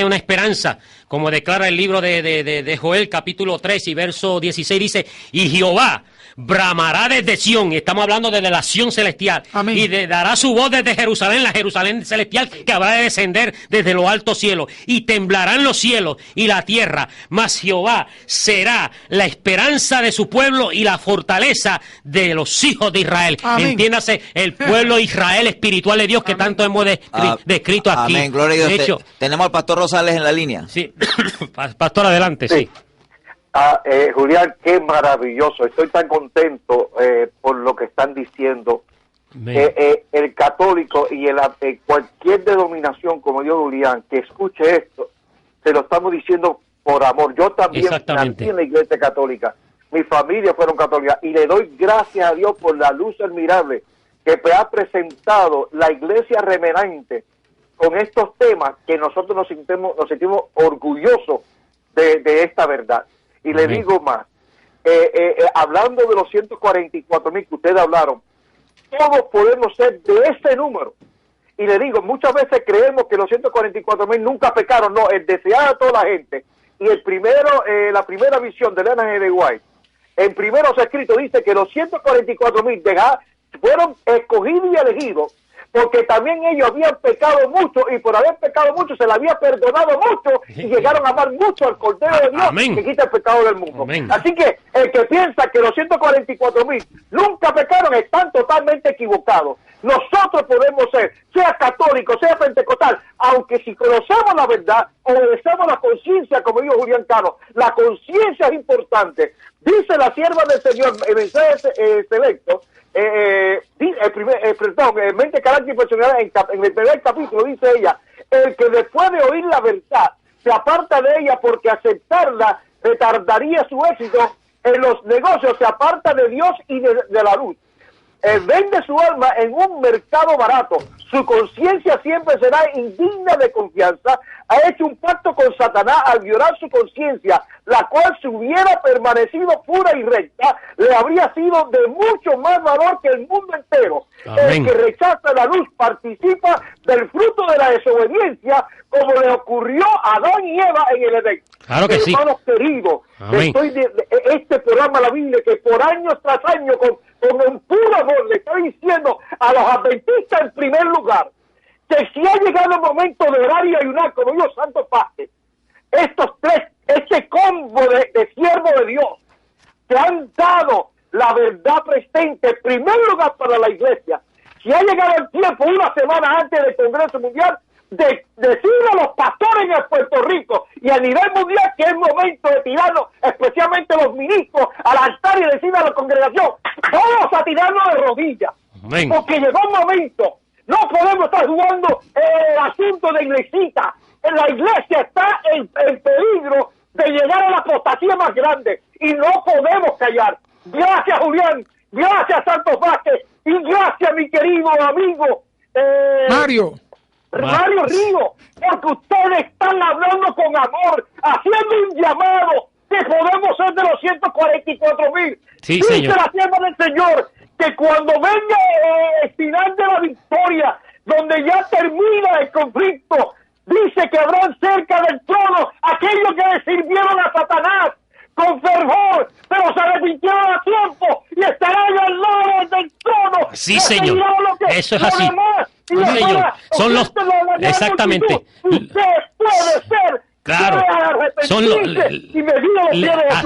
S2: una esperanza, como declara el libro de Joel, capítulo 3 y verso 16, dice, y Jehová bramará desde Sión, y estamos hablando de la Sión celestial,
S3: amén,
S2: y dará su voz desde Jerusalén, la Jerusalén celestial que habrá de descender desde los altos cielos, y temblarán los cielos y la tierra, mas Jehová será la esperanza de su pueblo y la fortaleza de los hijos de Israel.
S3: Amén.
S2: Entiéndase, el pueblo Israel espiritual de Dios que tanto hemos descrito aquí.
S1: Amén, gloria a Dios.
S2: De hecho,
S1: tenemos al pastor Rosales en la línea.
S2: Sí, pastor, adelante, sí.
S4: Julián, qué maravilloso. Estoy tan contento por lo que están diciendo. El católico y cualquier denominación, como dijo Julián, que escuche esto, se lo estamos diciendo por amor. Yo también nací en la iglesia católica. Mi familia fueron católicas y le doy gracias a Dios por la luz admirable que me ha presentado la iglesia remanente con estos temas que nosotros nos sentimos orgullosos de esta verdad. Y le digo más, hablando de los 144,000 que ustedes hablaron, todos podemos ser de ese número. Y le digo, muchas veces creemos que los 144,000 nunca pecaron. No, el desear a toda la gente. Y la primera visión de Ellen G. White, en primeros escritos dice que los 144,000 fueron escogidos y elegidos porque también ellos habían pecado mucho y por haber pecado mucho se les había perdonado mucho y llegaron a amar mucho al Cordero de Dios. Amén. Que quita el pecado del mundo. Amén. Así que el que piensa que los 144,000 nunca pecaron están totalmente equivocados. Nosotros podemos ser, sea católico, sea pentecostal, aunque si conocemos la verdad, obedecemos la conciencia, como dijo Julián Cano, la conciencia es importante. Dice la sierva del Señor, el mensaje selecto, mente, carácter y personalidad, en el primer capítulo dice ella, el que después de oír la verdad se aparta de ella porque aceptarla retardaría su éxito en los negocios, se aparta de Dios y de la luz. Vende su alma en un mercado barato, su conciencia siempre será indigna de confianza, ha hecho un pacto con Satanás al violar su conciencia, la cual si hubiera permanecido pura y recta, le habría sido de mucho más valor que el mundo entero. Amén. El que rechaza la luz participa del fruto de la desobediencia, como le ocurrió a Adán y Eva en el Edén.
S2: Claro que sí.
S4: Hermanos queridos, estoy de este programa La Biblia, que por años tras años, con un puro amor, le estoy diciendo a los adventistas en primer lugar, que si ha llegado el momento de orar y ayunar, como dijo Santo Padre, este combo de siervos de Dios, que han dado la verdad presente, en primer lugar para la iglesia, si ha llegado el tiempo, una semana antes del Congreso Mundial, de decirle a los pastores en Puerto Rico y a nivel mundial que es momento de tirarnos, especialmente los ministros, al altar y decirle a la congregación, vamos a tirarnos de rodillas. Amén. Porque llegó un momento, no podemos estar jugando el asunto de iglesita. La iglesia está en peligro de llegar a la apostasía más grande y no podemos callar. Gracias, Julián, gracias, Santos Vázquez, y gracias, mi querido amigo
S3: Mario
S4: Río, porque ustedes están hablando con amor, haciendo un llamado que podemos ser de los 144,000.
S2: Sí,
S4: dice
S2: señor.
S4: La sierva del Señor que cuando venga el final de la victoria, donde ya termina el conflicto, dice que habrán cerca del trono aquellos que le sirvieron a Satanás con fervor, pero se arrepintieron a tiempo y estarán al lado del trono.
S2: Sí, señor. Eso es así. Sí, señor. Son los... Exactamente.
S4: Usted puede ser.
S2: Claro.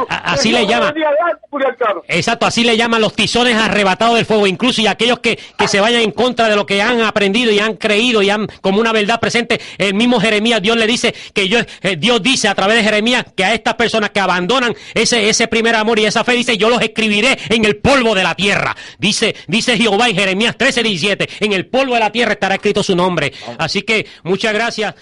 S2: así le llaman. Exacto, así le llaman los tizones arrebatados del fuego. Incluso y aquellos que se vayan en contra de lo que han aprendido y han creído y han como una verdad presente. El mismo Jeremías, Dios le dice que Dios dice a través de Jeremías que a estas personas que abandonan ese primer amor y esa fe, dice, yo los escribiré en el polvo de la tierra. Dice Jehová en Jeremías 13:17, en el polvo de la tierra estará escrito su nombre. Así que muchas gracias.